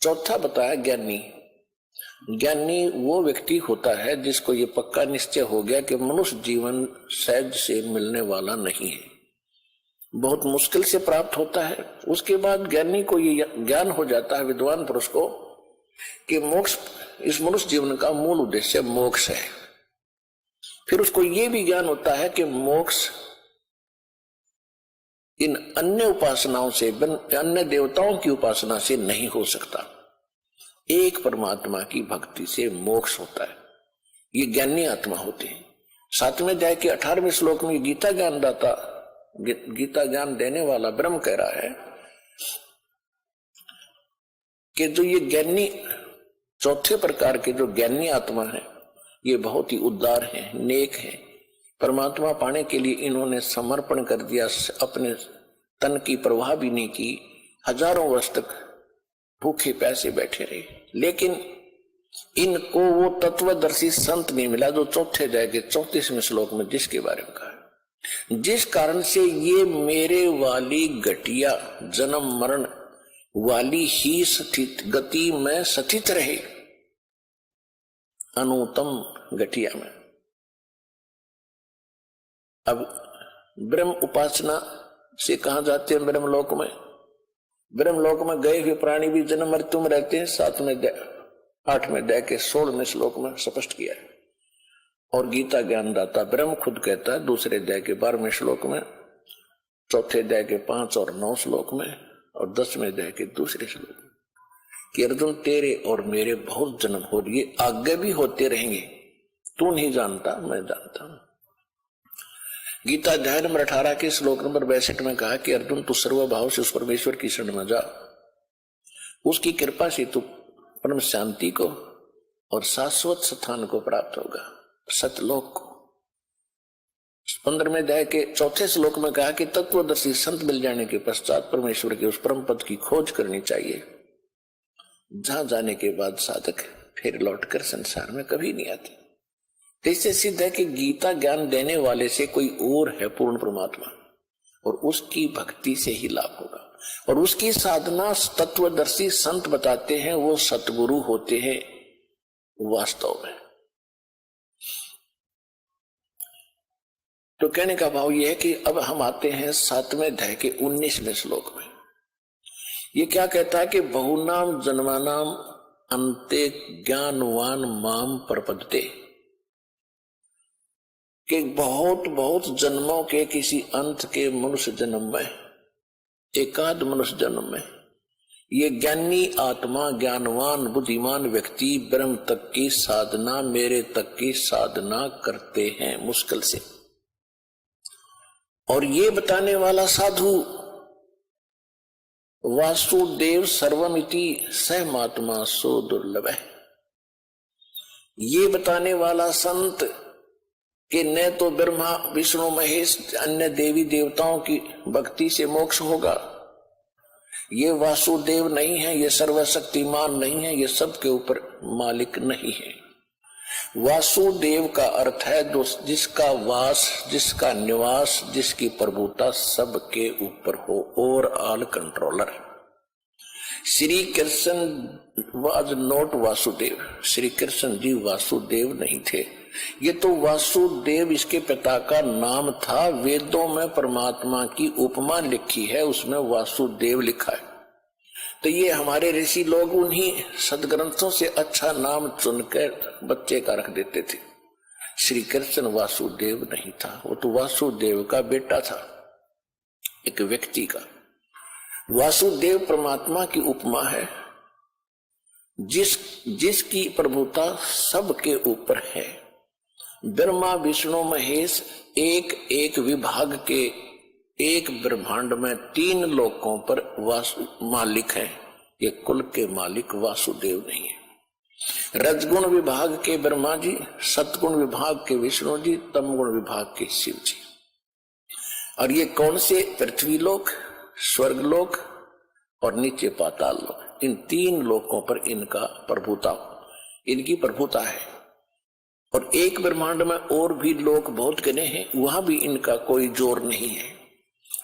चौथा बताया ज्ञानी। ज्ञानी वो व्यक्ति होता है जिसको ये पक्का निश्चय हो गया कि मनुष्य जीवन सहज से मिलने वाला नहीं है, बहुत मुश्किल से प्राप्त होता है। उसके बाद ज्ञानी को ये ज्ञान हो जाता है, विद्वान पुरुष को, कि मोक्ष, इस मनुष्य जीवन का मूल उद्देश्य मोक्ष है। फिर उसको ये भी ज्ञान होता है कि मोक्ष इन अन्य उपासनाओं से, अन्य देवताओं की उपासना से नहीं हो सकता, एक परमात्मा की भक्ति से मोक्ष होता है। ये ज्ञानी आत्मा होते हैं। 7वें अध्याय के 18वें श्लोक में गीता ज्ञानदाता, गीता ज्ञान देने वाला ब्रह्म कह रहा है कि जो ये ज्ञानी, चौथे प्रकार के जो ज्ञानी आत्मा है, ये बहुत ही उदार है, नेक है। परमात्मा पाने के लिए इन्होंने समर्पण कर दिया, अपने तन की परवाह भी नहीं की, हजारों वर्ष तक भूखे प्यासे बैठे रहे, लेकिन इनको वो तत्वदर्शी संत नहीं मिला जो चौथे अध्याय के 34वें श्लोक में जिसके बारे में कहा, जिस कारण से ये मेरे वाली घटिया जन्म मरण वाली ही स्थित गति में स्थित रहे, अनुत्तम घटिया में। अब ब्रह्म उपासना से कहा जाते हैं ब्रह्मलोक में। ब्रह्मलोक में गए हुए प्राणी भी जन्म मृत्यु में रहते हैं, 8वें अध्याय के 16वें श्लोक में स्पष्ट किया है। और गीता ज्ञानदाता ब्रह्म खुद कहता है दूसरे अध्याय के 12वें श्लोक में, चौथे अध्याय के 5 और 9 श्लोक में, और 10वें अध्याय के दूसरे श्लोक में, कि अर्जुन तेरे और मेरे बहुत जन्म हो रही, आगे भी होते रहेंगे, तू नहीं जानता, मैं जानता हूं। गीता अध्याय नंबर 18 के श्लोक नंबर 62 में कहा कि अर्जुन तू सर्वभाव से उस परमेश्वर की शरण में जा, उसकी कृपा से तू परम शांति को और शाश्वत स्थान को प्राप्त होगा, सतलोक को। 15वें अध्याय के 4 श्लोक में कहा कि तत्वदर्शी संत मिल जाने के पश्चात परमेश्वर के उस परम पद की खोज करनी चाहिए, जहां जाने के बाद साधक फिर लौटकर संसार में कभी नहीं आते। तो इससे सिद्ध है कि गीता ज्ञान देने वाले से कोई और है पूर्ण परमात्मा, और उसकी भक्ति से ही लाभ होगा। और उसकी साधना तत्वदर्शी संत बताते हैं, वो सतगुरु होते हैं वास्तव में। तो कहने का भाव यह है कि अब हम आते हैं 7वें अध्याय के 19वें श्लोक में। ये क्या कहता है कि बहुनाम जन्मानाम अन्ते ज्ञानवान माम प्रपद्यते, कि बहुत बहुत जन्मों के किसी अंत के मनुष्य जन्म में, एकाध मनुष्य जन्म में, ये ज्ञानी आत्मा, ज्ञानवान बुद्धिमान व्यक्ति ब्रह्म तक की साधना, मेरे तक की साधना करते हैं मुश्किल से। और ये बताने वाला साधु वासुदेव सर्वमिति सहमात्मा सो दुर्लभ है। ये बताने वाला संत कि न तो ब्रह्मा विष्णु महेश अन्य देवी देवताओं की भक्ति से मोक्ष होगा, ये वासुदेव नहीं है, ये सर्वशक्तिमान नहीं है, ये सबके ऊपर मालिक नहीं है। वासुदेव का अर्थ है जिसका वास, जिसका निवास, जिसकी प्रभुता सबके ऊपर हो, overall controller. Shri Krishna was not Vasudev, Shri Krishna ji Vasudev नहीं थे। ये तो वासुदेव इसके पिता का नाम था। वेदों में परमात्मा की उपमा लिखी है, उसमें वासुदेव लिखा है। तो ये हमारे ऋषि लोग उन्हीं सदग्रंथों से अच्छा नाम चुनकर बच्चे का रख देते थे। श्री कृष्ण वासुदेव नहीं था, वो तो वासुदेव का बेटा था, एक व्यक्ति का। वासुदेव परमात्मा की उपमा है, जिसकी प्रभुता सबके ऊपर है। ब्रह्मा विष्णु महेश एक एक विभाग के एक ब्रह्मांड में 3 लोकों पर मालिक है। ये कुल के मालिक वासुदेव नहीं है। रजगुण विभाग के ब्रह्मा जी, सतगुण विभाग के विष्णु जी, तमगुण विभाग के शिव जी। और ये कौन से? पृथ्वी लोक, स्वर्गलोक और नीचे पाताल लोक, इन 3 लोकों पर इनका प्रभुता, इनकी प्रभुता है। और एक ब्रह्मांड में और भी लोक बहुत गने हैं, वहां भी इनका कोई जोर नहीं है,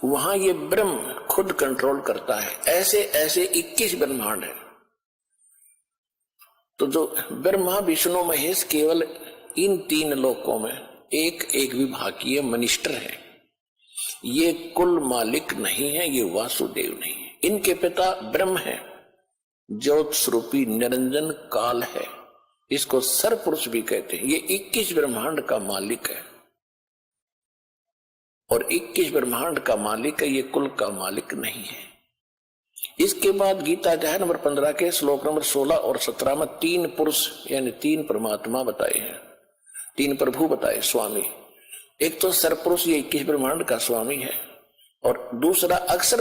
वहां ये ब्रह्म खुद कंट्रोल करता है। ऐसे ऐसे 21 ब्रह्मांड है। तो जो ब्रह्मा विष्णु महेश केवल इन तीन लोकों में एक एक विभागीय मिनिस्टर है, ये कुल मालिक नहीं है, ये वासुदेव नहीं है। इनके पिता ब्रह्म है, ज्योत स्वरूपी निरंजन काल है, इसको सरपुरुष भी कहते हैं। ये 21 ब्रह्मांड का मालिक है और 21 ब्रह्मांड का मालिक है, ये कुल का मालिक नहीं है। इसके बाद गीता अध्याय नंबर 15 के श्लोक नंबर 16 और 17 में तीन पुरुष यानी तीन परमात्मा बताए हैं, तीन प्रभु बताए, स्वामी। एक तो सरपुरुष ये 21 ब्रह्मांड का स्वामी है, और दूसरा अक्षर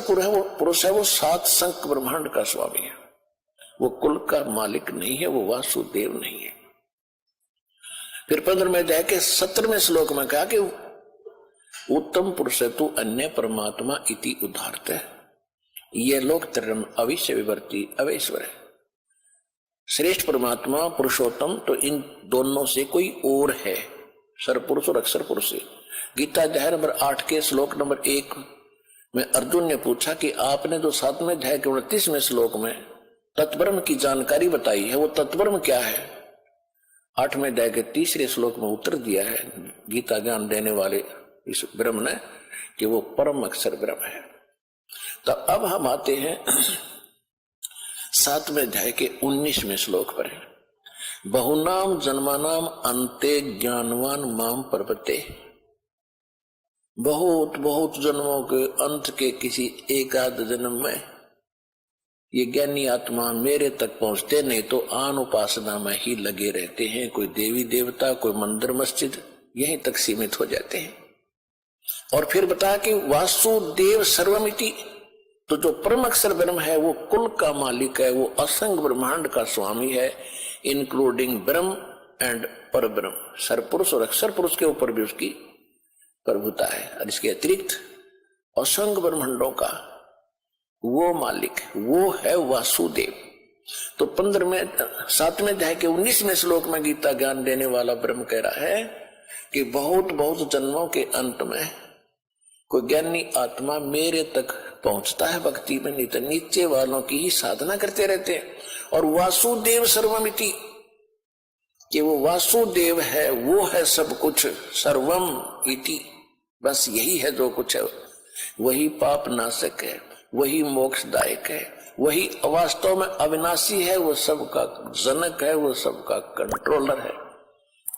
पुरुष है वो 7 संख ब्रह्मांड का स्वामी है। वो कुल का मालिक नहीं है, वो वासुदेव नहीं है। फिर 15वें अध्याय के 17वें श्लोक में कहा कि उत्तम पुरुष तु अन्य परमात्मा इति उदाहरत है, ये लोग त्रयम अविश्य विवर्ती अवेश्वर है। श्रेष्ठ परमात्मा पुरुषोत्तम तो इन दोनों से कोई और है, सरपुरुष और अक्षर पुरुष से। गीता अध्याय नंबर 8 के श्लोक नंबर 1 में अर्जुन ने पूछा कि आपने जो 7वें अध्याय के 29वें श्लोक में तत्ब्रह्म की जानकारी बताई है, वो तत्ब्रह्म क्या है? 8वें अध्याय के 3रे श्लोक में उत्तर दिया है गीता ज्ञान देने वाले इस ब्रह्म ने कि वो परम अक्षर ब्रह्म है। तो अब हम आते हैं 7वें अध्याय के 19वें श्लोक पर। बहुनाम जन्मानाम अंते ज्ञानवान माम पर्वते, बहुत बहुत जन्मों के अंत के किसी एक आध जन्म में ये ज्ञानी आत्मा मेरे तक पहुंचते नहीं तो आन उपासना में ही लगे रहते हैं। कोई देवी देवता, कोई मंदिर मस्जिद, यहीं तक सीमित हो जाते हैं। और फिर बता कि वासुदेव सर्वमिति, तो जो परम अक्षर ब्रह्म है वो कुल का मालिक है, वो असंग ब्रह्मांड का स्वामी है, इंक्लूडिंग ब्रह्म एंड पर ब्रह्म। सरपुरुष और अक्षर पुरुष के ऊपर भी उसकी प्रभुता है, और इसके अतिरिक्त असंग ब्रह्मांडों का वो मालिक, वो है वासुदेव। तो 7वें अध्याय के 19वें श्लोक में गीता ज्ञान देने वाला ब्रह्म कह रहा है कि बहुत बहुत जन्मों के अंत में कोई ज्ञानी आत्मा मेरे तक पहुंचता है भक्ति में, नहीं तो नीचे वालों की ही साधना करते रहते हैं। और वासुदेव सर्वमिति, कि वो वासुदेव है, वो है सब कुछ, सर्वम इति, बस यही है जो कुछ है। वही पाप नाशक है, वही मोक्षदायक है, वही वास्तव में अविनाशी है, वो सबका जनक है, वो सबका कंट्रोलर है।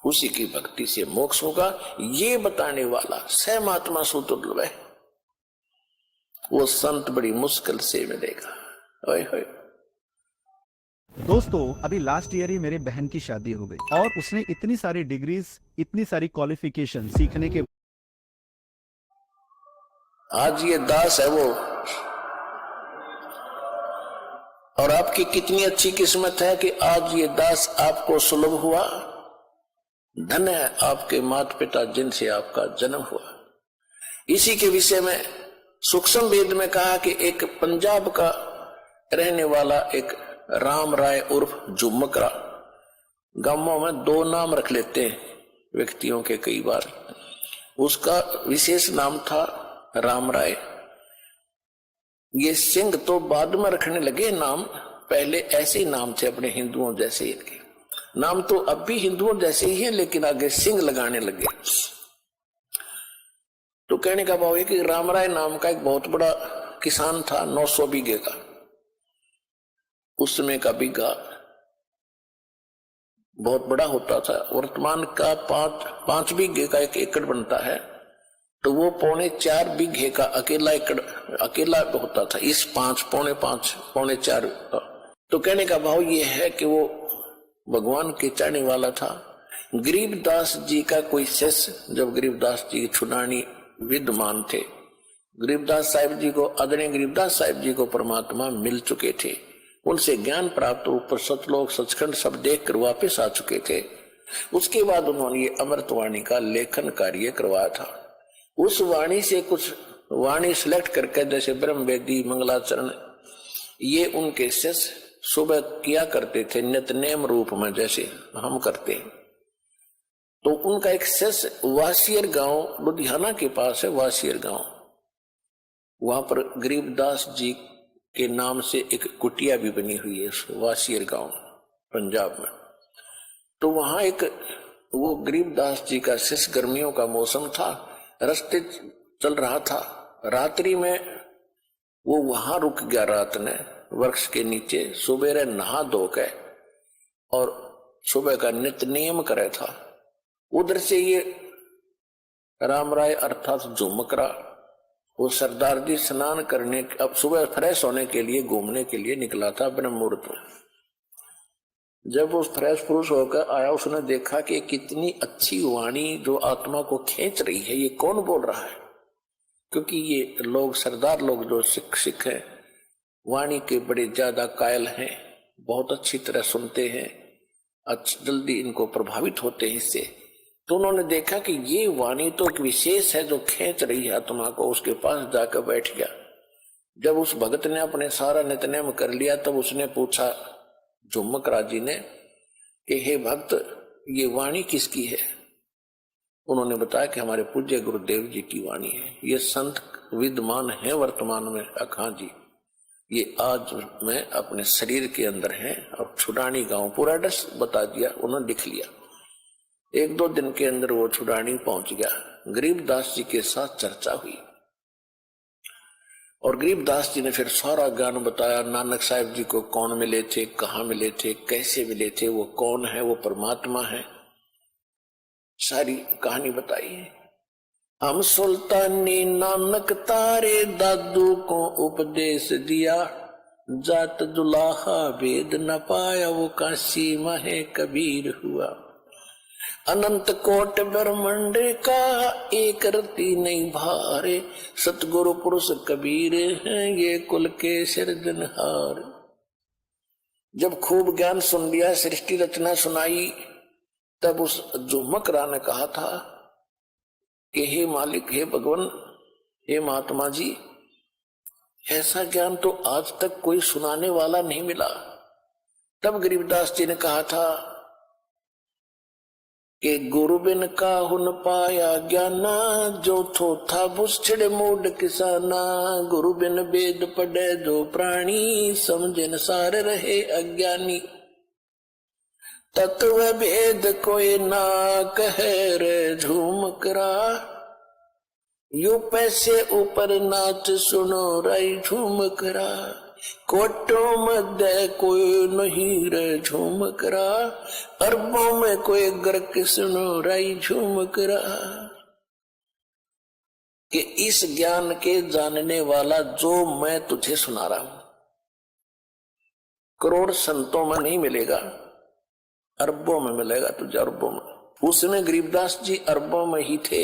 उसी की भक्ति से मोक्ष होगा, ये बताने वाला स महात्मा सुदुर्लभ है। वो संत बड़ी मुश्किल से मिलेगा। ओए होए। दोस्तों, अभी लास्ट ईयर ही मेरे बहन की शादी हो गई और उसने इतनी सारी डिग्रीज, इतनी सारी क्वालिफिकेशन सीखने के आज ये दास है वो, और आपकी कितनी अच्छी किस्मत है कि आज ये दास आपको सुलभ हुआ। धन्य है आपके माता पिता जिनसे आपका जन्म हुआ। इसी के विषय में सूक्ष्म वेद में कहा कि एक पंजाब का रहने वाला एक राम राय उर्फ झुमकरा, गांवों में 2 नाम रख लेते हैं व्यक्तियों के कई बार, उसका विशेष नाम था राम राय। ये सिंह तो बाद में रखने लगे नाम, पहले ऐसे ही नाम थे अपने हिंदुओं जैसे। इनके नाम तो अब भी हिंदुओं जैसे ही है, लेकिन आगे सिंह लगाने लगे। तो कहने का भाव है कि राम राय नाम का एक बहुत बड़ा किसान था, 900 बीघे का। उस समय का बीघा बहुत बड़ा होता था। वर्तमान का 5 बीघे का 1 एकड़ बनता है, तो वो 4.25 बीघे का अकेला एकड़ अकेला होता था इस 5, 5.5, 4.25 का। तो कहने का भाव ये है कि वो भगवान के चाहने वाला था। गरीबदास जी का कोई शिष्य, जब गरीबदास जी छुड़ानी विद्यमान थे, गरीबदास साहिब जी को, आदरणीय गरीबदास साहिब जी को परमात्मा मिल चुके थे, उनसे ज्ञान प्राप्त, ऊपर सतलोक सचखंड सब देख कर वापिस आ चुके थे। उसके बाद उन्होंने ये अमृतवाणी का लेखन कार्य करवाया था। उस वाणी से कुछ वाणी सिलेक्ट करके, जैसे ब्रह्मवेदी, मंगलाचरण, ये उनके शिष्य सुबह किया करते थे नित्यनेम रूप में, जैसे हम करते हैं। तो उनका एक शिष्य वासियर गांव, लुधियाना के पास है वासियर गांव, वहां पर गरीबदास जी के नाम से एक कुटिया भी बनी हुई है वासियर गांव, पंजाब में। तो वहां एक वो गरीबदास जी का शिष्य, गर्मियों का मौसम था, रास्ते चल रहा था, रात्रि में वो वहां रुक गया रात ने वृक्ष के नीचे। सुबह नहा धो के और सुबह का नित्य नियम करे था। उधर से ये राम राय अर्थात झुमकरा, वो सरदार जी स्नान करने, अब सुबह फ्रेश होने के लिए घूमने के लिए निकला था ब्रह्म मुहूर्त में। जब वो फ्रेश पुरुष होकर आया, उसने देखा कि कितनी अच्छी वाणी जो आत्मा को खींच रही है, ये कौन बोल रहा है। क्योंकि ये लोग, सरदार लोग जो शिक्षक हैं, वाणी के बड़े ज्यादा कायल हैं, बहुत अच्छी तरह सुनते हैं, जल्दी इनको प्रभावित होते हैं इससे। तो उन्होंने देखा कि ये वाणी तो एक विशेष है जो खींच रही है आत्मा को। उसके पास जाकर बैठ गया। जब उस भगत ने अपने सारा नित्यनेम कर लिया, तब उसने पूछा झुमकरा जी ने कि हे भक्त, ये वाणी किसकी है। उन्होंने बताया कि हमारे पूज्य गुरुदेव जी की वाणी है। ये संत विद्यमान है वर्तमान में अखां जी, ये आज मैं अपने शरीर के अंदर है। और छुड़ानी गांव पूरा एड्रेस बता दिया, उन्होंने लिख लिया। 1-2 दिन के अंदर वो छुड़ानी पहुंच गया। गरीबदास जी के साथ चर्चा हुई और गरीबदास जी ने फिर सारा ज्ञान बताया। नानक साहिब जी को कौन मिले थे, कहाँ मिले थे, कैसे मिले थे, वो कौन है, वो परमात्मा है, सारी कहानी बताई है। हम सुल्तानी नानक तारे दादू को उपदेश दिया, जात दुलाहा वेद न पाया, वो काशी महे कबीर हुआ। अनंत कोट ब्रह्मांड का एक रति नहीं भारे, सतगुरु पुरुष कबीर हैं ये कुल के सिरजनहार। जब खूब ज्ञान सुन लिया, सृष्टि रचना सुनाई, तब उस झुमकरा ने कहा था कि हे मालिक, हे भगवान, हे महात्मा जी, ऐसा ज्ञान तो आज तक कोई सुनाने वाला नहीं मिला। तब गरीबदास जी ने कहा था कि गुरु बिन काहुन पाया ज्ञाना, जो थो था बुछड़ मूड किसाना। गुरु बिन वेद पढ़े जो प्राणी, समझन सार रहे अज्ञानी। तत्व भेद कोई ना कहे रे झूमकरा, यू पैसे ऊपर नाच सुनो राई झूमकरा। कोटों मध्य कोई नहीं रे झूमकरा, अरबों में कोई गर्क सुनो राई झूमकरा। कि इस ज्ञान के जानने वाला जो मैं तुझे सुना रहा हूं, करोड़ संतों में नहीं मिलेगा, अरबों में मिलेगा तुझे, अरबों में। उसमें गरीबदास जी अरबों में ही थे,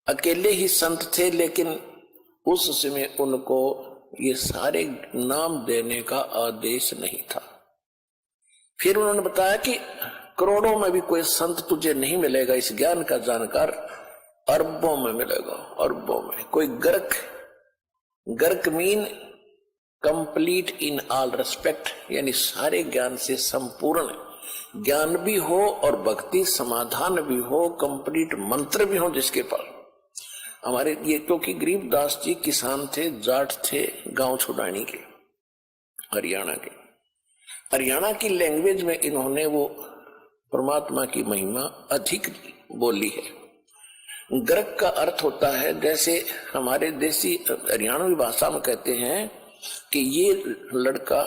अकेले ही संत थे, लेकिन उस समय उनको ये सारे नाम देने का आदेश नहीं था। फिर उन्होंने बताया कि करोड़ों में भी कोई संत तुझे नहीं मिलेगा इस ज्ञान का जानकार, अरबों में मिलेगा, अरबों में। कोई गर्क mean complete in all respect, यानी सारे ज्ञान से संपूर्ण ज्ञान भी हो और भक्ति समाधान भी हो, कंप्लीट मंत्र भी हो जिसके पास। हमारे ये, क्योंकि गरीबदास जी किसान थे, जाट थे, गांव छुड़ानी के, हरियाणा के। हरियाणा की लैंग्वेज में इन्होंने वो परमात्मा की महिमा अधिक बोली है। गर्क का अर्थ होता है, जैसे हमारे देसी हरियाणवी भाषा में कहते हैं कि ये लड़का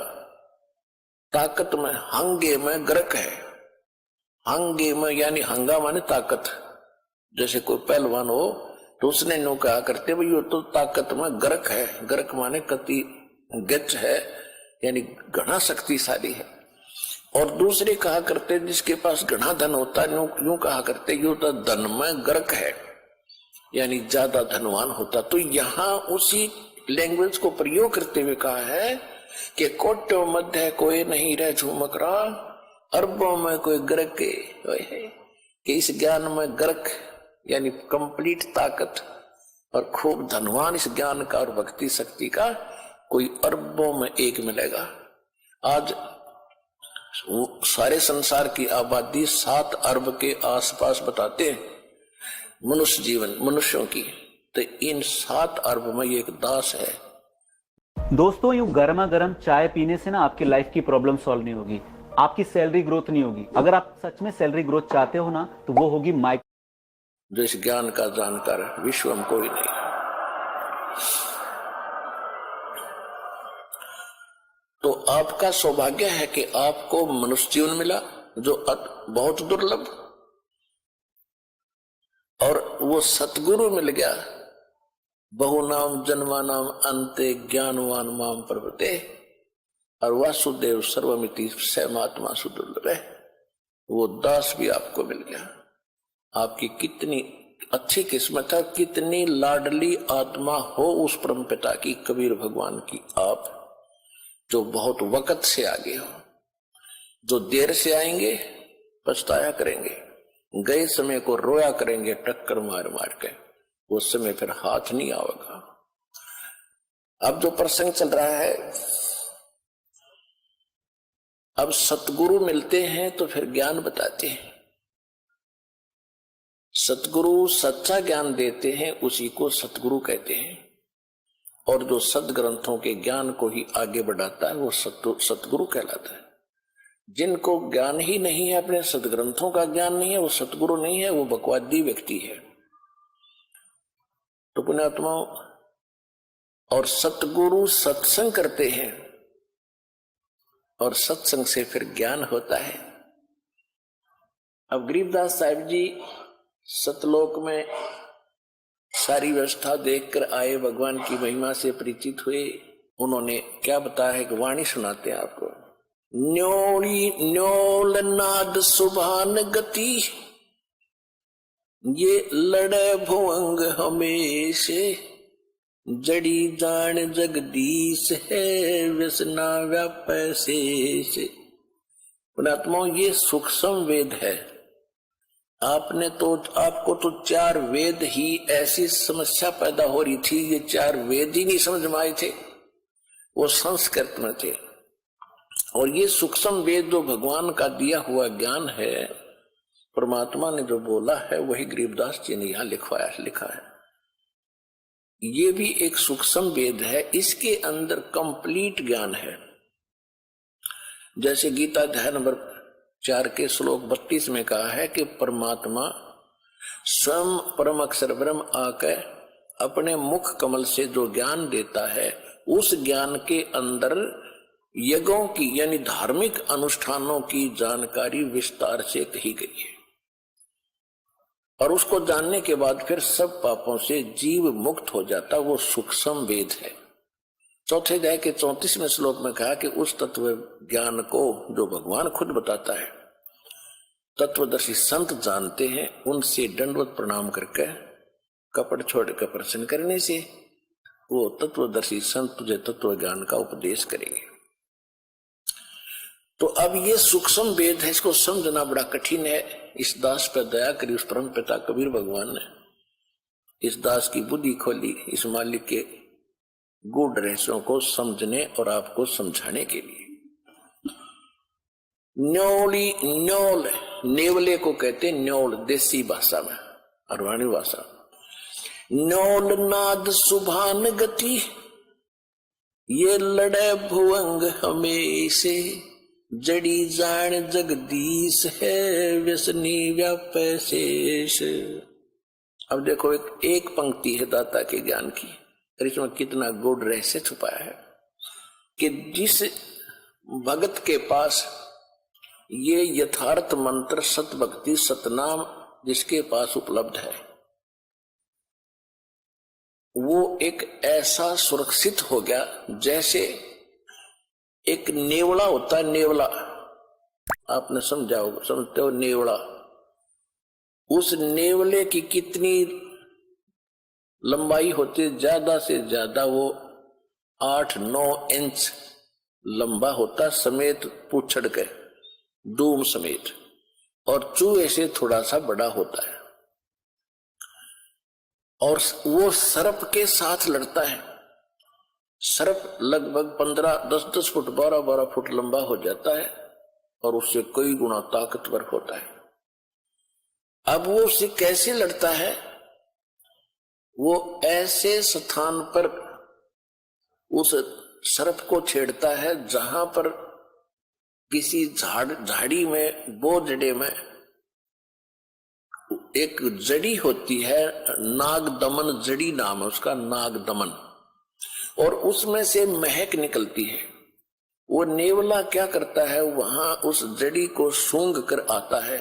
ताकत में, हंगे में गर्क है। हंगे में यानी हंगा माने ताकत। जैसे कोई पहलवान हो तो उसने नो कहा करते भाई वो तो ताकत में गर्क है। गर्क माने कति गच है, यानी घना शक्तिशाली है। और दूसरे कहा करते जिसके पास घना धन होता है, यूं कहा करते यू तो धन में गर्क है, यानी ज्यादा धनवान होता। तो यहाँ उसी लैंग्वेज को प्रयोग करते हुए कहा है कि कोटों मध्य कोई नहीं रह झूमकरा, अरबों में कोई गर्क है। कि इस ज्ञान में गर्क यानी कंप्लीट ताकत और खूब धनवान इस ज्ञान का और भक्ति शक्ति का कोई अरबों में एक मिलेगा। आज सारे संसार की आबादी 7 अरब के आसपास बताते हैं मनुष्य जीवन, मनुष्यों की। तो इन 7 अरब में ये एक दास है। दोस्तों, यूं गर्मा गर्म चाय पीने से ना आपकी लाइफ की प्रॉब्लम सॉल्व नहीं होगी। आपकी सैलरी ग्रोथ नहीं होगी। अगर आप सच में सैलरी ग्रोथ चाहते हो ना, तो वो होगी जो इस ज्ञान का जानकार विश्व में कोई नहीं। तो आपका सौभाग्य है कि आपको मनुष्य जीवन मिला, जो बहुत दुर्लभ, और वो सतगुरु मिल गया। बहुनाम जन्मानाम अंते ज्ञानवान माम प्रपते, और वासुदेव सर्वमिति स महात्मा सुदुर्लभ है। वो दास भी आपको मिल गया। आपकी कितनी अच्छी किस्मत है, कितनी लाडली आत्मा हो उस परम पिता की, कबीर भगवान की, आप जो बहुत वक्त से आगे हो। जो देर से आएंगे पछताया करेंगे, गए समय को रोया करेंगे टक्कर मार मार के, वो समय फिर हाथ नहीं आएगा। अब जो प्रसंग चल रहा है, अब सतगुरु मिलते हैं तो फिर ज्ञान बताते हैं। सतगुरु सच्चा ज्ञान देते हैं, उसी को सतगुरु कहते हैं। और जो सदग्रंथों के ज्ञान को ही आगे बढ़ाता है वो सतगुरु कहलाता है। जिनको ज्ञान ही नहीं है, अपने सदग्रंथों का ज्ञान नहीं है, वो सतगुरु नहीं है, वो बकवादी व्यक्ति है। तो पुण्यात्माओं, और सतगुरु सत्संग करते हैं, और सत्संग से फिर ज्ञान होता है। अब गरीबदास साहिब जी सतलोक में सारी व्यवस्था देखकर आए, भगवान की महिमा से परिचित हुए। उन्होंने क्या बताया है कि वाणी सुनाते हैं आपको। न्योली न्योल नाद सुभान गति, ये लड़े भुवंग हमेशे, जड़ी जान जगदीश है, व्यसना व्यापै शेष। पुण्यात्माओं, ये सूक्ष्म वेद है। आपको तो 4 वेद ही ऐसी समस्या पैदा हो रही थी, ये 4 वेद ही नहीं समझ में आए थे, वो संस्कृत में थे। और ये सूक्ष्म वेद जो भगवान का दिया हुआ ज्ञान है, परमात्मा ने जो बोला है, वही गरीबदास जी ने यहां लिखा है। ये भी एक सूक्ष्म वेद है, इसके अंदर कंप्लीट ज्ञान है। जैसे गीता अध्याय नंबर 4 के श्लोक 32 में कहा है कि परमात्मा स्वयं परम अक्षर ब्रह्म आकर अपने मुख कमल से जो ज्ञान देता है, उस ज्ञान के अंदर यज्ञों की यानी धार्मिक अनुष्ठानों की जानकारी विस्तार से कही गई है। और उसको जानने के बाद फिर सब पापों से जीव मुक्त हो जाता, वो सूक्ष्म वेद है। चौथे अध्याय के 34वें श्लोक में कहा कि उस तत्व ज्ञान को जो भगवान खुद बताता है, तत्वदर्शी संत जानते हैं, उनसे दंडवत प्रणाम करके कपट छोड़कर प्रश्न करने से वो तत्वदर्शी संत तुझे तत्व ज्ञान का उपदेश करेंगे। तो अब ये सूक्ष्म वेद है, इसको समझना बड़ा कठिन है। इस दास पर दया करी उस परम पिता कबीर भगवान ने, इस दास की बुद्धि खोली इस मालिक के गूढ़ रहस्यों को समझने और आपको समझाने के लिए। न्योली न्योल, नेवले को कहते न्योल देसी भाषा में, अरवाणी भाषा। न्योल नाद सुभान गति, ये लड़े भुवंग हमेशे, जड़ी जान जगदीश है, व्यसनी व्यापै शेष। अब देखो, एक पंक्ति है दाता के ज्ञान की, और इसमें कितना गूढ़ रहस्य छुपाया है कि जिस भगत के पास ये यथार्थ मंत्र सत भक्ति सतनाम जिसके पास उपलब्ध है, वो एक ऐसा सुरक्षित हो गया जैसे एक नेवला होता है। नेवला आपने समझते हो नेवला। उस नेवले की कितनी लंबाई होती है, ज्यादा से ज्यादा वो 8-9 इंच लंबा होता, समेत पूछड़ के दूम समेत, और चूहे से थोड़ा सा बड़ा होता है। और वो सर्प के साथ लड़ता है। सर्प लगभग 10-10 फुट 12-12 फुट लंबा हो जाता है और उससे कई गुना ताकतवर होता है। अब वो उससे कैसे लड़ता है? वो ऐसे स्थान पर उस सर्प को छेड़ता है जहां पर किसी झाड़ी में बोझड़े में एक जड़ी होती है, नाग दमन जड़ी नाम है उसका, नाग दमन, और उसमें से महक निकलती है। वो नेवला क्या करता है, वहां उस जड़ी को सूंघ कर आता है,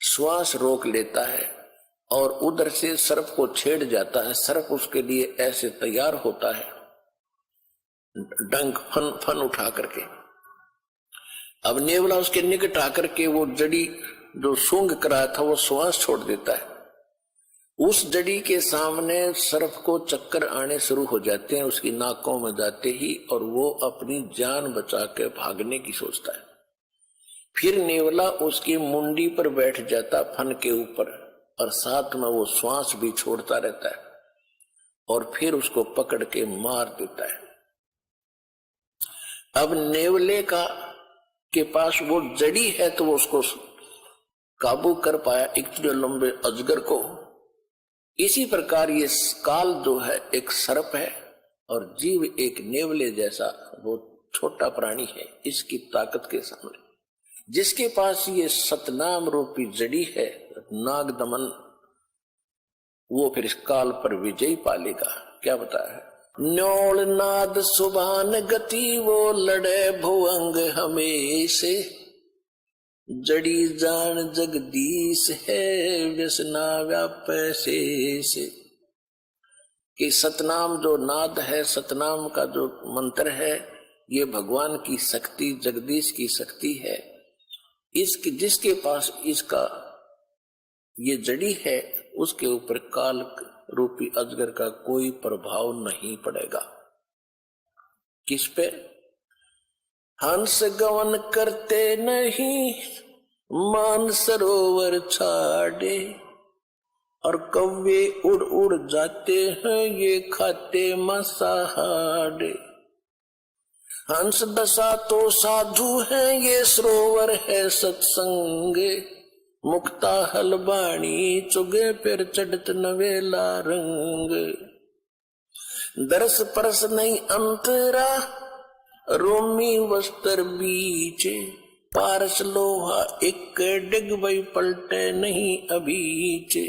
श्वास रोक लेता है और उधर से सर्प को छेड़ जाता है। सर्प उसके लिए ऐसे तैयार होता है, डंक फन फन उठा करके। अब नेवला उसके निकट आकर के वो जड़ी जो सूंघ कराया था वो श्वास छोड़ देता है। उस जड़ी के सामने सर्प को चक्कर आने शुरू हो जाते हैं उसकी नाकों में जाते ही, और वो अपनी जान बचा के भागने की सोचता है। फिर नेवला उसकी मुंडी पर बैठ जाता फन के ऊपर, और साथ में वो श्वास भी छोड़ता रहता है, और फिर उसको पकड़ के मार देता है। अब नेवले के पास वो जड़ी है तो वो उसको काबू कर पाया, इतने लंबे अजगर को। इसी प्रकार ये काल जो है एक सर्प है और जीव एक नेवले जैसा वो छोटा प्राणी है इसकी ताकत के सामने। जिसके पास ये सतनाम रूपी जड़ी है नाग दमन, वो फिर इस काल पर विजय पालेगा। क्या बताया है, न्योल नाद सुबान गति वो लड़े भुवंग हमेशे, जड़ी जान जगदीश है व्यसना व्यापै से। कि सतनाम जो नाद है, सतनाम का जो मंत्र है, ये भगवान की शक्ति, जगदीश की शक्ति है। इसकी जिसके पास इसका ये जड़ी है उसके ऊपर काल रूपी अजगर का कोई प्रभाव नहीं पड़ेगा। किस पे? हंस गवन करते नहीं मान सरोवर छाड़े, और कौवे उड़ उड़ जाते हैं ये खाते मांसाहारे। हंस दशा तो साधु है ये सरोवर है सत्संग, मुक्ता हलबाणी चुगे फिर चढ़त नवेला रंग। दरस परस नहीं अंतरा रोमी वस्त्र बीचे, पारस लोहा एक डिग वही पलटे नहीं अभीचे।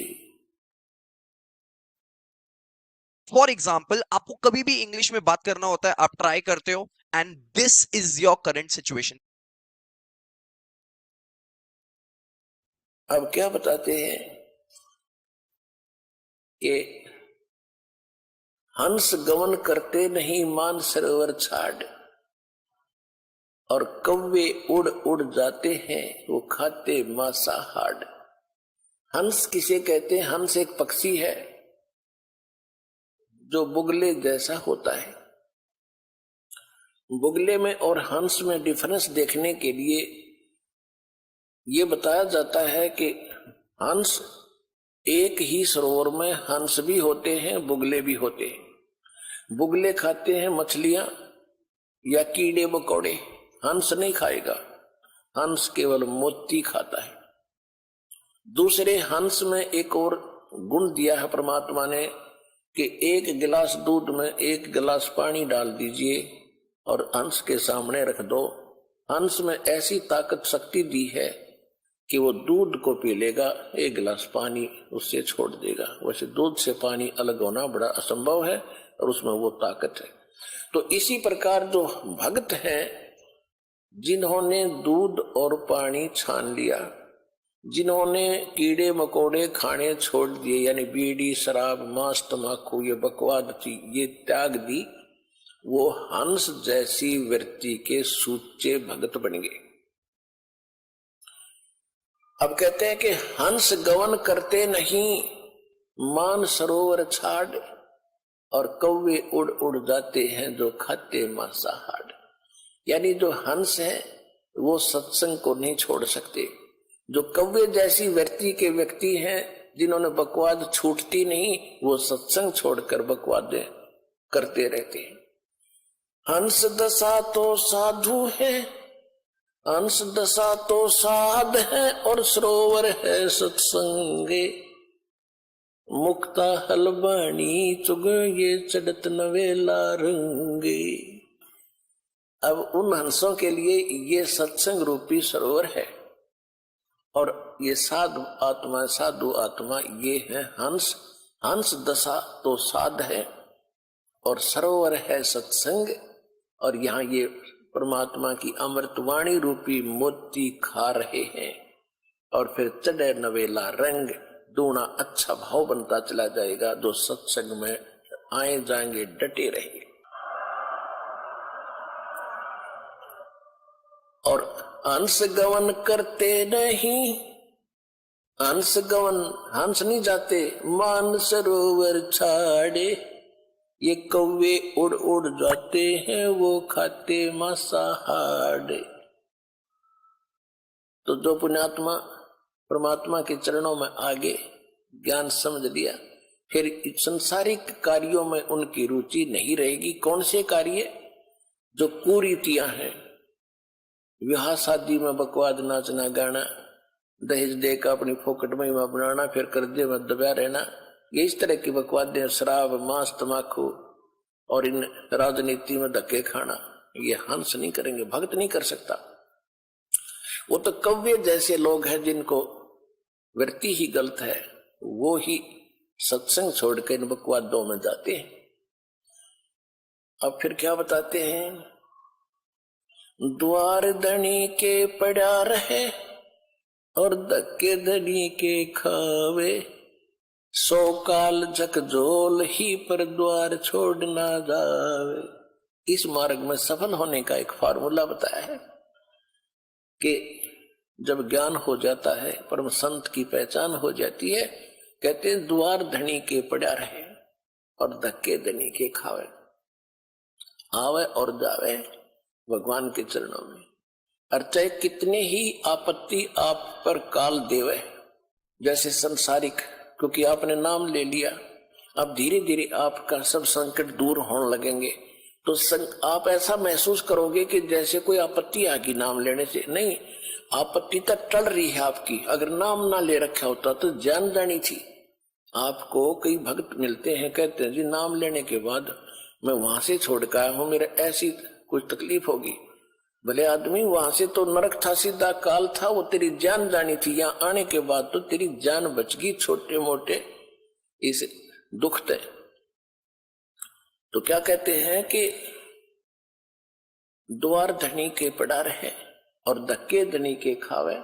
फॉर एग्जाम्पल, आपको कभी भी इंग्लिश में बात करना होता है, आप ट्राई करते हो, and this is your current situation. अब क्या बताते हैं कि हंस गमन करते नहीं मान सरोवर छाड़, और कौवे उड़ उड़ जाते हैं वो खाते मांसाहार। हंस किसे कहते हैं? हंस एक पक्षी है जो बुगले जैसा होता है। बुगले में और हंस में डिफरेंस देखने के लिए ये बताया जाता है कि हंस एक ही सरोवर में हंस भी होते हैं, बुगले भी होते हैं। बुगले खाते हैं मछलियां या कीड़े मकोड़े, हंस नहीं खाएगा, हंस केवल मोती खाता है। दूसरे हंस में एक और गुण दिया है परमात्मा ने कि एक गिलास दूध में एक गिलास पानी डाल दीजिए और हंस के सामने रख दो। हंस में ऐसी ताकत शक्ति दी है कि वो दूध को पी लेगा, एक गिलास पानी उससे छोड़ देगा। वैसे दूध से पानी अलग होना बड़ा असंभव है और उसमें वो ताकत है। तो इसी प्रकार जो भक्त हैं जिन्होंने दूध और पानी छान लिया, जिन्होंने कीड़े मकोड़े खाने छोड़ दिए, यानी बीड़ी शराब मांस तंबाकू ये बकवाद ये त्याग दी, वो हंस जैसी वृत्ति के सूचे भगत बन गए। अब कहते हैं कि हंस गवन करते नहीं मान सरोवर छाड़, और कौवे उड़ उड़ जाते हैं जो खाते मांसाहार। यानी जो हंस है वो सत्संग को नहीं छोड़ सकते। जो कौवे जैसी वृत्ति के व्यक्ति हैं जिन्होंने बकवाद छूटती नहीं, वो सत्संग छोड़कर बकवाद करते रहते हैं। हंस दशा तो साधु है, हंस दशा तो साध है, और सरोवर है सत्संगे, मुक्ता हलबाणी चुग ये चढ़त नवेला रंगे। अब उन हंसों के लिए ये सत्संग रूपी सरोवर है, और ये साधु आत्मा ये है हंस। हंस दशा तो साध है और सरोवर है सत्संग, और यहाँ ये परमात्मा की अमृतवाणी रूपी मोती खा रहे हैं। और फिर चढ़े नवेला रंग, दूना अच्छा भाव बनता चला जाएगा। जो सत्संग में आए जाएंगे डटे रहे। और हंस गवन करते नहीं, हंस गवन हंस नहीं जाते मान सरोवर छाड़े। ये कौवे उड़ उड़ जाते हैं वो खाते मांसाहार। तो जो पुण्यात्मा परमात्मा के चरणों में आगे ज्ञान समझ लिया, फिर संसारिक कार्यों में उनकी रुचि नहीं रहेगी। कौन से कार्य? जो कुरीतियां हैं, विवाह शादी में बकवाद नाचना गाना, दहेज देकर अपनी फोकट में बनाना, फिर कर्जे में दबा रहना, ये इस तरह की बकवादें, शराब मांस तमाकू और इन राजनीति में धक्के खाना, ये हंस नहीं करेंगे, भक्त नहीं कर सकता। वो तो कव्य जैसे लोग हैं जिनको वृत्ति ही गलत है, वो ही सत्संग छोड़कर इन बकवादों में जाते हैं। अब फिर क्या बताते हैं? द्वार धनी के पड़ा रहे और धक्के धनी के खावे। 100 काल झकझोल ही पर द्वार छोड़ ना जावे। इस मार्ग में सफल होने का एक फार्मूला बताया है कि जब ज्ञान हो जाता है, परम संत की पहचान हो जाती है, कहते हैं द्वार धनी के पड़ा रहे और धक्के धनी के खावे। आवे और जावे भगवान के चरणों में, और चाहे कितने ही आपत्ति आप पर काल देवे, जैसे संसारिक, क्योंकि आपने नाम ले लिया, अब धीरे धीरे आपका सब संकट दूर होने लगेंगे। तो आप ऐसा महसूस करोगे कि जैसे कोई आपत्ति आ गई नाम लेने से। नहीं, आपत्ति तक टल रही है आपकी। अगर नाम ना ले रखा होता तो जान जानी थी। आपको कई भक्त मिलते हैं, कहते हैं जी नाम लेने के बाद मैं वहां से छोड़ के आया हूं, मेरे ऐसी कुछ तकलीफ होगी। भले आदमी, वहां से तो नरक था, सीधा काल था, वो तेरी जान जानी थी। यहाँ आने के बाद तो तेरी जान बच गई छोटे मोटे इस दुख थे। तो क्या कहते हैं कि द्वार धनी के पड़ा रहे और धक्के धनी के खावे,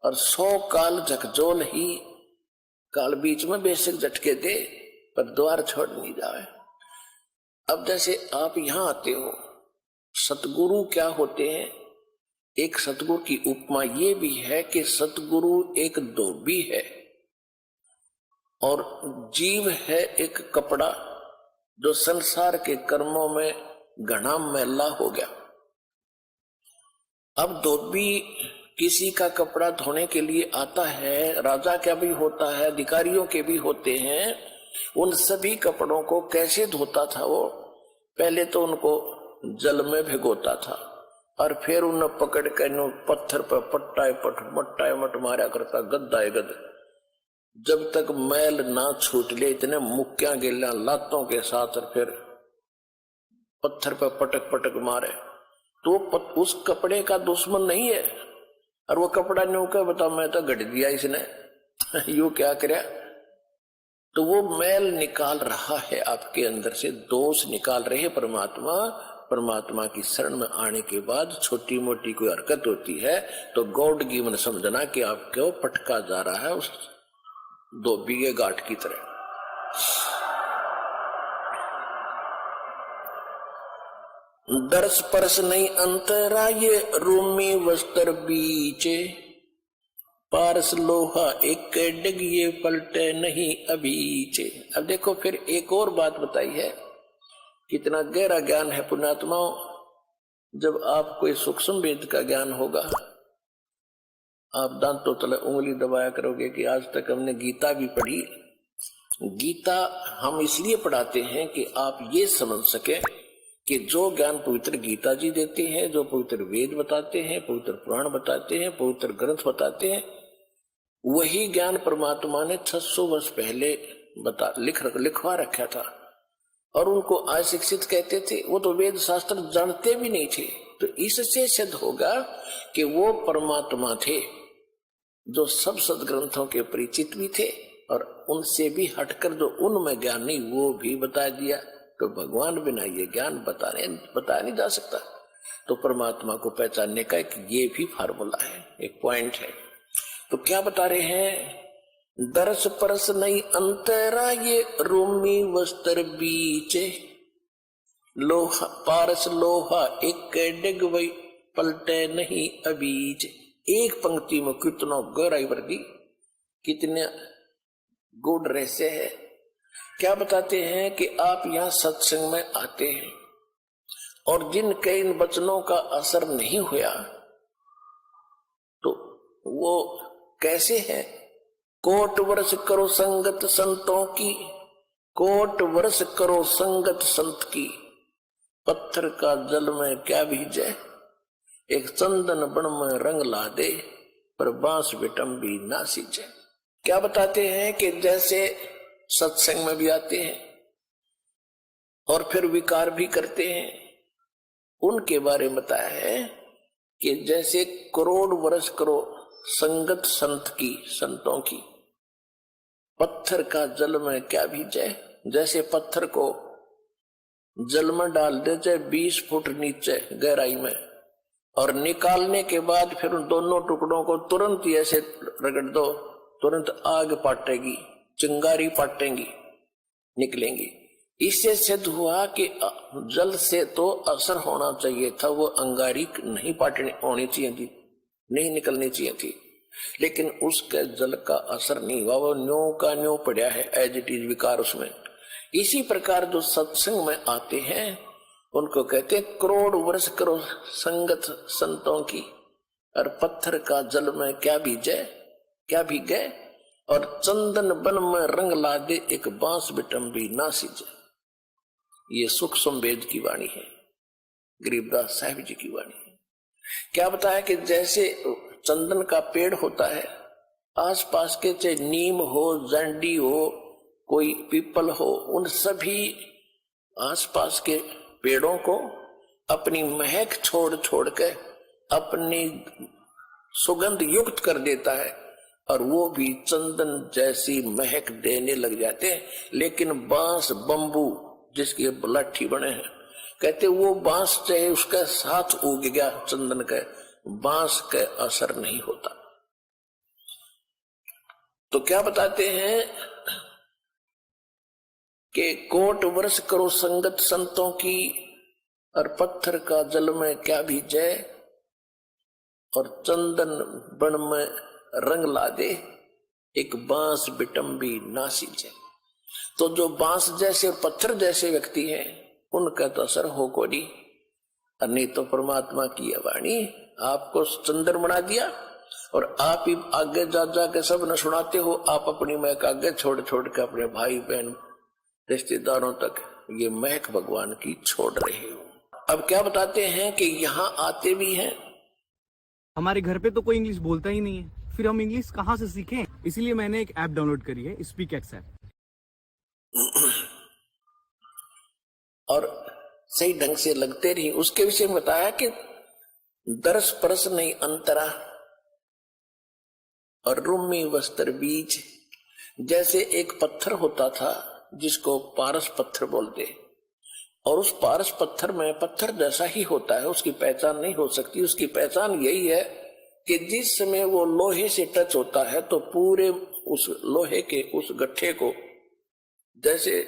और 100 काल झकझोल ही, काल बीच में बेशक झटके दे पर द्वार छोड़ नहीं जावे। अब जैसे आप यहां आते हो, सतगुरु क्या होते हैं? एक सतगुरु की उपमा ये भी है कि सतगुरु एक धोबी है और जीव है एक कपड़ा, जो संसार के कर्मों में घना मैला हो गया। अब धोबी किसी का कपड़ा धोने के लिए आता है, राजा का भी होता है, अधिकारियों के भी होते हैं। उन सभी कपड़ों को कैसे धोता था वो? पहले तो उनको जल में भिगोता था और फिर उन्हें पकड़ कर पत्थर पर पट्टाए मट मारा करता, गद्दाए गद, जब तक मैल ना छूट ले। इतने मुक्कियां गिल्ला लातों के साथ, और फिर पत्थर पर पटक पटक मारे। तो उस कपड़े का दुश्मन नहीं है, और वो कपड़ा न्यू क्या बता, मैं तो गढ़ दिया इसने यू क्या करे। तो वो मैल निकाल रहा है आपके अंदर से, दोष निकाल रहे हैं परमात्मा। परमात्मा की शरण में आने के बाद छोटी मोटी कोई हरकत होती है तो गॉड गिवन समझना कि आपको पटका जा रहा है उस धोबी के गांठ की तरह। दर्श परस नहीं अंतरा ये रूमी वस्त्र बीचे, पारस लोहा एक डिगिए पलटे नहीं अबीचे। अब देखो फिर एक और बात बताई है, कितना गहरा ज्ञान है पुण्यात्माओं। जब आप कोई सूक्ष्म वेद का ज्ञान होगा, आप दांतों तले उंगली दबाया करोगे कि आज तक हमने गीता भी पढ़ी। गीता हम इसलिए पढ़ाते हैं कि आप ये समझ सके कि जो ज्ञान पवित्र गीता जी देते हैं, जो पवित्र वेद बताते हैं, पवित्र पुराण बताते हैं, पवित्र ग्रंथ बताते हैं, वही ज्ञान परमात्मा ने 600 वर्ष पहले लिखवा रखा था। और उनको अशिक्षित कहते थे, वो तो वेद शास्त्र जानते भी नहीं थे। तो इससे सिद्ध होगा कि वो परमात्मा थे जो सब सदग्रंथों के परिचित भी थे और उनसे भी हटकर जो उनमें ज्ञान नहीं वो भी बता दिया। तो भगवान बिना ये ज्ञान बताया नहीं जा सकता। तो परमात्मा को पहचानने का एक ये भी फार्मूला है, एक पॉइंट है। तो क्या बता रहे हैं? दरस परस नहीं अंतरा ये रोमी वस्त्र बीचे, लोहा पारस लोहा एक डिग वही पलटे नहीं अबीज। एक पंक्ति में कितना गहराई वर्गी, कितने गुड रहस्य है। क्या बताते हैं कि आप यहाँ सत्संग में आते हैं और जिनके इन वचनों का असर नहीं हुआ तो वो कैसे है? कोट वर्ष करो संगत संतों की, कोट वर्ष करो संगत संत की, पत्थर का जल में क्या भीजे, एक चंदन बन में रंग ला दे, पर बांस बिटम भी ना सींचे। क्या बताते हैं कि जैसे सत्संग में भी आते हैं और फिर विकार भी करते हैं, उनके बारे में बताया है कि जैसे करोड़ वर्ष करो संगत संत की, संतों की, पत्थर का जल में क्या भीजे, जैसे पत्थर को जल में डाल दे चाहे 20 फुट नीचे गहराई में और निकालने के बाद फिर उन दोनों टुकड़ों को तुरंत ही ऐसे रगड़ दो, तुरंत आग पाटेगी, चिंगारी पाटेंगी, निकलेंगी। इससे सिद्ध हुआ कि जल से तो असर होना चाहिए था, वो अंगारी नहीं पाटनी होनी चाहिए थी, नहीं निकलनी चाहिए थी, लेकिन उसके जल का असर नहीं हुआ, वो न्यो का न्यो पड़ा है, एज इट इज विकार उसमें। इसी प्रकार जो सत्संग में आते हैं उनको कहते हैं करोड़ वर्ष करो संगत संतों की, और पत्थर का जल में क्या भीजे, क्या भीगे, और चंदन बन में रंग ला दे, एक बांस बिटम भी ना सीजे। ये सुख संवेद की वाणी है, गरीबदास साहिब जी की वाणी है। क्या बताया कि जैसे चंदन का पेड़ होता है, आसपास के चाहे नीम हो, जंडी हो, कोई पीपल हो, उन सभी आसपास के पेड़ों को अपनी महक छोड़ छोड़ के अपनी सुगंध युक्त कर देता है और वो भी चंदन जैसी महक देने लग जाते हैं। लेकिन बांस, बंबू जिसकी लाठी बने हैं, कहते वो बांस चाहे उसका साथ उग गया चंदन का, बांस का असर नहीं होता। तो क्या बताते हैं कि कोट वर्ष करो संगत संतों की, और पत्थर का जल में क्या भीजे, और चंदन बन में रंग ला दे, एक बांस बिटम भी ना सींचे। तो जो बांस जैसे और पत्थर जैसे व्यक्ति हैं उनका तो असर हो को नहीं, तो परमात्मा की वाणी आपको चंदन बना दिया और आप ही आगे जा जाके सब न सुनाते हो। आप अपनी महक आगे छोड़ छोड़ के अपने भाई बहन रिश्तेदारों तक ये महक भगवान की छोड़ रहे हो। अब क्या बताते हैं कि यहाँ आते भी हैं, हमारे घर पे तो कोई इंग्लिश बोलता ही नहीं है, फिर हम इंग्लिश कहाँ से सीखें? इसीलिए मैंने एक ऐप डाउनलोड करी है, स्पीकएक्स ऐप। और सही ढंग से लगते रही। उसके विषय में बताया कि दरस परस नहीं अंतरा और रूमी वस्त्र बीज। जैसे एक पत्थर होता था जिसको पारस पत्थर बोलते, और उस पारस पत्थर में पत्थर जैसा ही होता है, उसकी पहचान नहीं हो सकती। उसकी पहचान यही है कि जिस समय वो लोहे से टच होता है तो पूरे उस लोहे के उस गट्ठे को, जैसे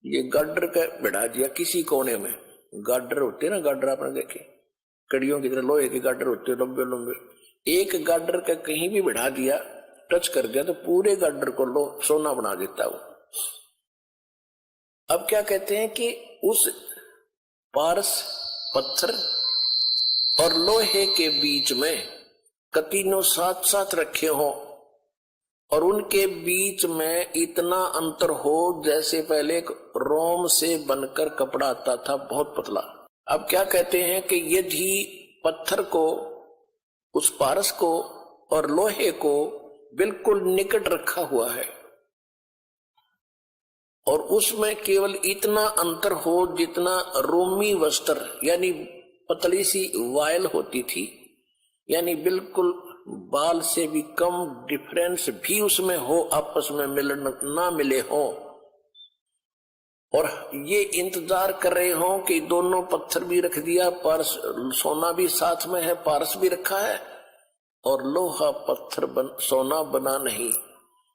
ये गाडर का बिठा दिया किसी कोने में, गाडर होते हैं ना, गाडर आपने देखे कड़ियों की तरह लोहे के गाडर होते हैं लंबे लंबे, एक गाडर का कहीं भी बिठा दिया, टच कर दिया तो पूरे गाडर को सोना बना देता है वो। अब क्या कहते हैं कि उस पारस पत्थर और लोहे के बीच में कतीनों साथ साथ रखे हो और उनके बीच में इतना अंतर हो जैसे पहले एक रोम से बनकर कपड़ा आता था, बहुत पतला। अब क्या कहते हैं कि यदि पत्थर को, उस पारस को और लोहे को बिल्कुल निकट रखा हुआ है और उसमें केवल इतना अंतर हो जितना रोमी वस्त्र यानी पतली सी वायल होती थी, यानी बिल्कुल बाल से भी कम डिफरेंस भी उसमें हो, आपस में मिलन ना मिले हो, और ये इंतजार कर रहे हो कि दोनों पत्थर भी रख दिया, पारस सोना भी साथ में है, पारस भी रखा है, और लोहा पत्थर सोना बना नहीं।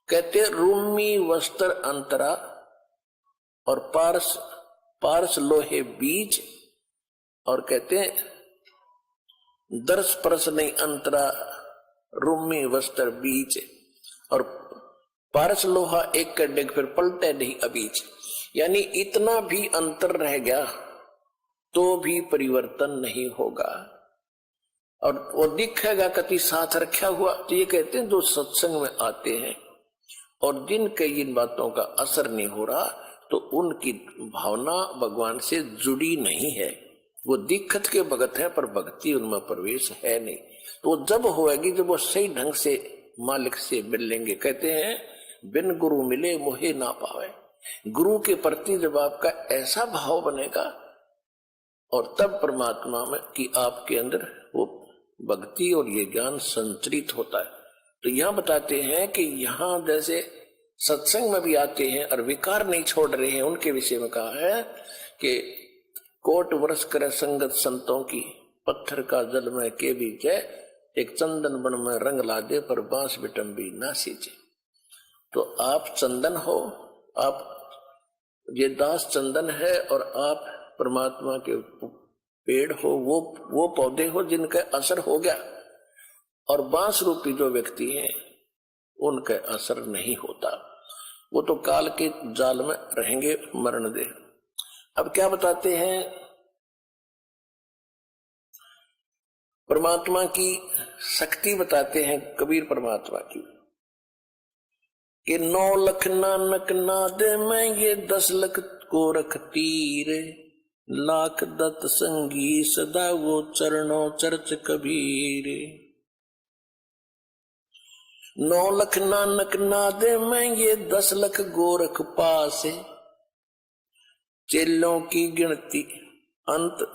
कहते रूमी वस्त्र अंतरा और पारस पारस लोहे बीज, और कहते दर्श परस नहीं अंतरा रूमी वस्त्र बीज, और पारस लोहा एक कर डेग फिर पलटे नहीं अबीज। यानी इतना भी अंतर रह गया तो भी परिवर्तन नहीं होगा, और वो दिखेगा कति साथ रखा हुआ। तो ये कहते हैं जो सत्संग में आते हैं और जिनके इन बातों का असर नहीं हो रहा, तो उनकी भावना भगवान से जुड़ी नहीं है, वो दिक्कत के भगत है पर भक्ति उनमें प्रवेश है नहीं। तो जब होएगी जब वो सही ढंग से मालिक से मिलेंगे। कहते हैं बिन गुरु मिले मोहे ना पावे। गुरु के प्रति जब आपका ऐसा भाव बनेगा, और तब परमात्मा में कि आपके अंदर वो भक्ति और ये ज्ञान संचरित होता है। तो यहाँ बताते हैं कि यहाँ जैसे सत्संग में भी आते हैं और विकार नहीं छोड़ रहे हैं, उनके विषय में कहा है कि कोट वर्ष करे संगत संतों की, पत्थर का जल में के बीच है, एक चंदन बन में रंग ला दे पर बांस बिटम्बी ना सींचे। तो आप चंदन हो, आप ये दास चंदन है, और आप परमात्मा के पेड़ हो, वो पौधे हो जिनका असर हो गया, और बांस रूपी जो व्यक्ति हैं उनका असर नहीं होता, वो तो काल के जाल में रहेंगे, मरण दे। अब क्या बताते हैं परमात्मा की शक्ति बताते हैं कबीर परमात्मा की, कि 9 लख नानक नाद में ये 10 लख को रख तीर, लाख दत्त संगी सदा वो चरणों चर्च कबीर। 9 लख नानक नाद में ये 10 लख गोरख पास, चेलों की गिनती अंत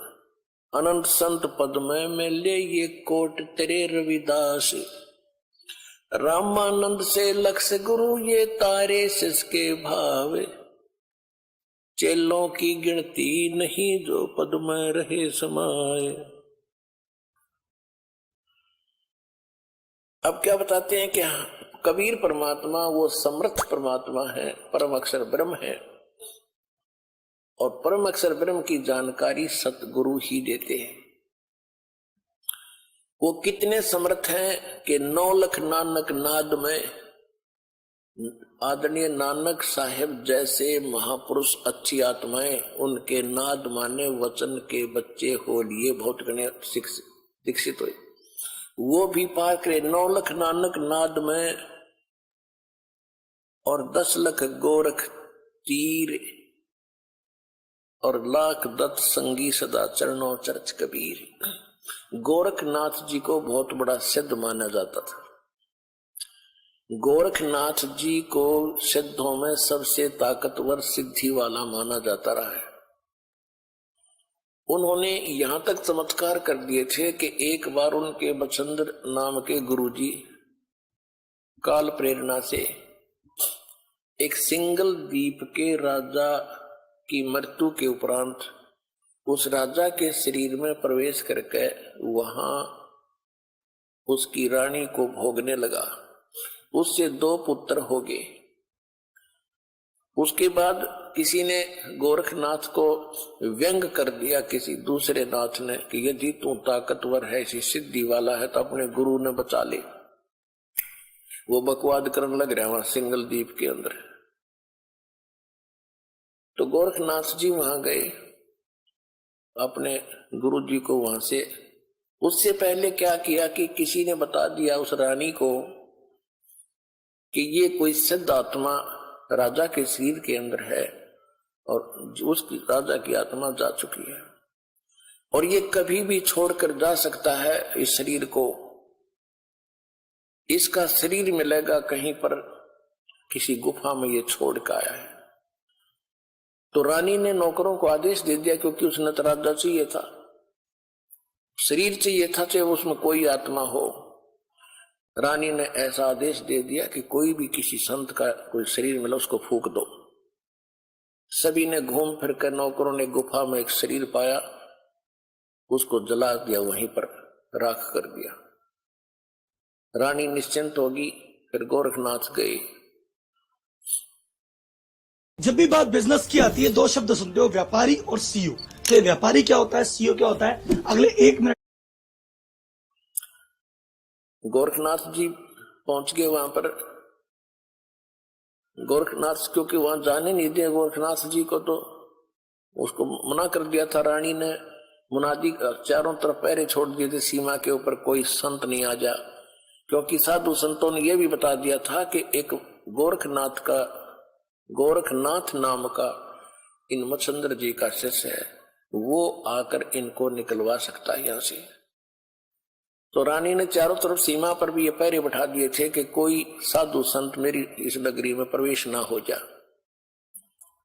अनंत संत पद में मिले ये कोट तेरे रविदास। रामानंद से लक्ष्य गुरु ये तारे सिसके भाव, चेलों की गिनती नहीं जो पद में रहे समाये। अब क्या बताते हैं कि कबीर परमात्मा वो समर्थ परमात्मा है, परम अक्षर ब्रह्म है, और परम अक्षर ब्रह्म की जानकारी सतगुरु ही देते हैं। वो कितने समर्थ हैं कि 9 लख नानक नाद में आदरणीय नानक साहेब जैसे महापुरुष अच्छी आत्माएं उनके नाद माने वचन के बच्चे हो लिए बहुत गणे दीक्षित हुए, वो भी पार करे 9 लख नानक नाद में, और 10 लख गोरख तीर, और लाख दत्त संगी सदा चरणों चर्च कबीर। गोरखनाथ जी को बहुत बड़ा सिद्ध माना जाता था। गोरखनाथ जी को सिद्धों में सबसे ताकतवर सिद्धि वाला माना जाता रहा है। उन्होंने यहां तक चमत्कार कर दिए थे कि एक बार उनके बचंद्र नाम के गुरुजी काल प्रेरणा से एक सिंगल द्वीप के राजा की मृत्यु के उपरांत उस राजा के शरीर में प्रवेश करके वहां उसकी रानी को भोगने लगा। उससे 2 पुत्र हो गए। उसके बाद किसी ने गोरखनाथ को व्यंग कर दिया, किसी दूसरे नाथ ने, कि यदि तू ताकतवर है, इसी सिद्धि वाला है, तो अपने गुरु ने बचा ले। वो बकवाद करने लग रहा वहां सिंगल द्वीप के अंदर। तो गोरखनाथ जी वहां गए, अपने गुरु जी को वहां से, उससे पहले क्या किया कि किसी ने बता दिया उस रानी को कि ये कोई सिद्ध आत्मा राजा के शरीर के अंदर है, और उसकी राजा की आत्मा जा चुकी है, और ये कभी भी छोड़कर जा सकता है इस शरीर को, इसका शरीर मिलेगा कहीं पर किसी गुफा में ये छोड़ कर आया है। तो रानी ने नौकरों को आदेश दे दिया, क्योंकि उसने तो राजा चाहिए था, शरीर चाहिए था, चाहे उसमें कोई आत्मा हो। रानी ने ऐसा आदेश दे दिया कि कोई भी किसी संत का कोई शरीर मिला उसको फूंक दो। सभी ने घूम फिर कर, नौकरों ने गुफा में एक शरीर पाया, उसको जला दिया, वहीं पर राख कर दिया। रानी निश्चिंत होगी। फिर गोरखनाथ गए। जब भी बात बिजनेस की आती है, दो शब्द सुनते हो, व्यापारी और सीईओ। तो व्यापारी क्या होता है, सीईओ क्या होता है, अगले 1 मिनट। गोरखनाथ जी पहुंच गए वहां पर। गोरखनाथ क्योंकि वहां जाने नहीं दिया गोरखनाथ जी को, तो उसको मना कर दिया था रानी ने। मुनादी चारों तरफ पहरे छोड़ दिए थे सीमा के ऊपर, कोई संत नहीं आ जा, क्योंकि साधु संतों ने यह भी बता दिया था कि एक गोरखनाथ नाम का इन मच्छंद्र जी का शिष्य है, वो आकर इनको निकलवा सकता है यहां से। तो रानी ने चारों तरफ सीमा पर भी ये पहरे बैठा दिए थे कि कोई साधु संत मेरी इस नगरी में प्रवेश ना हो जा।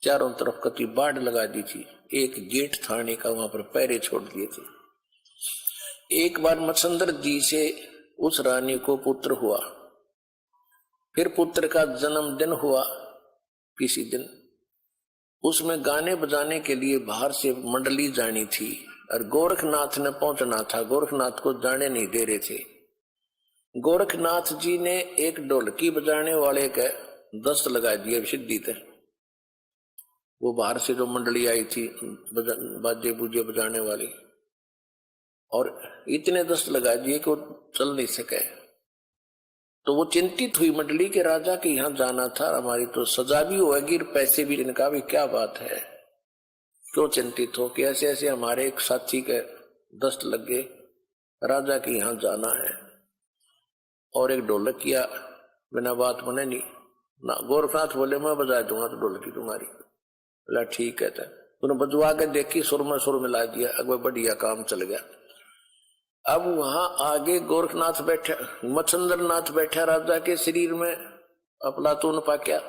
चारों तरफ कति बाढ़ लगा दी थी, एक गेट थाने का वहां पर पहरे छोड़ दिए थे। एक बार मच्छंद्र जी से उस रानी को पुत्र हुआ। फिर पुत्र का जन्मदिन हुआ किसी दिन। उसमें गाने बजाने के लिए बाहर से मंडली जानी थी और गोरखनाथ ने पहुंचना था। गोरखनाथ को जाने नहीं दे रहे थे। गोरखनाथ जी ने एक ढोलकी बजाने वाले का दस्त लगा दिया सिद्धि थे। वो बाहर से जो मंडली आई थी बाजे बूजे बजाने वाली, और इतने दस्त लगा दिए कि वो चल नहीं सके। तो वो चिंतित हुई मंडली के राजा के यहाँ जाना था, हमारी तो सजा भी होगी, पैसे भी। इनका भी क्या बात है, क्यों चिंतित हो कि ऐसे ऐसे हमारे एक साथी के दस्त लग गए, राजा के यहाँ जाना है। और एक ढोलक किया बिना बात बने नहीं ना। गोरखनाथ बोले मैं बजा दूंगा तो ढोलकी तुम्हारी। बोला ठीक है। तूने बजवा के देखी, सुर में सुर मिला दिया, अगर बढ़िया काम चल गया। अब वहां आगे गोरखनाथ बैठा, मच्छंद्रनाथ बैठा राजा के शरीर में, अफलातून पाक्या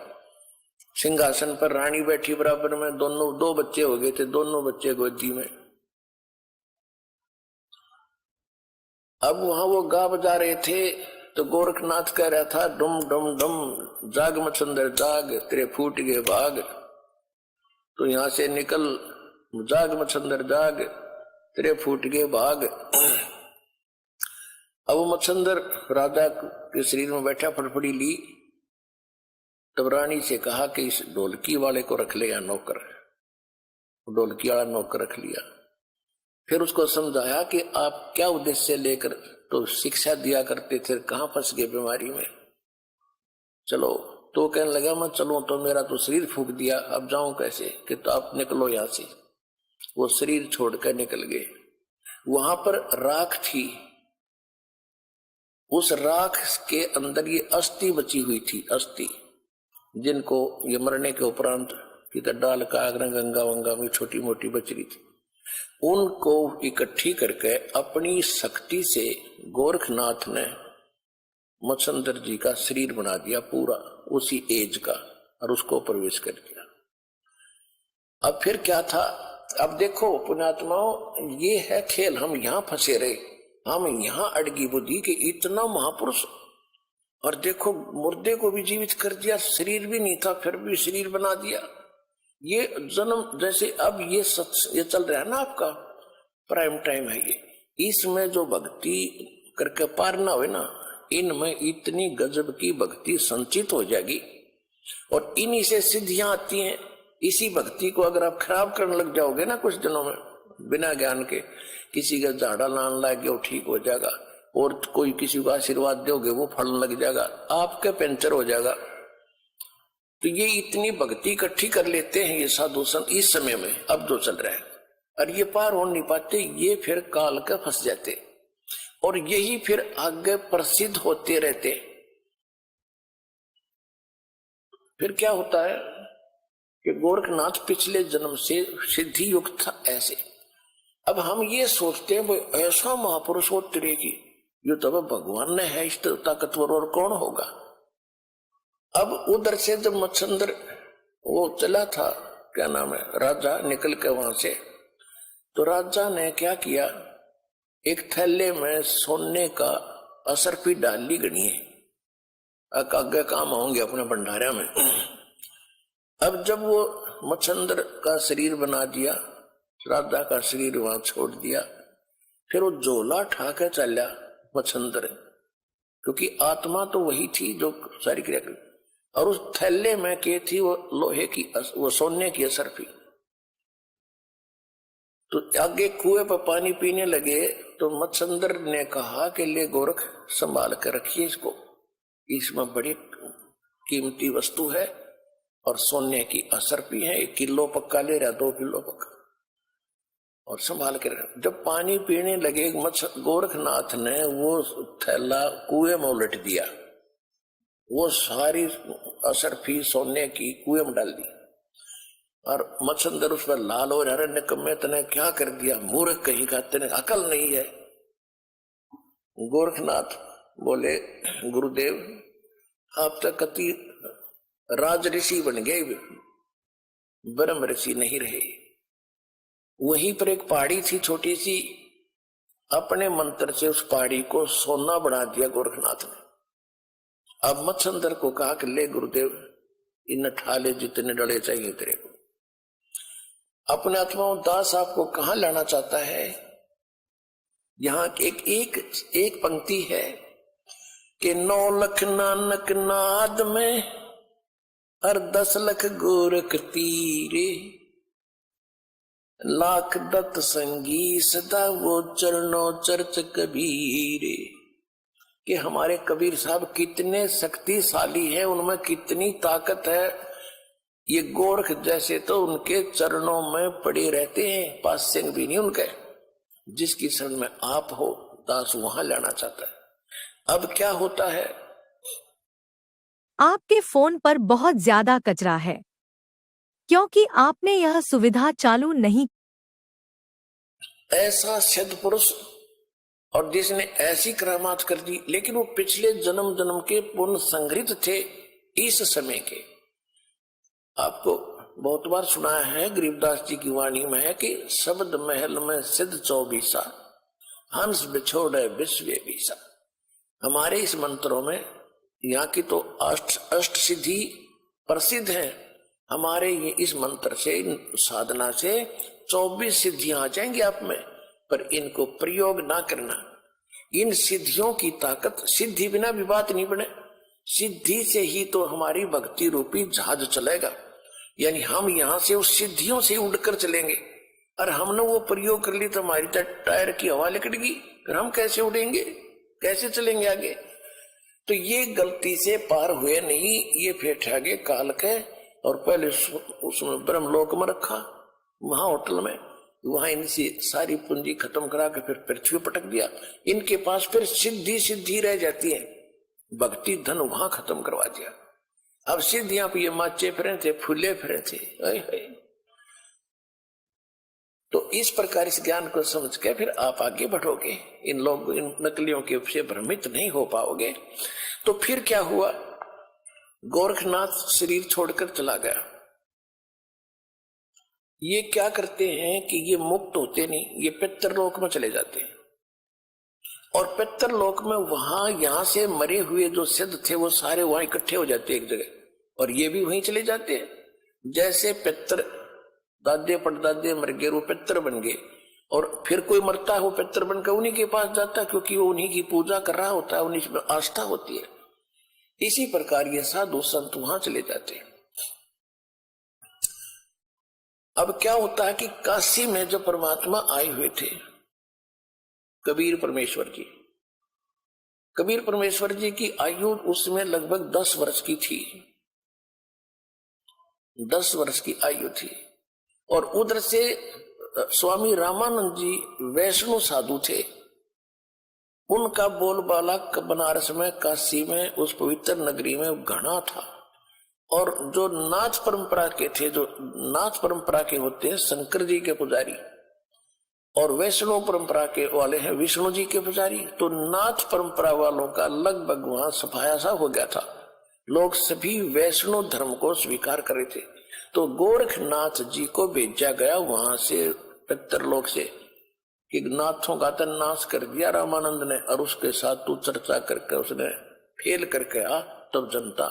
सिंहासन पर, रानी बैठी बराबर में, दोनों 2 बच्चे हो गए थे, दोनों बच्चे गोदी में। अब वहां वो गा बजा रहे थे तो गोरखनाथ कह रहा था डुम डुम डुम, जाग मच्छंद्र जाग, तेरे फूट गए भाग, तो यहां से निकल, जाग मच्छंद्र जाग, तेरे फूट गए भाग। अब मच्छंद्र राजा के शरीर में बैठा, फटफड़ी ली, तब रानी से कहा कि इस ढोलकी वाले को रख ले या नौकर। ढोलकी वाला नौकर रख लिया। फिर उसको समझाया कि आप क्या उद्देश्य लेकर तो शिक्षा दिया करते थे, कहां फंस गए बीमारी में, चलो। तो कहने लगा मैं चलूं तो मेरा तो शरीर फूंक दिया, अब जाऊं कैसे, कि तो आप निकलो यहां से। वो शरीर छोड़कर निकल गए। वहां पर राख थी, उस राख के अंदर ये अस्थि बची हुई थी, अस्थि जिनको ये मरने के उपरांत की डाल का गंगा वंगा में छोटी मोटी बच रही थी, उनको इकट्ठी करके अपनी शक्ति से गोरखनाथ ने मच्छंद्र जी का शरीर बना दिया पूरा उसी एज का, और उसको प्रवेश कर दिया। अब फिर क्या था, अब देखो पुण्यात्माओं, ये है खेल। हम यहां फंसे रहे, हम यहां अड़गी बुद्धि कि इतना महापुरुष, और देखो मुर्दे को भी जीवित कर दिया, शरीर भी नहीं था फिर भी शरीर बना दिया। ये जन्म जैसे अब ये चल रहा है ना, आपका प्राइम टाइम है ये, इसमें जो भक्ति करके पार ना हो ना, इनमें इतनी गजब की भक्ति संचित हो जाएगी और इन्हीं से सिद्धियां आती हैं। इसी भक्ति को अगर आप खराब करने लग जाओगे ना कुछ दिनों में, बिना ज्ञान के, किसी का झाड़ा लान लागे वो ठीक हो जाएगा, और कोई किसी को आशीर्वाद दोगे वो फल लग जाएगा, आपके पंचर हो जाएगा। तो ये इतनी भक्ति इकट्ठी कर लेते हैं ये साधु संत इस समय में, अब जो चल रहा है, और ये पार हो नहीं पाते, ये फिर काल के फंस जाते, और यही फिर आगे प्रसिद्ध होते रहते। फिर क्या होता है कि गोरखनाथ पिछले जन्म से सिद्धि युक्त था ऐसे। अब हम ये सोचते हैं भाई ऐसा महापुरुष हो तिरेगी, ये तो भगवान ने है, इस ताकतवर और कौन होगा। अब उधर से जब मच्छंद्र वो चला था, क्या नाम है, राजा निकल के वहां से, तो राजा ने क्या किया, एक थैले में सोने का असरफी डाल ली गणी है, आगे काम होंगे अपने भंडारा में। अब जब वो मच्छंदर का शरीर बना दिया, राधा का शरीर वहां छोड़ दिया, फिर वो झोला ठाकर चला मच्छंदर, क्योंकि आत्मा तो वही थी जो सारी क्रिया कर, और उस थैले में के थी वो लोहे की, वो सोने की असरफी। तो आगे कुएं पर पानी पीने लगे तो मच्छंदर ने कहा कि ले गोरख संभाल कर रखिए इसको, इसमें बड़ी कीमती वस्तु है और सोने की असरफी है, 1 किलो पक्का ले रहा, 2 किलो पक्का, और संभाल कर। जब पानी पीने लगे गोरखनाथ ने वो थैला कुएं में उलट दिया, वो सारी असरफी सोने की कुएं में डाल दी, और मच्छंदर उस पर लाल हो रहा, निकम्मे तने क्या कर दिया, मूर्ख कहीं का, तेने अकल नहीं है। गोरखनाथ बोले गुरुदेव आप तो कति राज ऋषि बन गए, ब्रह्म ऋषि नहीं रहे। वहीं पर एक पहाड़ी थी छोटी सी, अपने मंत्र से उस पहाड़ी को सोना बना दिया गोरखनाथ ने। अब मच्छंदर को कहा कि ले गुरुदेव इन ठाले जितने डले चाहिए तेरे को। अपने आत्मा दास आपको कहां लाना चाहता है? यहां एक पंक्ति है कि 9 लाख नानक नाद में और 10 लाख गोरख तीरे, लाख दत्त संगी सदा वो चरणों चर्च कबीरे। कि हमारे कबीर साहब कितने शक्तिशाली हैं, उनमें कितनी ताकत है, ये गोरख जैसे तो उनके चरणों में पड़े रहते हैं, पास से भी नहीं उनके। जिसकी शरण में आप हो दास वहां लाना चाहता है। अब क्या होता है, आपके फोन पर बहुत ज्यादा कचरा है क्योंकि आपने यह सुविधा चालू नहीं। ऐसा सिद्ध पुरुष और जिसने ऐसी करामात कर दी, लेकिन वो पिछले जन्म जन्म के पुण्य संग्रहित थे इस समय के। आपको बहुत बार सुना है, गरीबदास जी की वाणी में है कि शब्द महल में सिद्ध 24 हंस बिछोड़े विश्व बीसा। हमारे इस मंत्रों में यहाँ की तो अष्ट सिद्धि प्रसिद्ध है। हमारे ये इस मंत्र से, साधना से 24 सिद्धियां आ जाएंगी आप में, पर इनको प्रयोग ना करना। इन सिद्धियों की ताकत, सिद्धि बिना भी बात नहीं बने, सिद्धि से ही तो हमारी भक्ति रूपी जहाज चलेगा। यानी हम यहाँ से उस सिद्धियों से उड़कर चलेंगे, और हमने वो प्रयोग कर ली तो हमारी टायर की हवा निकट गई, फिर हम कैसे उड़ेंगे, कैसे चलेंगे आगे? तो ये गलती से पार हुए नहीं, ये फेंटा गए काल के, और पहले उसमें ब्रह्मलोक में रखा, वहां होटल में, वहां इनसे सारी पूंजी खत्म करा के फिर पृथ्वी पटक दिया। इनके पास फिर सिद्धि रह जाती है, भक्ति धन वहां खत्म करवा दिया। अब सिद्धियां पे ये माचे फिरे थे, फूले फिरे थे। तो इस प्रकार इस ज्ञान को समझ के फिर आप आगे बढ़ोगे, इन नकलियों के से भ्रमित नहीं हो पाओगे। तो फिर क्या हुआ, गोरखनाथ शरीर छोड़कर चला गया। ये क्या करते हैं कि ये मुक्त होते नहीं, ये पितरलोक में चले जाते हैं, और पितरलोक में वहां यहां से मरे हुए जो सिद्ध थे वो सारे वहां इकट्ठे हो जाते एक जगह, और ये भी वहीं चले जाते हैं। जैसे पितर दादे पड़दादे मर गए, वो पितर बन गए, और फिर कोई मरता है वो पितर बनकर उन्हीं के पास जाता है, क्योंकि वो उन्हीं की पूजा कर रहा होता है, उन्हीं में आस्था होती है। इसी प्रकार ये साधु संत वहां चले जाते हैं। अब क्या होता है कि काशी में जो परमात्मा आए हुए थे, कबीर परमेश्वर जी की आयु उसमें लगभग 10 वर्ष की थी, 10 वर्ष की आयु थी। और उधर से स्वामी रामानंद जी वैष्णव साधु थे, उनका बोलबाला बनारस में, काशी में, उस पवित्र नगरी में घना था। और जो नाथ परंपरा के थे, जो नाथ परंपरा के होते हैं शंकर जी के पुजारी, और वैष्णव परंपरा के वाले हैं विष्णु जी के पुजारी। तो नाथ परंपरा वालों का लगभग वहां सफाया सा हो गया था, लोग सभी वैष्णव धर्म को स्वीकार कर रहे थे। तो गोरखनाथ जी को भेजा गया वहां से, पितरलोक से, कि नाथों का तो नाश कर दिया रामानंद ने, और उसके साथ तू चर्चा करके उसने फेल करके आ, तब जनता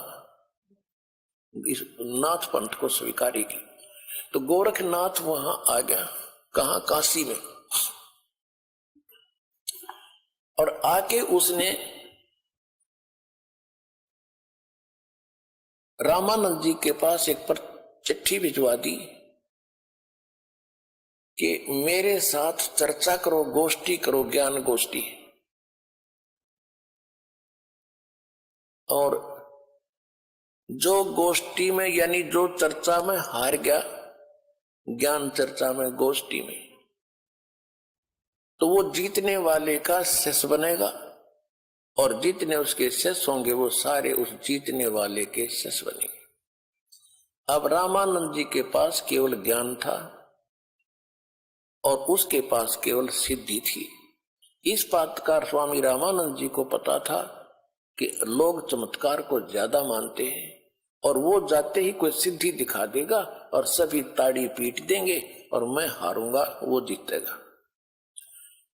इस नाथ पंथ को स्वीकारेगी। तो गोरखनाथ वहां आ गया, कहा, काशी में, और आके उसने रामानंद जी के पास एक पर चिट्ठी भिजवा दी कि मेरे साथ चर्चा करो, गोष्ठी करो, ज्ञान गोष्ठी। और जो गोष्ठी में यानी जो चर्चा में हार गया, ज्ञान चर्चा में, गोष्ठी में, तो वो जीतने वाले का शिष्य बनेगा, और जितने उसके शिष्य होंगे वो सारे उस जीतने वाले के शिष्य बनेंगे। अब रामानंद जी के पास केवल ज्ञान था और उसके पास केवल सिद्धि थी। इस बात का स्वामी रामानंद जी को पता था कि लोग चमत्कार को ज्यादा मानते हैं, और वो जाते ही कोई सिद्धि दिखा देगा और सभी ताड़ी पीट देंगे, और मैं हारूंगा, वो जीतेगा,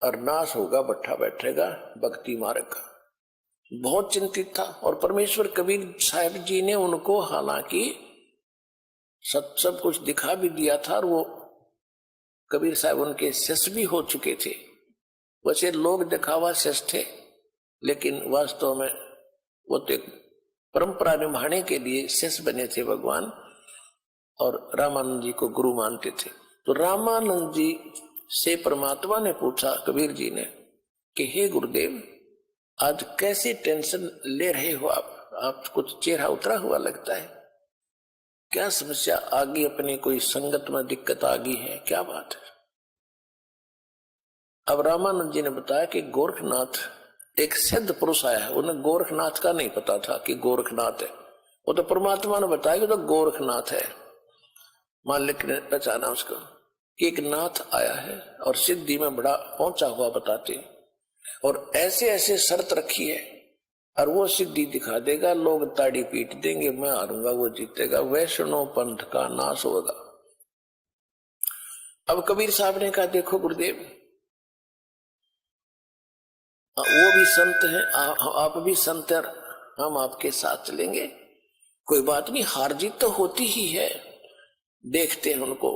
और नाश होगा, बैठा बैठेगा भक्ति मार्ग का। बहुत चिंतित था। और परमेश्वर कबीर साहब जी ने उनको हालांकि सब कुछ दिखा भी दिया था, और वो कबीर साहब उनके शिष्य भी हो चुके थे। वैसे लोग दिखावा शिष्य थे, लेकिन वास्तव में वो तो एक परंपरा निभाने के लिए शिष्य बने थे भगवान, और रामानंद जी को गुरु मानते थे। तो रामानंद जी से परमात्मा ने पूछा, कबीर जी ने, कि हे गुरुदेव, आज कैसे टेंशन ले रहे हो आप कुछ चेहरा उतरा हुआ लगता है, क्या समस्या आ गई, अपनी कोई संगत में दिक्कत आ गई है, क्या बात है? अब रामानंद जी ने बताया कि गोरखनाथ एक सिद्ध पुरुष आया है। उन्हें गोरखनाथ का नहीं पता था कि गोरखनाथ है, वो तो परमात्मा ने बताया कि तो गोरखनाथ है। मालिक ने पहचाना उसको कि एक नाथ आया है और सिद्धि में बड़ा पहुंचा हुआ बताते, और ऐसे ऐसे शर्त रखी है, और वो सिद्धि दिखा देगा, लोग ताड़ी पीट देंगे, मैं हारूंगा, वो जीतेगा, वैष्णव पंथ का नाश होगा। अब कबीर साहब ने कहा, देखो गुरुदेव, वो भी संत हैं, आप भी संत हैं, हम आपके साथ चलेंगे, कोई बात नहीं, हार जीत तो होती ही है, देखते हैं उनको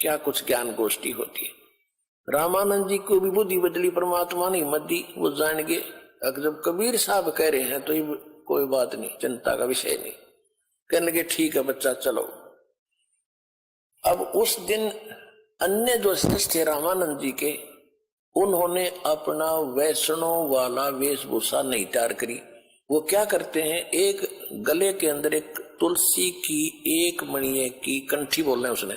क्या कुछ ज्ञान गोष्ठी होती है। रामानंद जी को भी बुद्धि बदली, परमात्मा ने हिम्मत दी, वो जान गए अगर जब कबीर साहब कह रहे हैं तो ये कोई बात नहीं, चिंता का विषय नहीं। कहने लगे, ठीक है बच्चा, चलो। अब उस दिन अन्य जो शिष्य थे रामानंद जी के, उन्होंने अपना वैष्णव वाला वेशभूषा नहीं तैयार करी। वो क्या करते हैं, एक गले के अंदर एक तुलसी की एक मणिये की कंठी बोल रहे हैं, उसने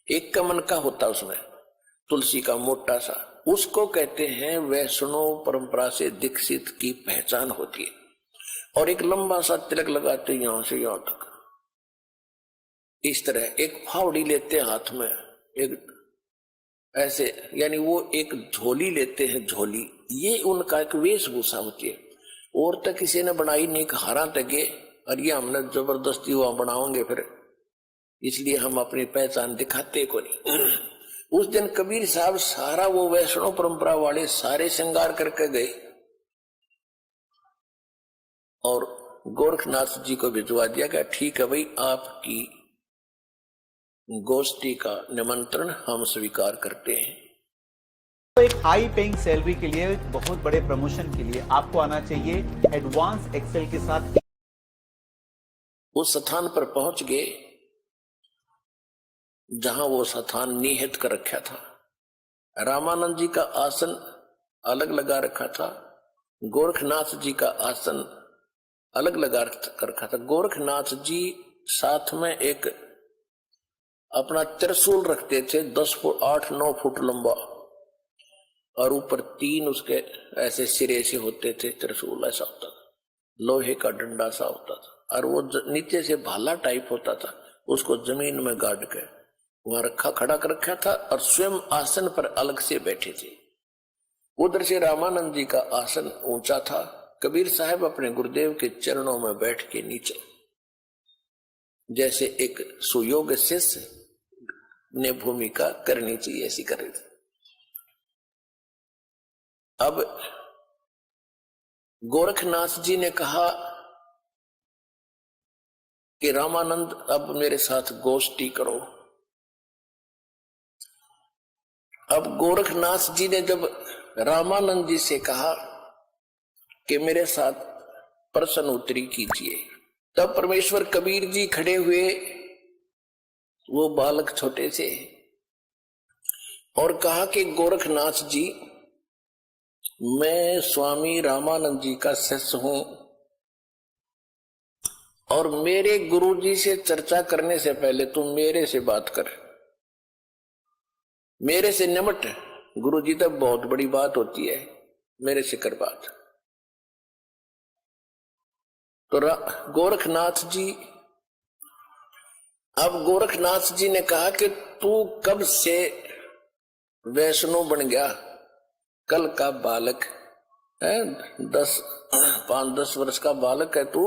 एक कमन का होता, उसमें तुलसी का मोटा सा, उसको कहते हैं वैष्णव परंपरा से दीक्षित की पहचान होती है। और एक लंबा सा तिलक लगाते यहां से यहां तक, इस तरह एक फावड़ी लेते हाथ में, एक ऐसे, यानी वो एक झोली लेते हैं, झोली, ये उनका एक वेशभूषा होती है। और तक किसी ने बनाई नहीं, हारा तके, और ये हमने जबरदस्ती वहां बनाओगे फिर, इसलिए हम अपनी पहचान दिखाते को नहीं। उस दिन कबीर साहब सारा वो वैष्णव परंपरा वाले सारे श्रृंगार करके गए, और गोरखनाथ जी को भिजवा दिया गया, ठीक है भाई, आपकी गोष्ठी का निमंत्रण हम स्वीकार करते हैं। तो एक हाई पेइंग सैलरी के लिए, एक बहुत बड़े प्रमोशन के लिए आपको आना चाहिए एडवांस एक्सेल के साथ। उस स्थान पर पहुंच गए जहां वो स्थान निहित कर रखा था। रामानंद जी का आसन अलग लगा रखा था, गोरखनाथ जी का आसन अलग लगा कर रखा था। गोरखनाथ जी साथ में एक अपना त्रिशूल रखते थे, 10 फुट 8-9 फुट लंबा, और ऊपर 3 उसके ऐसे सिरे से होते थे, त्रिशूल ऐसा होता था, लोहे का डंडा सा होता था, और वो नीचे से भाला टाइप होता था, उसको जमीन में गाड़ के वहां रखा, खड़ा कर रखा था, और स्वयं आसन पर अलग से बैठे थे। उधर से रामानंद जी का आसन ऊंचा था। कबीर साहब अपने गुरुदेव के चरणों में बैठ के नीचे, जैसे एक सुयोग शिष्य ने भूमिका करनी चाहिए, ऐसी कर रहे थे। अब गोरखनाथ जी ने कहा कि रामानंद अब मेरे साथ गोष्ठी करो। अब गोरखनाथ जी ने जब रामानंद जी से कहा कि मेरे साथ प्रश्न उत्तरी कीजिए, तब परमेश्वर कबीर जी खड़े हुए, वो बालक छोटे से, और कहा कि गोरखनाथ जी, मैं स्वामी रामानंद जी का शिष्य हूं और मेरे गुरु जी से चर्चा करने से पहले तुम मेरे से बात कर, मेरे से निमट। गुरु जी तक बहुत बड़ी बात होती है, मेरे से कर बात। तो गोरखनाथ जी, अब गोरखनाथ जी ने कहा कि तू कब से वैष्णव बन गया? कल का बालक है, 5-10 वर्ष का बालक है तू,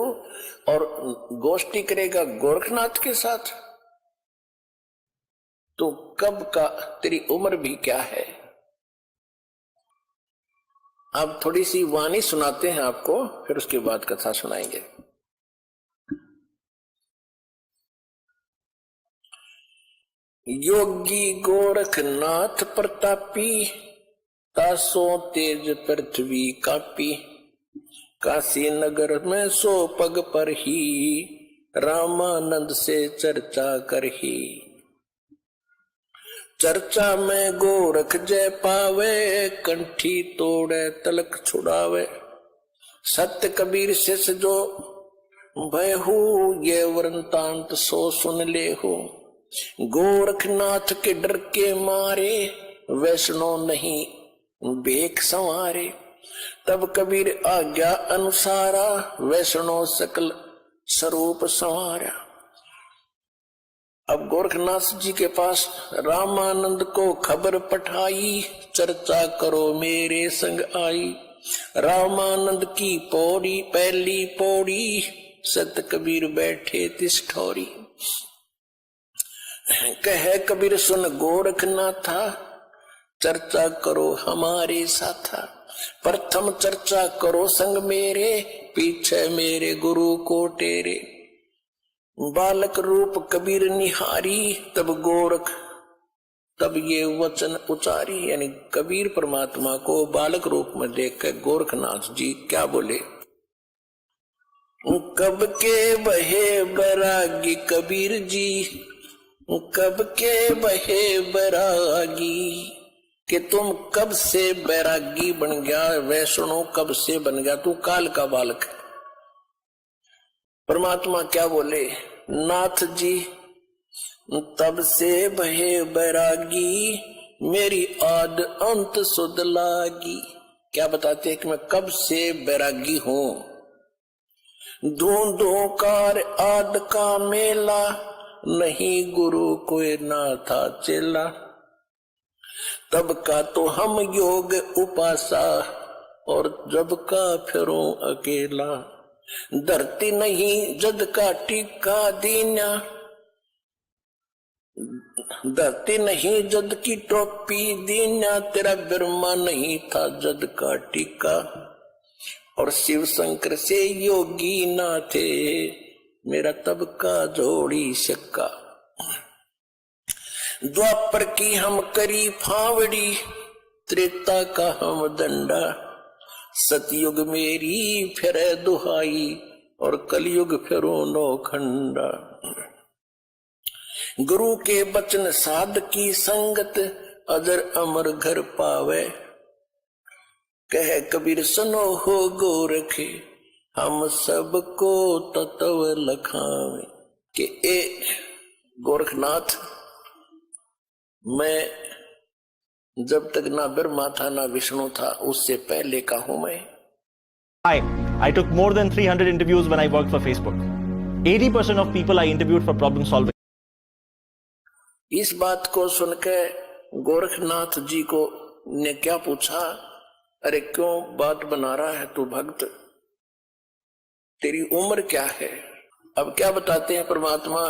और गोष्ठी करेगा गोरखनाथ के साथ? तो कब का, तेरी उम्र भी क्या है? अब थोड़ी सी वाणी सुनाते हैं आपको, फिर उसके बाद कथा सुनाएंगे। योगी गोरखनाथ प्रतापी, तासो तेज पृथ्वी कापी, काशी नगर में सो पग पर ही, रामानंद से चर्चा करही। चर्चा में गोरख जय पावे, कंठी तोड़े तलक छुड़ावे। सत्य कबीर शिष्य जो भयहु, ये वृंतांत सो सुन ले हो। गोरखनाथ के डर के मारे, वैष्णव नहीं बेक संवारे। तब कबीर आज्ञा अनुसारा, वैष्णव सकल स्वरूप संवारा। अब गोरखनाथ जी के पास रामानंद को खबर पठाई, चर्चा करो मेरे संग आई। रामानंद की पौड़ी पहली पौड़ी, सत कबीर बैठे तिस ठौरी। कहे कबीर सुन गोरखनाथा, चर्चा करो हमारे साथा। प्रथम चर्चा करो संग मेरे, पीछे मेरे गुरु को टेरे। बालक रूप कबीर निहारी, तब ये वचन उचारी। यानी कबीर परमात्मा को बालक रूप में देखकर गोरखनाथ जी क्या बोले? कब के बहे बैरागी कबीर जी, कब के बहे बैरागी, कि तुम कब से बैरागी बन गया, वैष्णव कब से बन गया, तू काल का बालक। परमात्मा क्या बोले? नाथ जी तब से बहे बैरागी, मेरी आद अंत सुध लागी। क्या बताते हैं कि मैं कब से बैरागी हूं। ढूंढो कार आद का मेला, नहीं गुरु कोई ना था चेला। तब का तो हम योग उपासा, और जब का फिरूं अकेला। धरती नहीं जद का टीका दीना, धरती नहीं जद की टोपी दीना। तेरा बिरमा नहीं था जद का टीका, और शिव शंकर से योगी ना थे, मेरा तब का जोड़ी शक्का। द्वापर की हम करी फावड़ी, त्रेता का हम दंडा। सतयुग मेरी फिरे दुहाई, और कलयुग फिरो नौखंडा। गुरु के बचन साध की संगत, अजर अमर घर पावे। कहे कबीर सुनो हो गोरखे, हम सबको तत्व लखावे। कि ए गोरखनाथ, मैं जब तक ना ब्रह्मा था ना विष्णु था, उससे पहले का हूं मैं। I took more than 300 interviews when I worked for Facebook. 80% of people I interviewed for problem solving. इस बात को सुनकर गोरखनाथ जी को ने क्या पूछा? अरे क्यों बात बना रहा है तू भक्त? तेरी उम्र क्या है? अब क्या बताते हैं परमात्मा?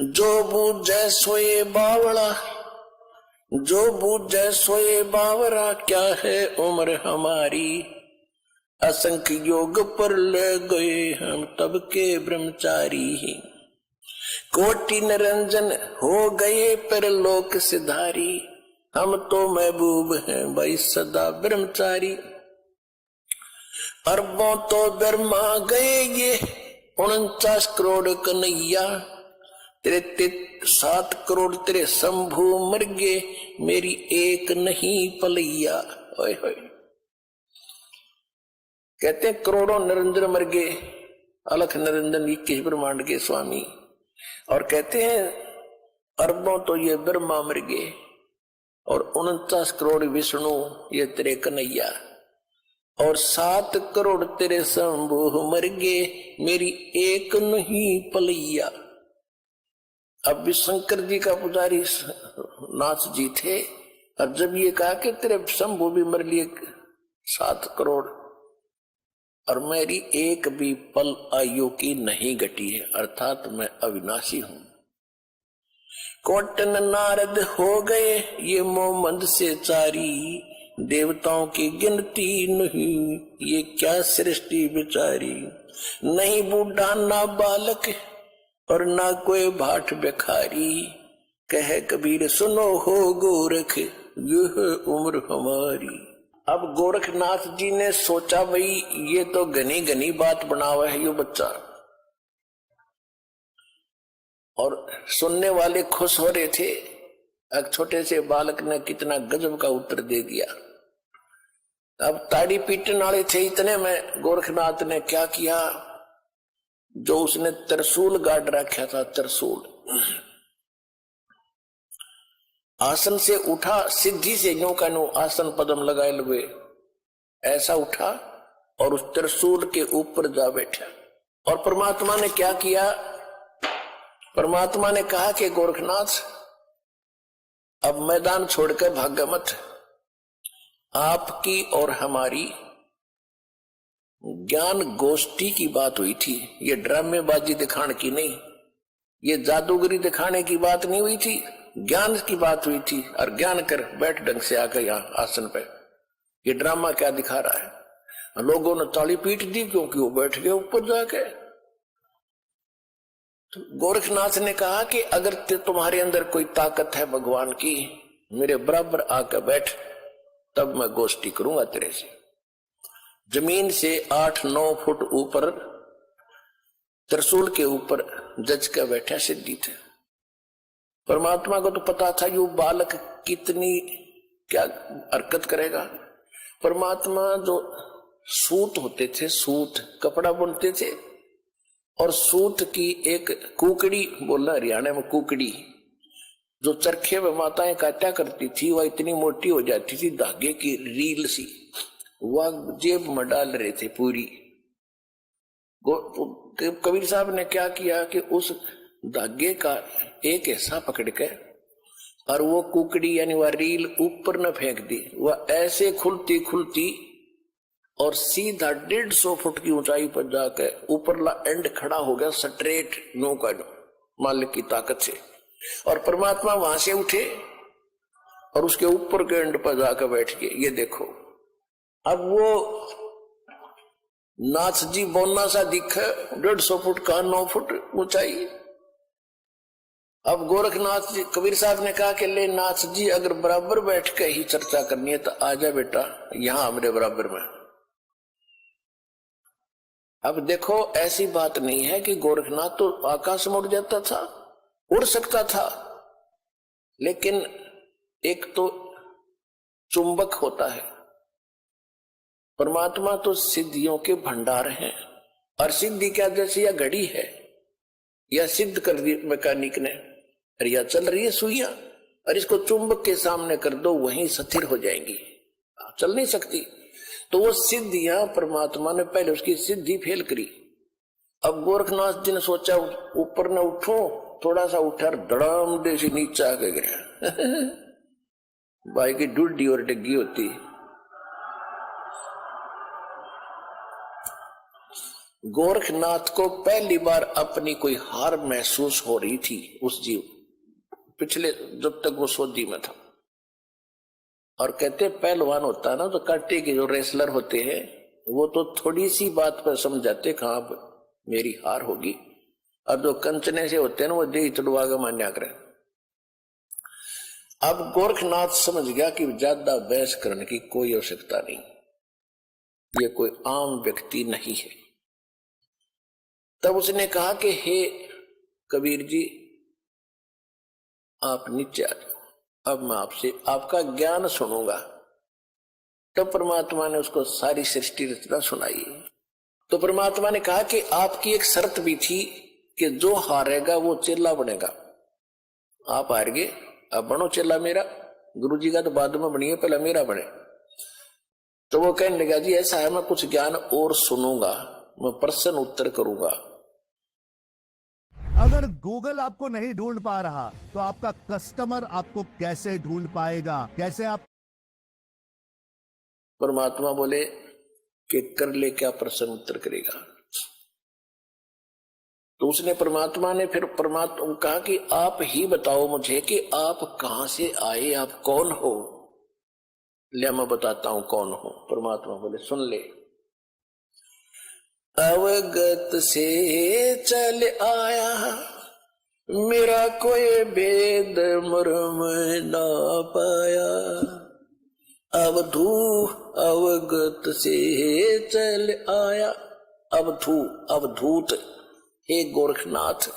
जो बूझे सोए बावड़ा, जो बूझे सोए बावरा, क्या है उम्र हमारी। असंख्य योग पर ले गए हम तब के ब्रह्मचारी। कोटि निरंजन हो गए पर लोक सिधारी। हम तो महबूब हैं भाई सदा ब्रह्मचारी। अरबों तो ब्रह्मा गए ये 49 करोड़ कन्हैया। तेरे 7 करोड़ तेरे शंभू मर गए, मेरी एक नहीं पलैया। ओए होए, कहते हैं करोड़ों निरंजन मर गए, अलख निरंजन 21 ब्रह्मांड के स्वामी। और कहते हैं अरबों तो ये ब्रह्मा मर गए और 49 करोड़ विष्णु ये तेरे कन्हैया। और 7 करोड़ तेरे शंभू मर गए, मेरी एक नहीं पलैया। अब भी शंकर जी का पुजारी नाथ जी थे, और जब ये कहा कि तेरे शंभू भी मर लिए 7 करोड़ और मेरी एक भी पल आयु की नहीं घटी है, अर्थात मैं अविनाशी हूं। कोटन नारद हो गए ये मोमंद से चारी। देवताओं की गिनती नहीं, ये क्या सृष्टि बिचारी। नहीं बूढ़ा ना बालक और ना कोई भाट भिखारी। कहे कबीर सुनो हो गोरख, यह उम्र हमारी। अब गोरखनाथ जी ने सोचा भाई ये तो घनी घनी बात बनावा है ये बच्चा, और सुनने वाले खुश हो रहे थे। एक छोटे से बालक ने कितना गजब का उत्तर दे दिया। अब ताड़ी पीटने वाले थे इतने में गोरखनाथ ने क्या किया, जो उसने त्रिशूल गाड़ रखा था, त्रिशूल आसन से उठा, सिद्धि से यूं का यूं आसन पदम लगाए हुए ऐसा उठा और उस त्रिशूल के ऊपर जा बैठा। और परमात्मा ने क्या किया, परमात्मा ने कहा कि गोरखनाथ अब मैदान छोड़कर भागा मत। आपकी और हमारी ज्ञान गोष्ठी की बात हुई थी, ये ड्रामेबाजी दिखाने की नहीं, ये जादूगरी दिखाने की बात नहीं हुई थी, ज्ञान की बात हुई थी। और ज्ञान कर बैठ ढंग से आकर यहाँ आसन पे, ये ड्रामा क्या दिखा रहा है। लोगों ने ताली पीट दी क्योंकि वो बैठ गए ऊपर जाके। तो गोरखनाथ ने कहा कि अगर तुम्हारे अंदर कोई ताकत है भगवान की, मेरे बराबर आकर बैठ, तब मैं गोष्ठी करूंगा तेरे से। जमीन से 8-9 फुट ऊपर त्रिशूल के ऊपर जज का बैठा सिद्धि थे। परमात्मा को तो पता था ये बालक कितनी क्या हरकत करेगा। परमात्मा जो सूत होते थे, सूत कपड़ा बुनते थे, और सूत की एक कुकड़ी, बोलना हरियाणा में कुकड़ी, जो चरखे में माताएं काटा करती थी, वह इतनी मोटी हो जाती थी, धागे की रील सी, वह जेब में डाल रहे थे पूरी। कबीर साहब ने क्या किया कि उस धागे का एक हिस्सा पकड़ के और वो कुकड़ी यानी वह रील ऊपर न फेंक दी। वह ऐसे खुलती खुलती और सीधा 150 फुट की ऊंचाई पर जाकर ऊपरला एंड खड़ा हो गया, स्ट्रेट नो का नो, मालिक की ताकत से। और परमात्मा वहां से उठे और उसके ऊपर के एंड पर जाकर बैठ गए। ये देखो, अब वो नाथ जी बोलना सा दिखा, 150 फुट का 9 फुट ऊंचाई। अब गोरखनाथ जी, कबीर साहब ने कहा कि ले नाथ जी, अगर बराबर बैठ के ही चर्चा करनी है तो आजा बेटा यहां मेरे बराबर में। अब देखो, ऐसी बात नहीं है कि गोरखनाथ तो आकाश में उड़ जाता था, उड़ सकता था, लेकिन एक तो चुंबक होता है। परमात्मा तो सिद्धियों के भंडार हैं, और सिद्धि क्या जैसे या घड़ी है, या सिद्ध कर दी मैकेनिक ने, और या चल रही है सुइयां, और इसको चुंबक के सामने कर दो वहीं स्थिर हो जाएंगी, चल नहीं सकती। तो वो सिद्धियां परमात्मा ने पहले उसकी सिद्धि फेल करी। अब गोरखनाथ जी ने सोचा ऊपर न उठो, थोड़ा सा उठा, धड़ाम दे से नीचे आ गया। भाई की डुड्डी और डिग्गी होती। गोरखनाथ को पहली बार अपनी कोई हार महसूस हो रही थी उस जीव, पिछले जब तक वो सोधी में था। और कहते पहलवान होता है ना, तो कांटे के जो रेसलर होते हैं वो तो थोड़ी सी बात पर समझाते कहाँ मेरी हार होगी, और जो कंचने से होते हैं ना वो दे चढ़वा के मान्या करें। अब गोरखनाथ समझ गया कि ज्यादा बहस करने की कोई आवश्यकता नहीं, ये कोई आम व्यक्ति नहीं है। तब उसने कहा कि हे कबीर जी, आप नीचे आ जाओ, अब मैं आपसे आपका ज्ञान सुनूंगा। तब परमात्मा ने उसको सारी सृष्टि रचना सुनाई। तो परमात्मा ने कहा कि आपकी एक शर्त भी थी कि जो हारेगा वो चेला बनेगा। आप हार गए, अब बनो चेला मेरा। गुरु जी का तो बाद में बनिए, पहले मेरा बने। तो वो कहने लगा जी ऐसा है, मैं कुछ ज्ञान और सुनूंगा, मैं प्रश्न उत्तर करूंगा। अगर गूगल आपको नहीं ढूंढ पा रहा तो आपका कस्टमर आपको कैसे ढूंढ पाएगा? कैसे आप? परमात्मा बोले कि कर ले, क्या प्रश्न उत्तर करेगा। तो उसने परमात्मा ने फिर परमात्मा कहा कि आप ही बताओ मुझे कि आप कहां से आए, आप कौन हो। ले मैं बताता हूं कौन हो। परमात्मा बोले सुन ले। अवगत से चल आया, मेरा कोई भेद मर्म ना पाया। अवधू अवगत से चल आया, अवधू अवधूत, हे गोरखनाथ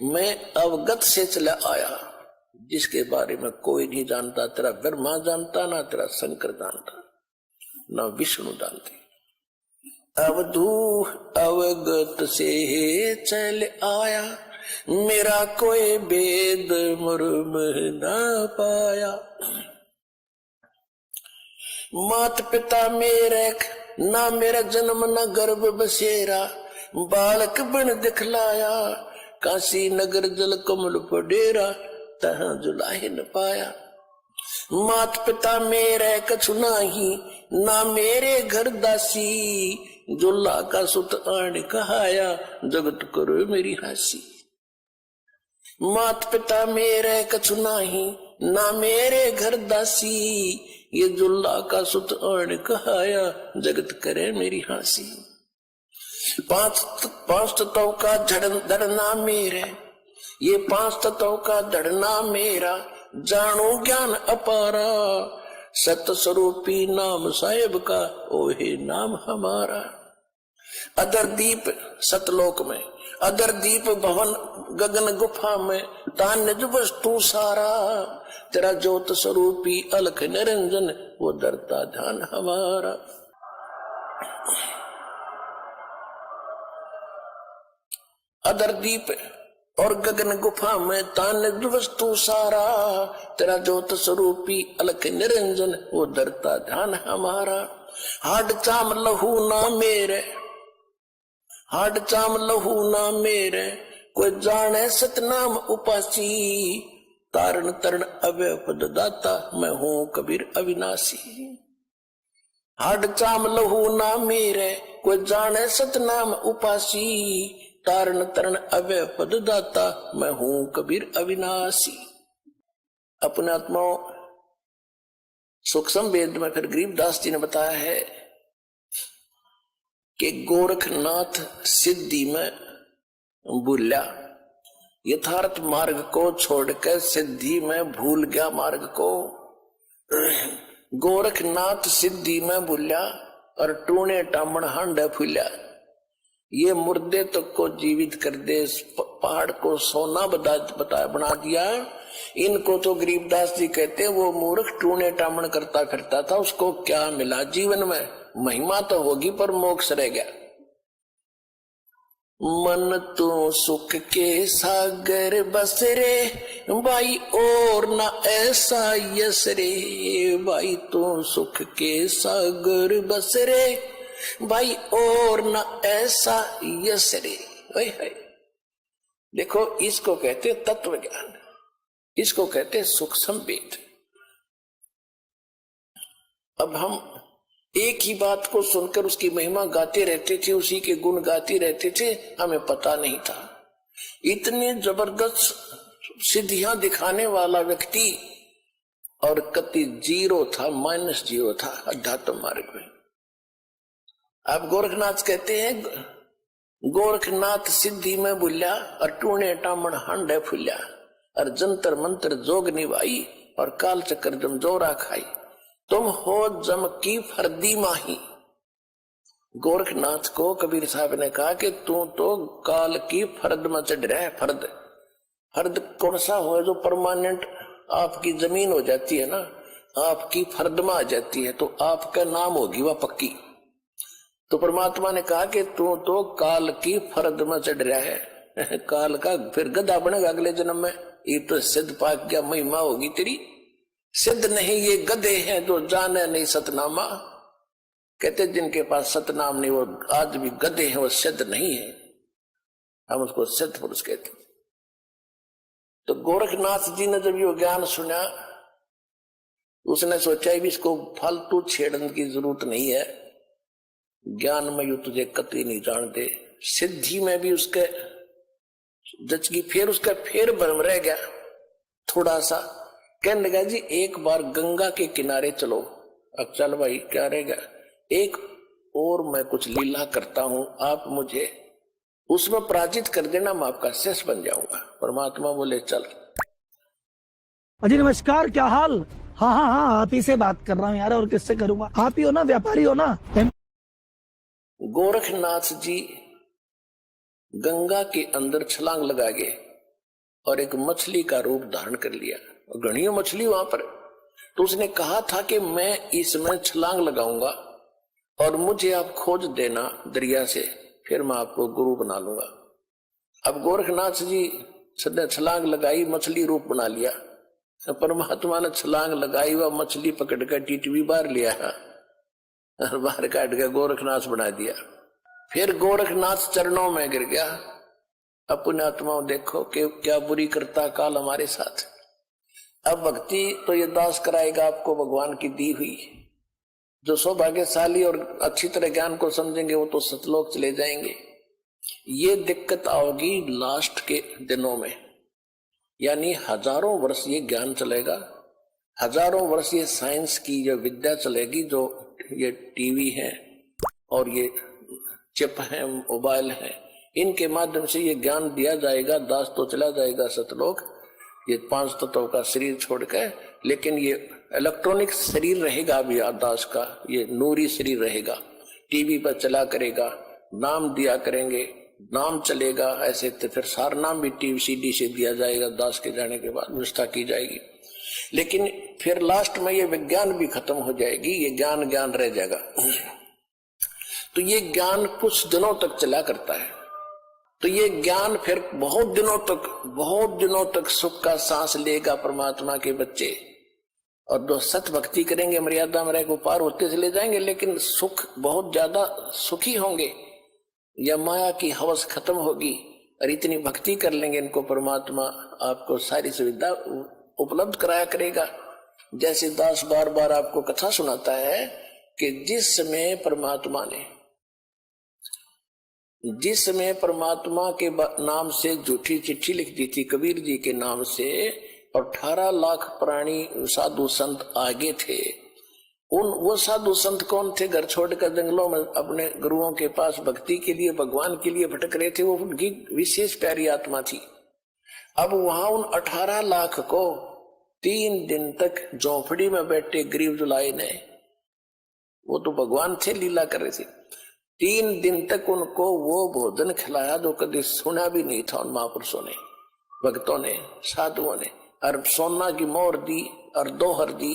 मैं अवगत से चला आया, जिसके बारे में कोई नहीं जानता। तेरा ब्रह्मा जानता, ना तेरा शंकर जानता, ना विष्णु जानते। अवधू अवगत से चल आया, मेरा कोई भेद मर्म ना पाया। मात पिता मेरे ना मेरा जन्म न गर्भ बसेरा, बालक बन दिखलाया, काशी नगर जल कमल पडेरा, तहाँ जुलाहे न पाया। मात पिता मेरे कछु नाही, ना मेरे घर दासी, जुल्ला का सुत आण कहाया, जगत करो मेरी हासी। मात पिता मेरे कछु नाही, ना मेरे घर दासी, ये जुल्ला का सुत आण कहाया, जगत करे मेरी हासी। पांच तत्वों का धड़ना मेरे, ये पांच तत्वों का धड़ना मेरा, जानो ज्ञान अपारा, सत स्वरूपी नाम साहेब का, ओहे नाम हमारा। अदर दीप सतलोक में, अदर दीप भवन गगन गुफा में, तान निज वस्तु सारा, तेरा ज्योत स्वरूपी अलख निरंजन, वो डरता ध्यान हमारा। अदर दीप और गगन गुफा में, तान निज वस्तु सारा, तेरा ज्योत स्वरूपी अलख निरंजन, वो डरता ध्यान हमारा। हाड चाम लहू ना मेरे, हाड चाम लहू ना मेरे, कोई जाने सतनाम उपासी, तारण तरण अवय पद दाता, मैं हूं कबीर अविनाशी। हाड चाम लहू ना मेरे, कोई जाने सतनाम उपासी, तारण तरण अवय पद दाता, मैं हूं कबीर अविनाशी। अपने आत्माओं सूक्ष्म वेद में फिर गरीबदास जी ने बताया है कि गोरखनाथ सिद्धि में भूला, यथार्थ मार्ग को छोड़कर सिद्धि में भूल गया मार्ग को। गोरखनाथ सिद्धि में भूला और टूणे टामण हांडे फूला। ये मुर्दे तक को जीवित कर दे, पहाड़ को सोना बना दिया। इनको तो गरीबदास जी कहते हैं वो मूर्ख टूणे टामण करता फिरता था, उसको क्या मिला जीवन में? महिमा तो होगी पर मोक्ष रह गया। मन तो सुख के सागर बस रे भाई, और ना ऐसा यस रे भाई, तो सुख के सागर बस रे भाई, और ना ऐसा यस रे। देखो इसको कहते तत्व ज्ञान, इसको कहते सूक्ष्म वेद। अब हम एक ही बात को सुनकर उसकी महिमा गाते रहते थे, उसी के गुण गाते रहते थे, हमें पता नहीं था। इतने जबरदस्त सिद्धियां दिखाने वाला व्यक्ति और कति जीरो था, -0 था अध्यात्म मार्ग में। अब गोरखनाथ कहते हैं गोरखनाथ सिद्धि में बुल्या और टूणे टामण हांडे फुल्या और जंतर मंत्र जोग निभाई और काल चक्कर जम जोरा खाई, तुम हो जम की फर्दी माही। गोरखनाथ को कबीर साहब ने कहा कि तू तो काल की फर्द में चढ़ रहा है। फर्द फर्द कौन सा हो, जो परमानेंट आपकी जमीन हो जाती है ना, आपकी फर्द में आ जाती है, तो आपका नाम होगी वह पक्की। तो परमात्मा ने कहा कि तू तो काल की फर्द में चढ़ रहा है, काल का फिर गधा बनेगा अगले जन्म में। ये तो सिद्ध पाक क्या महिमा होगी तेरी। सिद्ध नहीं ये गधे हैं जो जाने नहीं सतनामा। कहते जिनके पास सतनाम नहीं वो आज भी गधे हैं, वो सिद्ध नहीं है, हम उसको सिद्ध पुरुष कहते। तो गोरखनाथ जी ने जब ये ज्ञान सुना, उसने सोचा भी इसको फालतू छेड़ने की जरूरत नहीं है, ज्ञान में यू तुझे कतई नहीं जानते। सिद्धि में भी उसके जचगी, फिर उसका फिर भ्रम रह गया थोड़ा सा। कहने लगा जी एक बार गंगा के किनारे चलो। अब चल भाई क्या रहेगा, एक और मैं कुछ लीला करता हूं, आप मुझे उसमें पराजित कर देना, मैं आपका शिष्य बन जाऊंगा। परमात्मा बोले चल। अजी नमस्कार, क्या हाल? हाँ हाँ हाँ, आप ही से बात कर रहा हूँ यार, और किससे करूंगा? आप ही हो ना, व्यापारी हो ना? गोरखनाथ जी गंगा के अंदर छलांग लगा गए और एक मछली का रूप धारण कर लिया। घनी मछली वहां पर। तो उसने कहा था कि मैं इसमें छलांग लगाऊंगा और मुझे आप खोज देना दरिया से, फिर मैं आपको गुरु बना लूंगा। अब गोरखनाथ जी छलांग लगाई, मछली रूप बना लिया। परमात्मा ने छलांग लगाई, वह मछली पकड़ कर टीटवी बाहर लिया और बाहर काट के गोरखनाथ बना दिया। फिर गोरखनाथ चरणों में गिर गया। अपने आत्माओं देखो कि क्या बुरी करता काल हमारे साथ। अब भक्ति तो ये दास कराएगा आपको भगवान की दी हुई। जो सौभाग्यशाली और अच्छी तरह ज्ञान को समझेंगे वो तो सतलोक चले जाएंगे। ये दिक्कत आओगी लास्ट के दिनों में, यानी हजारों वर्ष ये ज्ञान चलेगा, हजारों वर्ष ये साइंस की ये विद्या चलेगी, जो ये टीवी है और ये चिप है, मोबाइल है, इनके माध्यम से ये ज्ञान दिया जाएगा। दास तो चला जाएगा सतलोक, ये 5 तत्वों का शरीर छोड़कर, लेकिन ये इलेक्ट्रॉनिक शरीर रहेगा अभी दास का, ये नूरी शरीर रहेगा। टीवी पर चला करेगा, नाम दिया करेंगे, नाम चलेगा। ऐसे तो फिर सारा नाम भी टीवी सीडी से दिया जाएगा, दास के जाने के बाद व्यवस्था की जाएगी। लेकिन फिर लास्ट में ये विज्ञान भी खत्म हो जाएगी, ये ज्ञान ज्ञान रह जाएगा। तो ये ज्ञान कुछ दिनों तक चला करता है। तो ये ज्ञान फिर बहुत दिनों तक सुख का सांस लेगा परमात्मा के बच्चे। और जो सत भक्ति करेंगे मर्यादा में रहकर पार होते चले जाएंगे, लेकिन सुख बहुत ज्यादा सुखी होंगे। या माया की हवस खत्म होगी और इतनी भक्ति कर लेंगे, इनको परमात्मा आपको सारी सुविधा उपलब्ध कराया करेगा। जैसे दास बार बार आपको कथा सुनाता है कि जिस समय परमात्मा के नाम से झूठी चिट्ठी लिख दी थी कबीर जी के नाम से, और 18 लाख प्राणी साधु संत आगे थे। वो साधु संत कौन थे? घर छोड़कर जंगलों में अपने गुरुओं के पास भक्ति के लिए, भगवान के लिए भटक रहे थे। वो उनकी विशेष प्यारी आत्मा थी। अब वहां उन 18 लाख को 3 दिन तक झोंपड़ी में बैठे गरीब जुलाई ने, वो तो भगवान थे, लीला कर रहे थे, 3 दिन तक उनको वो भोजन खिलाया जो कभी सुना भी नहीं था उन महापुरुषों ने, भक्तों ने, साधुओं ने। और सोना की मोहर दी और दोहर दी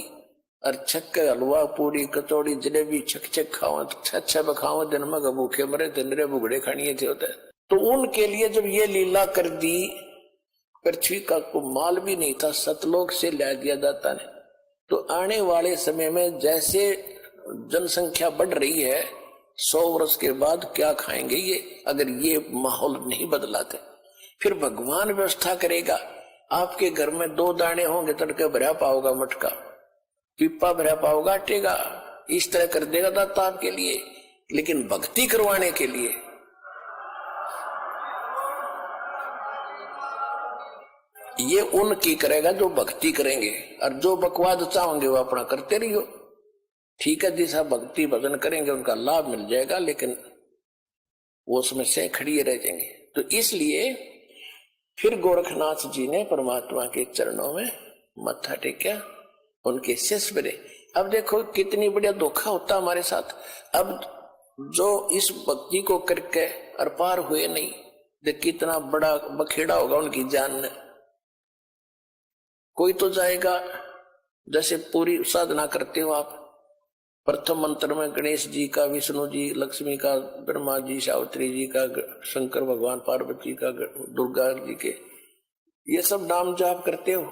और छक्के हलवा पूरी कचौड़ी जलेबी छक खाओ, छह बखाओ, दिन में भूखे मरे थे, निरे बुगड़े खानिए थे होते। तो उनके लिए जब ये लीला कर दी, पृथ्वी का को माल भी नहीं था, सतलोक से ला दिया जाता ने। तो आने वाले समय में जैसे जनसंख्या बढ़ रही है, 100 वर्ष के बाद क्या खाएंगे ये, अगर ये माहौल नहीं बदलाते। फिर भगवान व्यवस्था करेगा। आपके घर में 2 दाने होंगे, तड़के भरा पाओगा मटका, पिप्पा भरा पाओगा आटेगा, इस तरह कर देगा दाता आपके लिए। लेकिन भक्ति करवाने के लिए ये उनकी करेगा जो भक्ति करेंगे, और जो बकवाद चाहोगे वो अपना करते रहियो। ठीक है, जैसा भक्ति भजन करेंगे उनका लाभ मिल जाएगा, लेकिन वो उसमें से खड़िए रह जाएंगे। तो इसलिए फिर गोरखनाथ जी ने परमात्मा के चरणों में मत्था टेका, उनके शिष्य बने। अब देखो कितनी बढ़िया धोखा होता हमारे साथ। अब जो इस भक्ति को करके अर पार हुए नहीं, देख कितना बड़ा बखेड़ा होगा उनकी जान में। कोई तो जाएगा, जैसे पूरी साधना करते हो आप, प्रथम मंत्र में गणेश जी का, विष्णु जी, लक्ष्मी का, ब्रह्मा जी, सावित्री जी का, शंकर भगवान, पार्वती का, दुर्गा जी के, ये सब नाम जाप करते हो।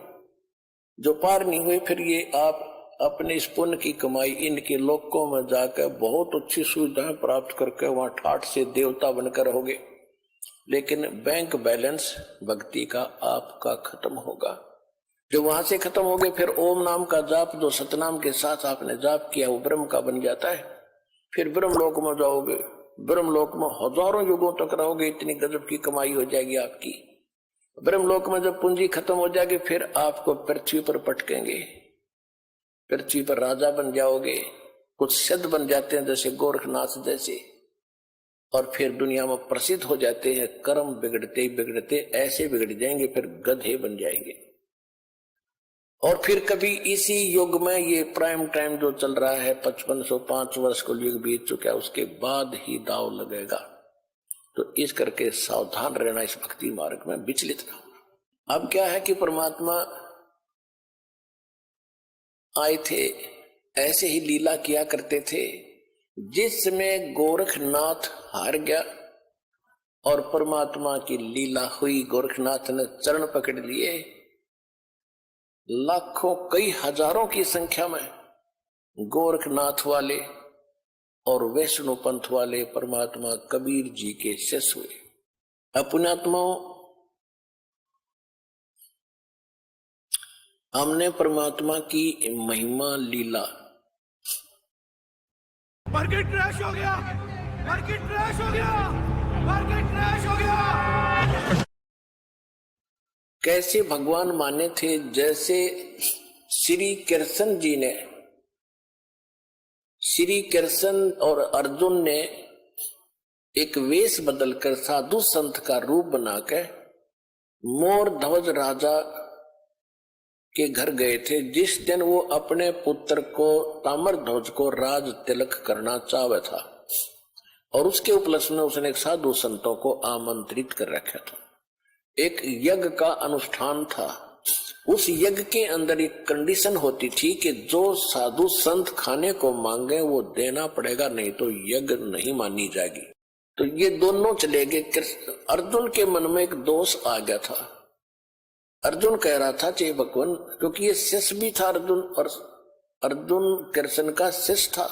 जो पार नहीं हुए, फिर ये आप अपने इस पुण्य की कमाई इनके लोकों में जाकर बहुत अच्छी सुविधाएं प्राप्त करके वहां ठाठ से देवता बनकर रहोगे, लेकिन बैंक बैलेंस भक्ति का आपका खत्म होगा। जो वहां से खत्म हो गए, फिर ओम नाम का जाप जो सतनाम के साथ आपने जाप किया वो ब्रह्म का बन जाता है। फिर ब्रह्मलोक में जाओगे, ब्रह्मलोक में हजारों युगों तक रहोगे, इतनी गजब की कमाई हो जाएगी आपकी। ब्रह्मलोक में जब पूंजी खत्म हो जाएगी, फिर आपको पृथ्वी पर पटकेंगे, पृथ्वी पर राजा बन जाओगे, कुछ सिद्ध बन जाते हैं जैसे गोरखनाथ जैसे, और फिर दुनिया में प्रसिद्ध हो जाते हैं। कर्म बिगड़ते बिगड़ते ऐसे बिगड़ जाएंगे, फिर गधे बन जाएंगे। और फिर कभी इसी युग में, ये प्राइम टाइम जो चल रहा है, 5505 वर्ष को युग बीत चुका है, उसके बाद ही दाव लगेगा। तो इस करके सावधान रहना, इस भक्ति मार्ग में विचलित ना होना। अब क्या है कि परमात्मा आए थे, ऐसे ही लीला किया करते थे, जिसमें गोरखनाथ हार गया और परमात्मा की लीला हुई। गोरखनाथ ने चरण पकड़ लिए, लाखों कई हजारों की संख्या में गोरखनाथ वाले और वैष्णो पंथ वाले परमात्मा कबीर जी के शिष्य हुए। अपनात्माओं, हमने परमात्मा की महिमा लीला, मार्केट क्रैश हो गया, मार्केट क्रैश हो गया, मार्केट क्रैश हो गया। कैसे भगवान माने थे, जैसे श्री कृष्ण जी ने, श्री कृष्ण और अर्जुन ने एक वेश बदलकर साधु संत का रूप बनाकर मोर ध्वज राजा के घर गए थे, जिस दिन वो अपने पुत्र को ताम्र ध्वज को राज तिलक करना चाहता था, और उसके उपलक्ष्य में उसने एक साधु संतों को आमंत्रित कर रखा था। एक यज्ञ का अनुष्ठान था। उस यज्ञ के अंदर एक कंडीशन होती थी कि जो साधु संत खाने को मांगे वो देना पड़ेगा, नहीं तो यज्ञ नहीं मानी जाएगी। तो ये दोनों चले गए। अर्जुन के मन में एक दोष आ गया था। अर्जुन कह रहा था चे भगवान, क्योंकि ये शिष्य भी था अर्जुन, और अर्जुन कृष्ण का शिष्य था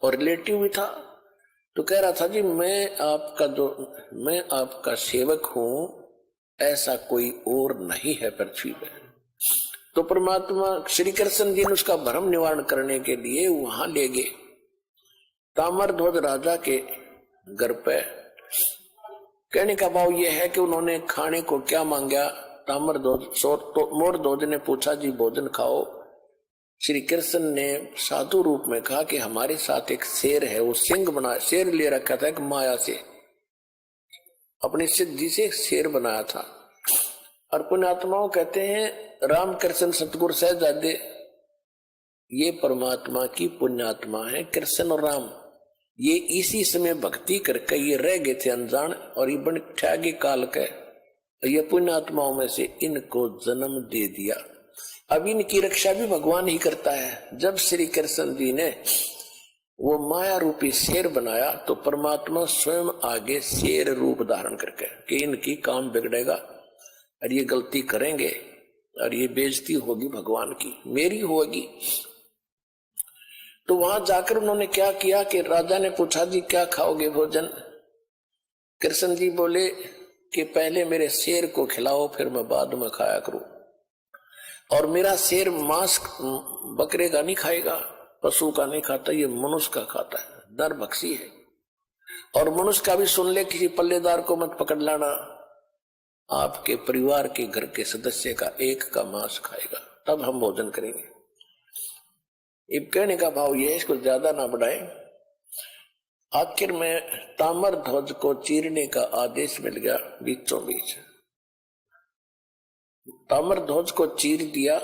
और रिलेटिव भी था। तो कह रहा था जी मैं आपका सेवक हूं, ऐसा कोई और नहीं है पृथ्वी पे। तो परमात्मा श्री कृष्ण जी ने उसका भ्रम निवारण करने के लिए वहां ले गए ताम्रध्वज राजा के घर पे। कहने का भाव यह है कि उन्होंने खाने को क्या मांगा, मोरध्वज ने पूछा जी भोजन खाओ। श्री कृष्ण ने साधु रूप में कहा कि हमारे साथ एक शेर है, वो सिंह बना, शेर ले रखा था एक माया से, अपनी सिद्धि से शेर बनाया था। और पुण्यात्माओं कहते हैं रामकृष्ण सतगुरु सहजादे ये परमात्मा की पुण्यात्मा है। कृष्ण और राम ये इसी समय भक्ति करके ये रह गए थे अनजान, और ये बन ठगे काल के ये पुण्यात्माओं में से इनको जन्म दे दिया। अब इनकी रक्षा भी भगवान ही करता है। जब श्री कृष्ण जी ने वो माया रूपी शेर बनाया, तो परमात्मा स्वयं आगे शेर रूप धारण करके कि इनकी काम बिगड़ेगा और ये गलती करेंगे और ये बेइज्जती होगी भगवान की, मेरी होगी। तो वहां जाकर उन्होंने क्या किया कि राजा ने पूछा जी क्या खाओगे भोजन। कृष्ण जी बोले कि पहले मेरे शेर को खिलाओ, फिर मैं बाद में खाया करूं। और मेरा शेर मांस बकरे का नहीं खाएगा, पशु का नहीं खाता, ये मनुष्य का खाता है, नरभक्षी है। और मनुष्य का भी सुन ले, किसी पल्लेदार को मत पकड़ लाना, आपके परिवार के घर के सदस्य का एक का मांस खाएगा, तब हम भोजन करेंगे। इब कहने का भाव यह है, इसको ज्यादा ना बढ़ाएं। आखिर में ताम्र ध्वज को चीरने का आदेश मिल गया बीचों बीच। ताम्र ध्वज को चीर दिया,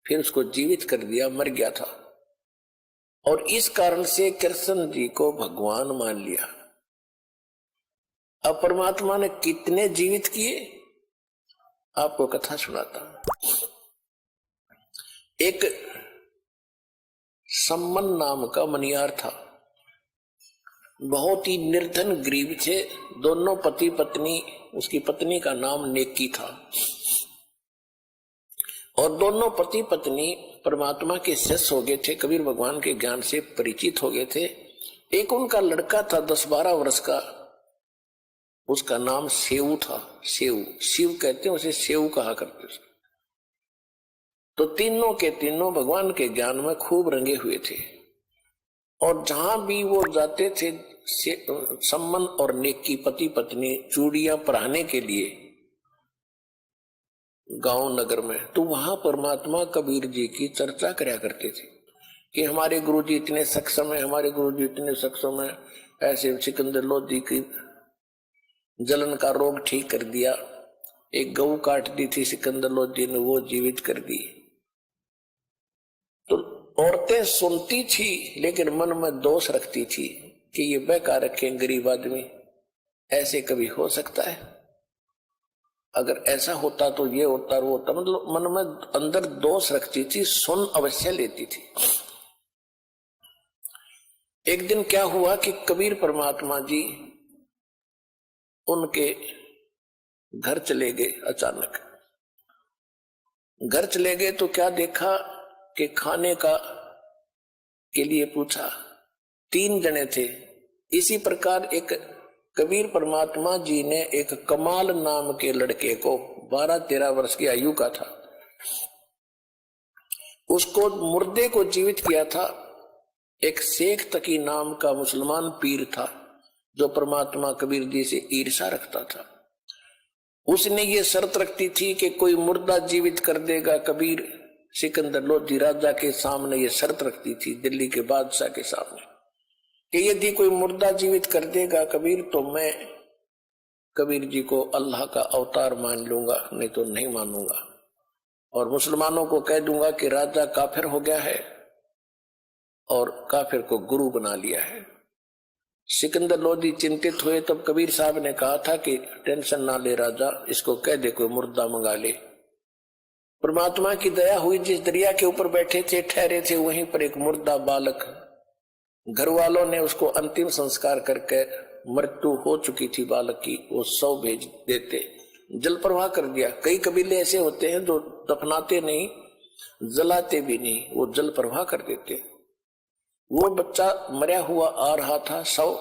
फिर उसको जीवित कर दिया, मर गया था। और इस कारण से कृष्ण जी को भगवान मान लिया। अब परमात्मा ने कितने जीवित किए, आपको कथा सुनाता हूं। एक सम्मन नाम का मनियार था, बहुत ही निर्धन गरीब थे। दोनों पति पत्नी, उसकी पत्नी का नाम नेकी था, और दोनों पति पत्नी परमात्मा के शिष्य हो गए थे, कबीर भगवान के ज्ञान से परिचित हो गए थे। एक उनका लड़का था 10-12 वर्ष का, उसका नाम सेऊ था। सेऊ, शिव कहते हैं उसे, सेऊ कहा करते थे। तो तीनों के तीनों भगवान के ज्ञान में खूब रंगे हुए थे, और जहां भी वो जाते थे सम्मन और नेकी पति पत्नी चूड़ियां पहनाने के लिए गांव नगर में, तो वहां परमात्मा कबीर जी की चर्चा करया करते थे कि हमारे गुरुजी इतने सक्षम है, हमारे गुरुजी इतने सक्षम है। ऐसे सिकंदर लोधी की जलन का रोग ठीक कर दिया, एक गऊ काट दी थी सिकंदर लोधी ने, वो जीवित कर दी। तो औरतें सुनती थी, लेकिन मन में दोष रखती थी कि ये बेकार रखे गरीब आदमी, ऐसे कभी हो सकता है? अगर ऐसा होता तो ये होता वो होता, मतलब मन में अंदर दोष रखती थी, सुन अवश्य लेती थी। एक दिन क्या हुआ कि कबीर परमात्मा जी उनके घर चले गए। अचानक घर चले गए तो क्या देखा कि खाने का के लिए पूछा, 3 जने थे। इसी प्रकार एक कबीर परमात्मा जी ने एक कमाल नाम के लड़के को, 12-13 वर्ष की आयु का था, उसको मुर्दे को जीवित किया था। एक शेख तकी नाम का मुसलमान पीर था, जो परमात्मा कबीर जी से ईर्षा रखता था। उसने ये शर्त रखती थी कि कोई मुर्दा जीवित कर देगा। कबीर सिकंदर लोधी राजा के सामने ये शर्त रखती थी, दिल्ली के बादशाह के सामने, कि यदि कोई मुर्दा जीवित कर देगा कबीर, तो मैं कबीर जी को अल्लाह का अवतार मान लूंगा, नहीं तो नहीं मानूंगा। और मुसलमानों को कह दूंगा कि राजा काफिर हो गया है और काफिर को गुरु बना लिया है। सिकंदर लोधी चिंतित हुए, तब कबीर साहब ने कहा था कि टेंशन ना ले राजा, इसको कह दे कोई मुर्दा मंगा ले। परमात्मा की दया हुई, जिस दरिया के ऊपर बैठे थे, ठहरे थे, वहीं पर एक मुर्दा बालक, घर वालों ने उसको अंतिम संस्कार करके, मृत्यु हो चुकी थी बालक की, वो 100 भेज देते, जल प्रवाह कर दिया। कई कबीले ऐसे होते हैं जो दफनाते नहीं, जलाते भी नहीं, वो जल प्रवाह कर देते। वो बच्चा मरा हुआ आ रहा था 100,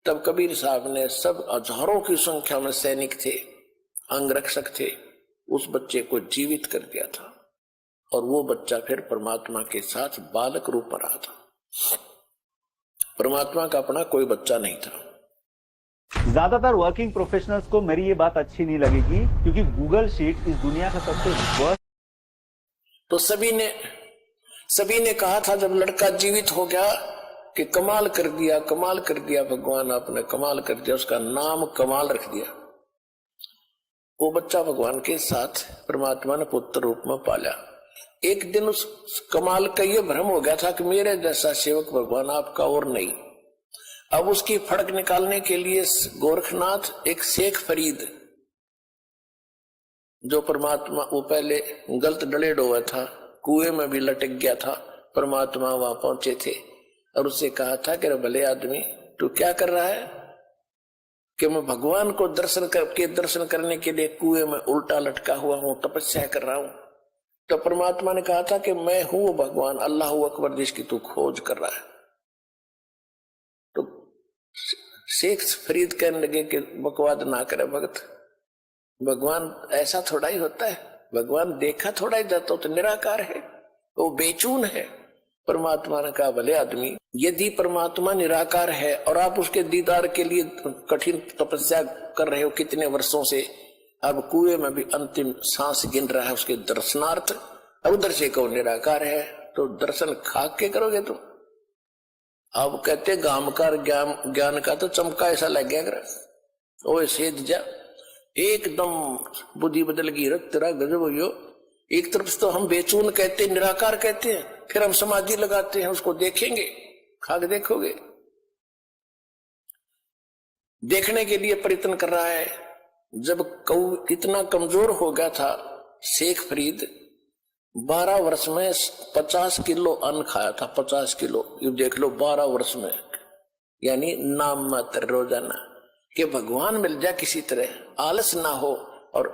तब कबीर साहब ने, सब हजारों की संख्या में सैनिक थे, अंगरक्षक थे, उस बच्चे को जीवित कर दिया था। और वो बच्चा फिर परमात्मा के साथ बालक रूप में रहा था। परमात्मा का अपना कोई बच्चा नहीं था। ज्यादातर वर्किंग प्रोफेशनल्स को मेरी ये बात अच्छी नहीं लगेगी, क्योंकि गूगल शीट इस दुनिया का सबसे वर्स्ट। तो सभी ने कहा था जब लड़का जीवित हो गया कि कमाल कर दिया, कमाल कर दिया, भगवान आपने कमाल कर दिया, उसका नाम कमाल रख दिया। वो बच्चा भगवान के साथ परमात्मा ने पुत्र रूप में पाला। एक दिन उस कमाल का ये भ्रम हो गया था कि मेरे जैसा सेवक भगवान आपका और नहीं। अब उसकी फड़क निकालने के लिए गोरखनाथ, एक शेख फरीद, जो परमात्मा, वो पहले गलत डलेड हुआ था, कुएं में भी लटक गया था, परमात्मा वहां पहुंचे थे और उससे कहा था कि भले आदमी तू क्या कर रहा है, कि मैं भगवान को दर्शन करने के लिए कुएं में उल्टा लटका हुआ हूं, तपस्या कर रहा हूं। तो परमात्मा ने कहा था कि मैं हूं वो भगवान, अल्लाह अकबर, जिसकी तू खोज कर रहा है। तो शेख फरीद कहने लगे कि बकवाद ना करे भगत, भगवान ऐसा थोड़ा ही होता है, भगवान देखा थोड़ा ही जाता, तो निराकार है, वो बेचून है। परमात्मा ने कहा भले आदमी, यदि परमात्मा निराकार है और आप उसके दीदार के लिए कठिन तपस्या कर रहे हो कितने वर्षों से, अब कुएं में भी अंतिम सांस गिन रहा है उसके दर्शनार्थ। अब उधर से कहो निराकार है, तो दर्शन खाक के करोगे तुम। अब कहते गामकार ज्ञान का तो चमका ऐसा लग गया कर, ओए सेध जा, एकदम बुद्धि बदल गई, रख तेरा गजब हो। एक तरफ तो हम बेचून कहते निराकार कहते हैं, फिर हम समाधि लगाते हैं, उसको देखेंगे, खाक देखोगे। देखने के लिए प्रयत्न कर रहा है। जब कौ इतना कमजोर हो गया था शेख फरीद, 12 वर्ष में 50 किलो अन्न खाया था, 50 किलो। ये देख लो 12 वर्ष में, यानी नाम मात्र रोजाना, कि भगवान मिल जाए किसी तरह, आलस ना हो। और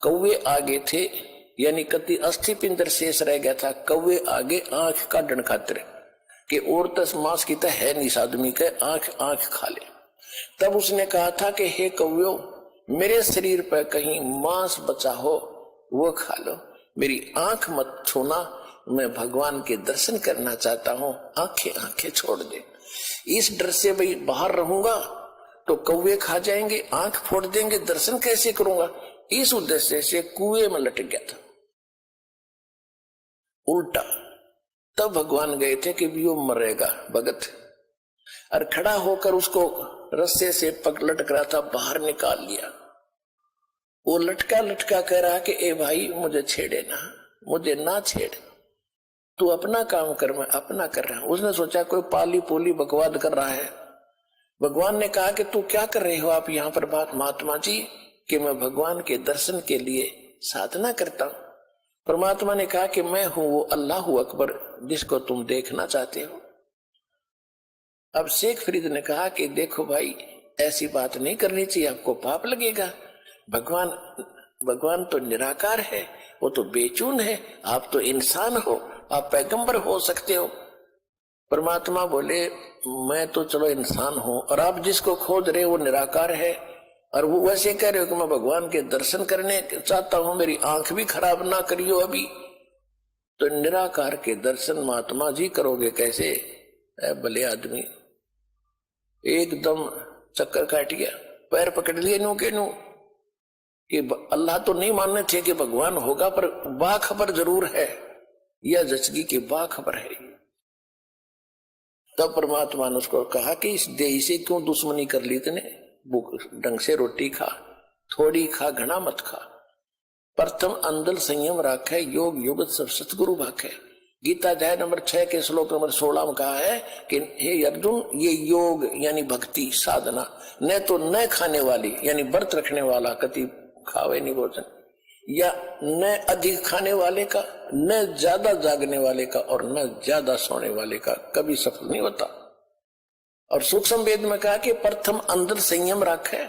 कौवे आगे थे, यानी कति अस्थि पिंजर शेष रह गया था, कौवे आगे आंख काटने खातिर कि और तस मांस की तो है नहीं आदमी के, आंख खा ले। तब उसने कहा था कि हे कौव्यो, मेरे शरीर पर कहीं मांस बचा हो वो खा लो, मेरी आंख मत छूना, मैं भगवान के दर्शन करना चाहता हूं, आंखें छोड़ दे। इस डर से भाई बाहर रहूंगा तो कौवे खा जाएंगे, आंख फोड़ देंगे, दर्शन कैसे करूंगा। इस उद्देश्य से कुएं में लटक गया था उल्टा। तब भगवान गए थे कि भी वो मरेगा भगत, और खड़ा होकर उसको रस्से से पग लटक रहा था, बाहर निकाल लिया। वो लटका लटका कह रहा कि ए भाई मुझे छेड़े ना, मुझे ना छेड़, तू अपना काम कर, मैं अपना कर रहा हूं। उसने सोचा कोई पाली पोली बकवाद कर रहा है। भगवान ने कहा कि तू क्या कर रहे हो आप यहाँ पर बात महात्मा जी, कि मैं भगवान के दर्शन के लिए साधना करता हूं। परमात्मा ने कहा कि मैं हूं वो अल्लाह अकबर जिसको तुम देखना चाहते हो। अब शेख फरीद ने कहा कि देखो भाई, ऐसी बात नहीं करनी चाहिए, आपको पाप लगेगा। भगवान तो निराकार है, वो तो बेचून है, आप तो इंसान हो, आप पैगंबर हो सकते हो। परमात्मा बोले मैं तो चलो इंसान हूं, और आप जिसको खोज रहे हो वो निराकार है, और वो वैसे कह रहे हो कि मैं भगवान के दर्शन करने चाहता हूं, मेरी आंख भी खराब ना करियो अभी। तो निराकार के दर्शन महात्मा जी करोगे कैसे? भले आदमी एकदम चक्कर काट गया, पैर पकड़ लिए नू के नू कि अल्लाह तो नहीं मानने थे कि भगवान होगा, पर बाखबर जरूर है, यह जचगी की बाखबर है। तब परमात्मा ने उसको कहा कि इस देही से क्यों दुश्मनी कर ली तूने, ढंग से रोटी खा, थोड़ी खा, घना मत खा। प्रथम अंदर संयम राखे, योग युगत सब सतगुरु भाखे। गीता अध्याय नंबर 6 के श्लोक नंबर 16 में कहा है कि हे अर्जुन, ये योग यानी भक्ति साधना न तो न खाने वाली यानी व्रत रखने वाला कति खावे नहीं भोजन, या न अधिक खाने वाले का, न ज्यादा जागने वाले का, और न ज्यादा सोने वाले का कभी सफल नहीं होता। और सूक्ष्म वेद में कहा कि प्रथम अंदर संयम रखे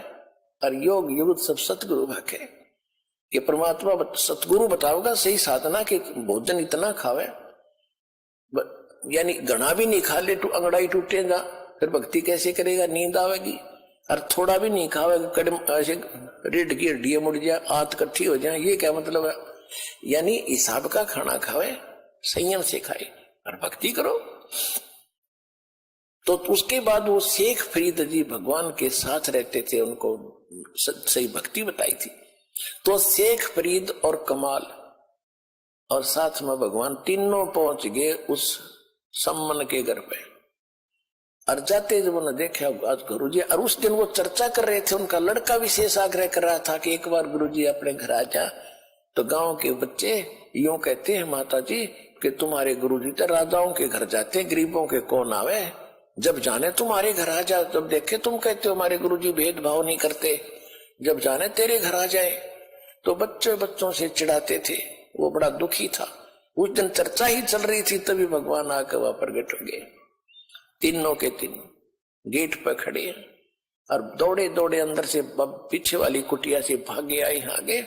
और योग युग सब सतगुरु भाखे। ये परमात्मा सतगुरु बताओगा सही साधना के भोजन इतना खावे, यानी घना भी नहीं खा ले तो अंगड़ाई टूटेगा, फिर भक्ति कैसे करेगा, नींद आवेगी। और थोड़ा भी नहीं खावेगा, कदम ऐसे रीढ़ की हड्डियां मुड़ जाए, आंत कट्ठी हो जाए, ये क्या मतलब है? यानी हिसाब का खाना खावे, संयम से खाए और भक्ति करो। तो उसके बाद वो शेख फरीद जी भगवान के साथ रहते थे, उनको सही भक्ति बताई थी। तो शेख फरीद और कमाल और साथ में भगवान तीनों पहुंच गए उस सम्मन के घर पे। और जाते जब उन्होंने देखा आज गुरुजी, और उस दिन वो चर्चा कर रहे थे, उनका लड़का विशेष आग्रह कर रहा था कि एक बार गुरुजी अपने घर आ जा। तो गांव के बच्चे यूं कहते हैं माता जी कि तुम्हारे गुरुजी तो राजाओं के घर जाते, गरीबों के कौन आवे, जब जाने तुम्हारे घर आ जा। जब देखे तुम कहते हो हमारे गुरुजी भेदभाव नहीं करते, जब जाने तेरे घर आ जाए। तो बच्चों से चिढ़ाते थे, वो बड़ा दुखी था। उस दिन चर्चा ही चल रही थी, तभी भगवान आकर वहां प्रगट हो गए। तीनों के तीनों गेट पर खड़े हैं और दौड़े दौड़े अंदर से पीछे वाली कुटिया से भागे आए आगे,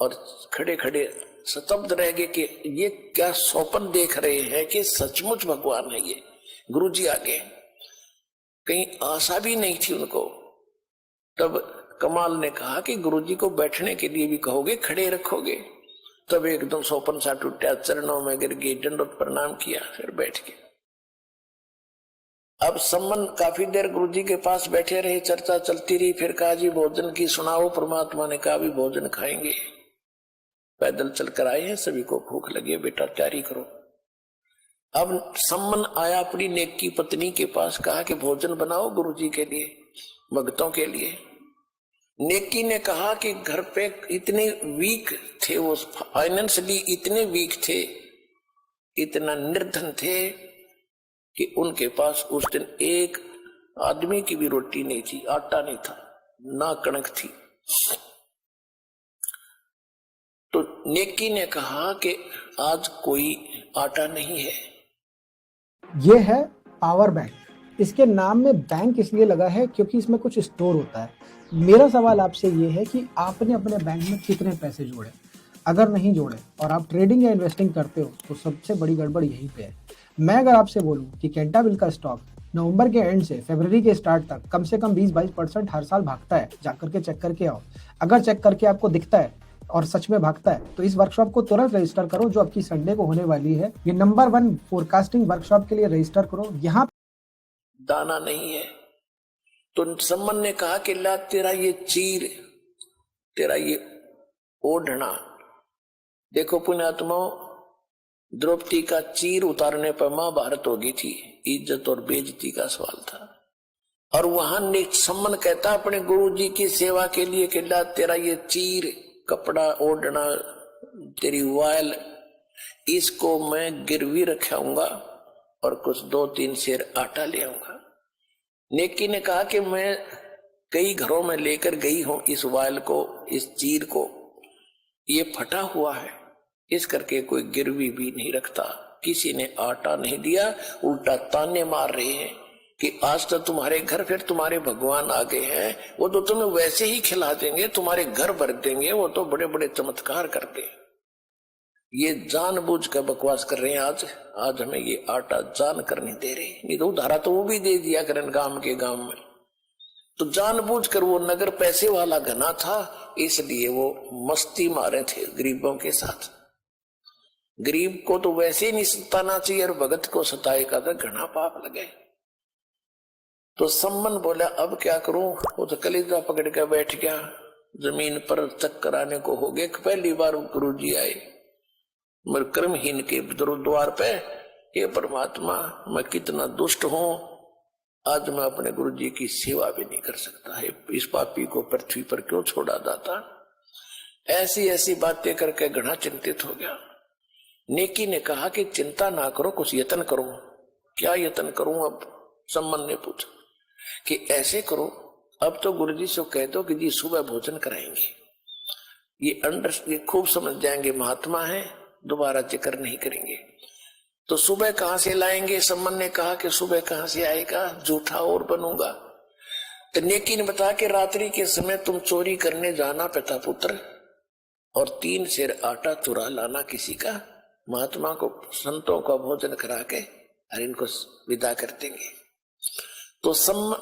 और खड़े खड़े स्तब्ध रह गए कि ये क्या स्वप्न देख रहे हैं कि सचमुच भगवान है ये। गुरुजी आगे, कहीं आशा भी नहीं थी उनको। तब कमाल ने कहा कि गुरुजी को बैठने के लिए भी कहोगे, खड़े रखोगे? तब एकदम स्वप्न सा टूटा, चरणों में गिर गए, दंडवत प्रणाम किया, फिर बैठ गए। अब सम्मन काफी देर गुरुजी के पास बैठे रहे, चर्चा चलती रही। फिर कहा जी भोजन की सुनाओ। परमात्मा ने कहा भी भोजन खाएंगे, पैदल चलकर आए हैं, सभी को भूख लगी है, बेटा तैयारी करो। अब सम्मन आया अपनी नेक की पत्नी के पास, कहा कि भोजन बनाओ गुरुजी के लिए, भक्तों के लिए। नेकी ने कहा कि घर पे इतने वीक थे, वो फाइनेंशियली इतने वीक थे, इतना निर्धन थे कि उनके पास उस दिन एक आदमी की भी रोटी नहीं थी, आटा नहीं था, ना कणक थी। तो नेकी ने कहा कि आज कोई आटा नहीं है। ये है पावर बैंक। इसके नाम में बैंक इसलिए लगा है क्योंकि इसमें कुछ स्टोर होता है। मेरा सवाल आपसे ये है कि आपने अपने बैंक में कितने पैसे जोड़े? अगर नहीं जोड़े और आप ट्रेडिंग या इन्वेस्टिंग करते हो तो सबसे बड़ी गड़बड़ यहीं पे है। मैं अगर आपसे बोलूं कि कैंटाबिल का स्टॉक नवंबर के एंड से फरवरी के स्टार्ट तक कम से कम 20-22% हर साल भागता है, जाकर के चेक करके आओ। अगर चेक करके आपको दिखता है और सच में भागता है तो इस वर्कशॉप को तुरंत रजिस्टर करो जो आपकी संडे को होने वाली है। ये नंबर 1 फोरकास्टिंग वर्कशॉप के लिए रजिस्टर करो। यहाँ दाना नहीं है। तो सम्मन ने कहा कि ला तेरा ये चीर, तेरा ये ओढ़ना। देखो पुण्यात्मा, द्रौपदी का चीर उतारने पर महाभारत होगी थी, इज्जत और बेइज्जती का सवाल था। और वहां सम्मन कहता अपने गुरु जी की सेवा के लिए कि ला तेरा ये चीर, कपड़ा ओढ़ना, तेरी वायल, इसको मैं गिरवी रखाऊंगा और कुछ 2-3 सेर आटा ले आऊंगा। नेकी ने कहा कि मैं कई घरों में लेकर गई हूं इस वायल को, इस चीर को, ये फटा हुआ है, इस करके कोई गिरवी भी नहीं रखता। किसी ने आटा नहीं दिया, उल्टा ताने मार रहे हैं कि आज तो तुम्हारे घर फिर तुम्हारे भगवान आ गए हैं, वो तो तुम्हें वैसे ही खिला देंगे, तुम्हारे घर भर देंगे, वो तो बड़े बड़े चमत्कार करते हैं। ये जानबूझ कर बकवास कर रहे हैं। आज हमें ये आटा जान कर नहीं दे रहे, नहीं तो उधारा तो वो भी दे दिया करें गांव के गांव में। तो जानबूझ कर, वो नगर पैसे वाला घना था, इसलिए वो मस्ती मारे थे गरीबों के साथ। गरीब को तो वैसे ही नहीं सताना चाहिए और भगत को सताएगा तो घना पाप लगे। तो सम्मन बोला अब क्या करूं? वो तो कलेजा पकड़ के बैठ गया, जमीन पर चक्कर आने को हो गए। पहली बार गुरु जी आए मर कर्महीन के द्वार पे, हे परमात्मा मैं कितना दुष्ट हूं, आज मैं अपने गुरु जी की सेवा भी नहीं कर सकता है, इस पापी को पृथ्वी पर क्यों छोड़ा जाता। ऐसी ऐसी बातें करके घना चिंतित हो गया। नेकी ने कहा कि चिंता ना करो, कुछ यत्न करो। क्या यत्न करूं? अब सम्मन ने पूछा कि ऐसे करो, अब तो गुरुजी से कह दो कि जी सुबह भोजन कराएंगे, ये खूब समझ जाएंगे, महात्मा है, दोबारा जिक्र नहीं करेंगे। तो सुबह कहां से लाएंगे? सम्मन ने कहा कि सुबह कहां से आएगा, झूठा और बनूंगा। तो नेकी ने बताया कि रात्रि के समय तुम चोरी करने जाना पिता पुत्र, और 3 सेर आटा चुरा लाना किसी का, महात्मा को संतों का भोजन करा के और इनको विदा कर देंगे। तो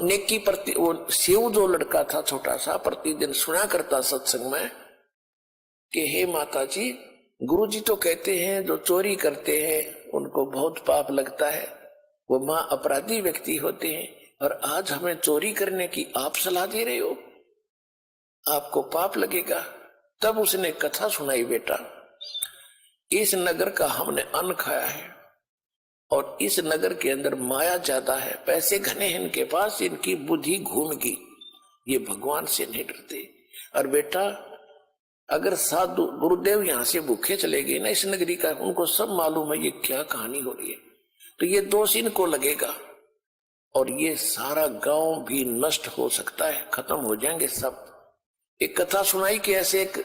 नेकी प्रति वो शिव जो लड़का था छोटा सा, प्रतिदिन सुना करता सत्संग में कि हे माता जी, गुरु जी तो कहते हैं जो चोरी करते हैं उनको बहुत पाप लगता है, वो मां अपराधी व्यक्ति होते हैं, और आज हमें चोरी करने की आप सलाह दे रहे हो, आपको पाप लगेगा। तब उसने कथा सुनाई, बेटा इस नगर का हमने अन्न खाया है और इस नगर के अंदर माया ज्यादा है, पैसे घने हैं इनके पास, इनकी बुद्धि घूम गई, ये भगवान से नहीं डरते। और बेटा अगर साधु गुरुदेव यहाँ से भूखे चले गए ना इस नगरी का, उनको सब मालूम है ये क्या कहानी हो रही है, तो ये दोष इनको लगेगा और ये सारा गांव भी नष्ट हो सकता है, खत्म हो जाएंगे सब। एक कथा सुनाई कि ऐसे एक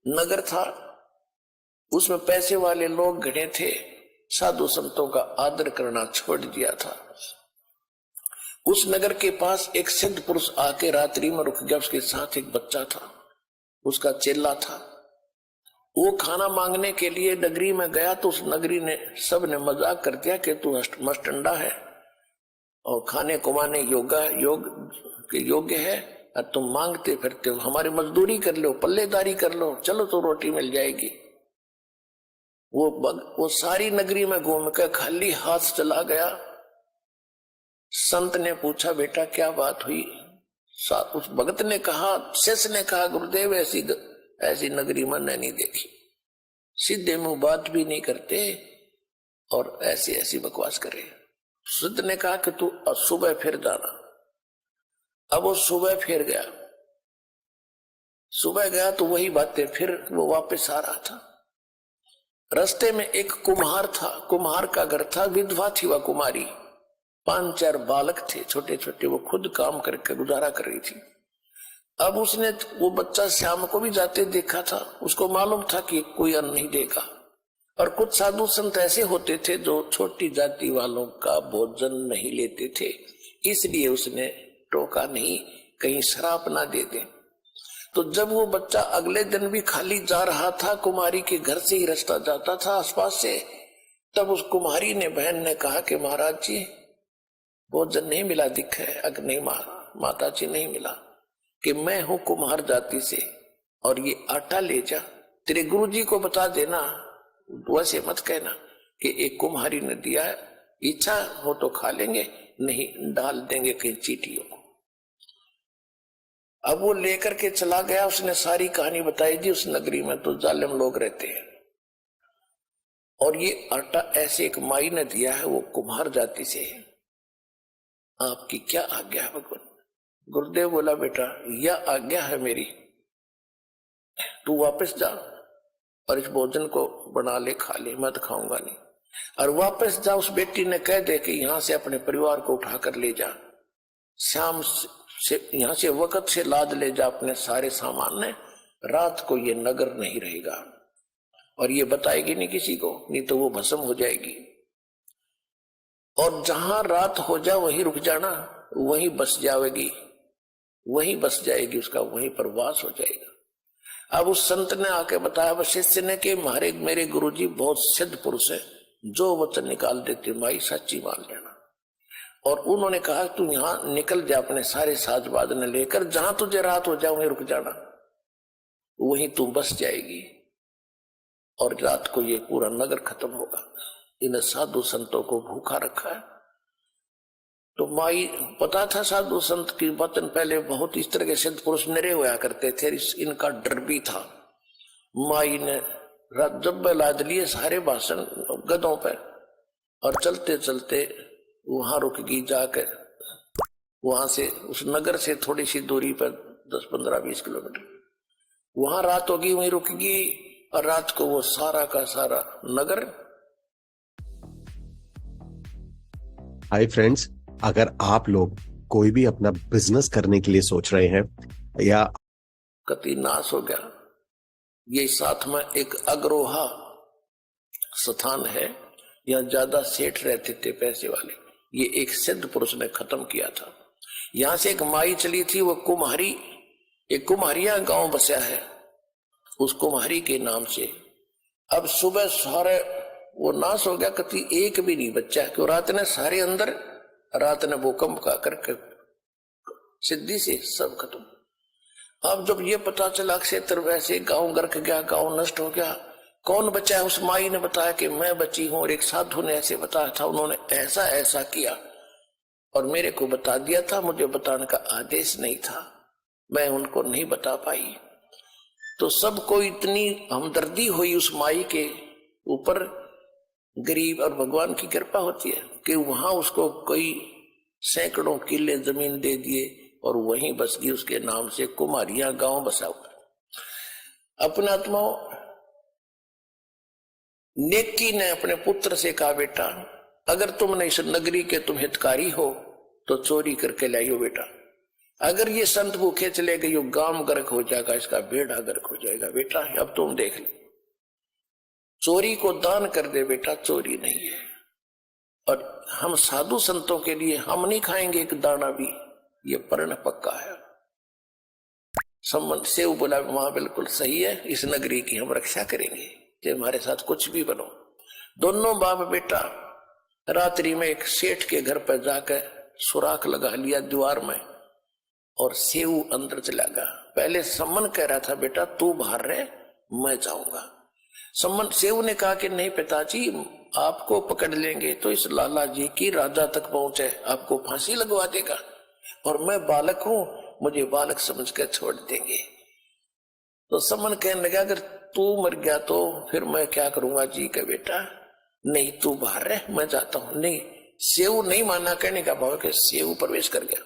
नगर था, उसमें पैसे वाले लोग घने थे, साधु संतों का आदर करना छोड़ दिया था। उस नगर के पास एक सिद्ध पुरुष आके रात्रि में रुक गया, उसके साथ एक बच्चा था, उसका चेला था। वो खाना मांगने के लिए नगरी में गया तो उस नगरी ने सब ने मजाक कर दिया कि तू मस्टंडा है और खाने कमाने योग के योग्य है, और तुम मांगते फिरते हो, हमारी मजदूरी कर लो, पल्लेदारी कर लो, चलो तो रोटी मिल जाएगी। वो सारी नगरी में घूम कर खाली हाथ चला गया संत ने पूछा, बेटा क्या बात हुई? उस भगत ने कहा, शिष्य ने कहा, गुरुदेव ऐसी नगरी मैंने नहीं देखी, सीधे मुंह बात भी नहीं करते और ऐसी ऐसी बकवास करे। सिद्ध ने कहा कि तू सुबह फिर जाना। अब वो सुबह फिर गया, सुबह गया तो वही बातें, फिर वो वापस आ रहा था। रास्ते में एक कुम्हार था, कुम्हार का घर था, विधवा थी वह कुमारी, 5-4 बालक थे छोटे छोटे, वो खुद काम करके गुजारा कर रही थी। अब उसने वो बच्चा श्याम को भी जाते देखा था, उसको मालूम था कि कोई अन्न नहीं देगा। और कुछ साधु संत ऐसे होते थे जो छोटी जाति वालों का भोजन नहीं लेते थे, इसलिए उसने टोका नहीं, कहीं श्राप ना दे दे। तो जब वो बच्चा अगले दिन भी खाली जा रहा था, कुमारी के घर से ही रास्ता जाता था आसपास से, तब उस कुमारी ने, बहन ने कहा कि महाराज जी भोजन नहीं मिला दिखे। अगर नहीं माता जी नहीं मिला, कि मैं हूं कुम्हार जाति से और ये आटा ले जा, तेरे गुरुजी को बता देना, वैसे मत कहना कि एक कुम्हारी ने दिया है, इच्छा हो तो खा लेंगे, नहीं डाल देंगे कहीं चीटियों को। अब वो लेकर के चला गया, उसने सारी कहानी बताई। जी उस नगरी में तो जालिम लोग रहते हैं और ये आटा ऐसे एक माई ने दिया है, वो कुम्हार जाति से है, आपकी क्या आज्ञा है भगवान? गुरुदेव बोला, बेटा यह आज्ञा है मेरी, तू वापस जा और इस भोजन को बना ले, खा ले, मैं तो खाऊंगा नहीं। और वापस जा, उस बेटी ने कह दे कि यहां से अपने परिवार को उठाकर ले जा, शाम से यहां से वक्त से लाद ले जा अपने सारे सामान ने, रात को ये नगर नहीं रहेगा और ये बताएगी नहीं किसी को, नहीं तो वो भस्म हो जाएगी। और जहां रात हो जा वहीं रुक जाना, वहीं बस जाएगी, वहीं बस जाएगी, उसका वहीं पर वास हो जाएगा। अब उस संत ने आके बताया वशिष्ठ ने कि मेरे गुरुजी बहुत सिद्ध पुरुष है, जो वचन निकाल देते माई सच्ची मान लेना। और उन्होंने कहा तू यहां निकल जा अपने सारे साजबाज ने लेकर, जहां तुझे रात हो जा वहीं रुक जाना, वहीं तू बस जाएगी और रात को ये पूरा नगर खत्म होगा। इन साधु संतों को भूखा रखा है। तो माई पता था साधु संत की वचन पहले बहुत इस तरह के सिद्ध पुरुष निरे होया करते थे, इनका डर भी था। माई ने जब लाद लिए सारे भाषण गधों पर और चलते चलते वहां रुक गई, जाकर वहां से उस नगर से थोड़ी सी दूरी पर 10-15-20 किलोमीटर वहां रात होगी, वहीं रुक गई। और रात को वो सारा का सारा नगर। हाय फ्रेंड्स, अगर आप लोग कोई भी अपना बिजनेस करने के लिए सोच रहे हैं या कति नाश हो गया, ये साथ में एक अग्रोहा स्थान है, यहाँ ज्यादा सेठ रहते थे पैसे वाले, ये एक सिद्ध पुरुष ने खत्म किया था। यहां से एक माई चली थी, वो कुम्हारी, एक कुम्हारिया गांव बसा है, उस कुम्हारी के नाम से। अब सुबह सारे वो नाश हो गया, कति एक भी नहीं बच्चा, क्यों रात ने सारे अंदर, रात ने भूकंप का करके सिद्धि से सब खत्म। अब जब ये पता चला क्षेत्र वैसे गांव गर्क गया, गांव नष्ट हो गया, कौन बचा है? उस माई ने बताया कि मैं बची हूं, और एक साधु ने ऐसे बताया था, उन्होंने ऐसा ऐसा किया और मेरे को बता दिया था, मुझे बताने का आदेश नहीं था, मैं उनको नहीं बता पाई। तो सबको इतनी हमदर्दी हुई उस माई के ऊपर, गरीब और भगवान की कृपा होती है कि वहां उसको कोई सैकड़ों किले जमीन दे दिए और वहीं बस गई, उसके नाम से कुमारिया गांव बसा हुआ। अपना आत्मा नेकी ने अपने पुत्र से कहा, बेटा अगर तुमने इस नगरी के तुम हितकारी हो तो चोरी करके लाइयो बेटा, अगर ये संत भूखे चले गए यो गांव गर्क हो जाएगा, इसका बेड़ा गर्क हो जाएगा बेटा, अब तुम देख लो, चोरी को दान कर दे बेटा, चोरी नहीं है। और हम साधु संतों के लिए हम नहीं खाएंगे एक दाना भी, ये पर्ण पक्का है। संबंध से बोला वहां बिल्कुल सही है, इस नगरी की हम रक्षा करेंगे, कि हमारे साथ कुछ भी बनो। दोनों बाप बेटा रात्रि में एक सेठ के घर पर जाकर सुराख लगा लिया दीवार में और सेऊ अंदर चला गया। पहले सम्मन कह रहा था बेटा तू बाहर रहे, मैं जाऊंगा। सम्मन सेऊ ने कहा कि नहीं पिताजी, आपको पकड़ लेंगे तो इस लाला जी की राजा तक पहुंचे, आपको फांसी लगवा देगा, और मैं बालक हूं, मुझे बालक समझ कर छोड़ देंगे। तो समन कहने लगा अगर तू मर गया तो फिर मैं क्या करूंगा जी का बेटा, नहीं तू बाहर रह, मैं जाता हूं। नहीं, सेव नहीं माना, कहने का भाव कि सेव प्रवेश कर गया।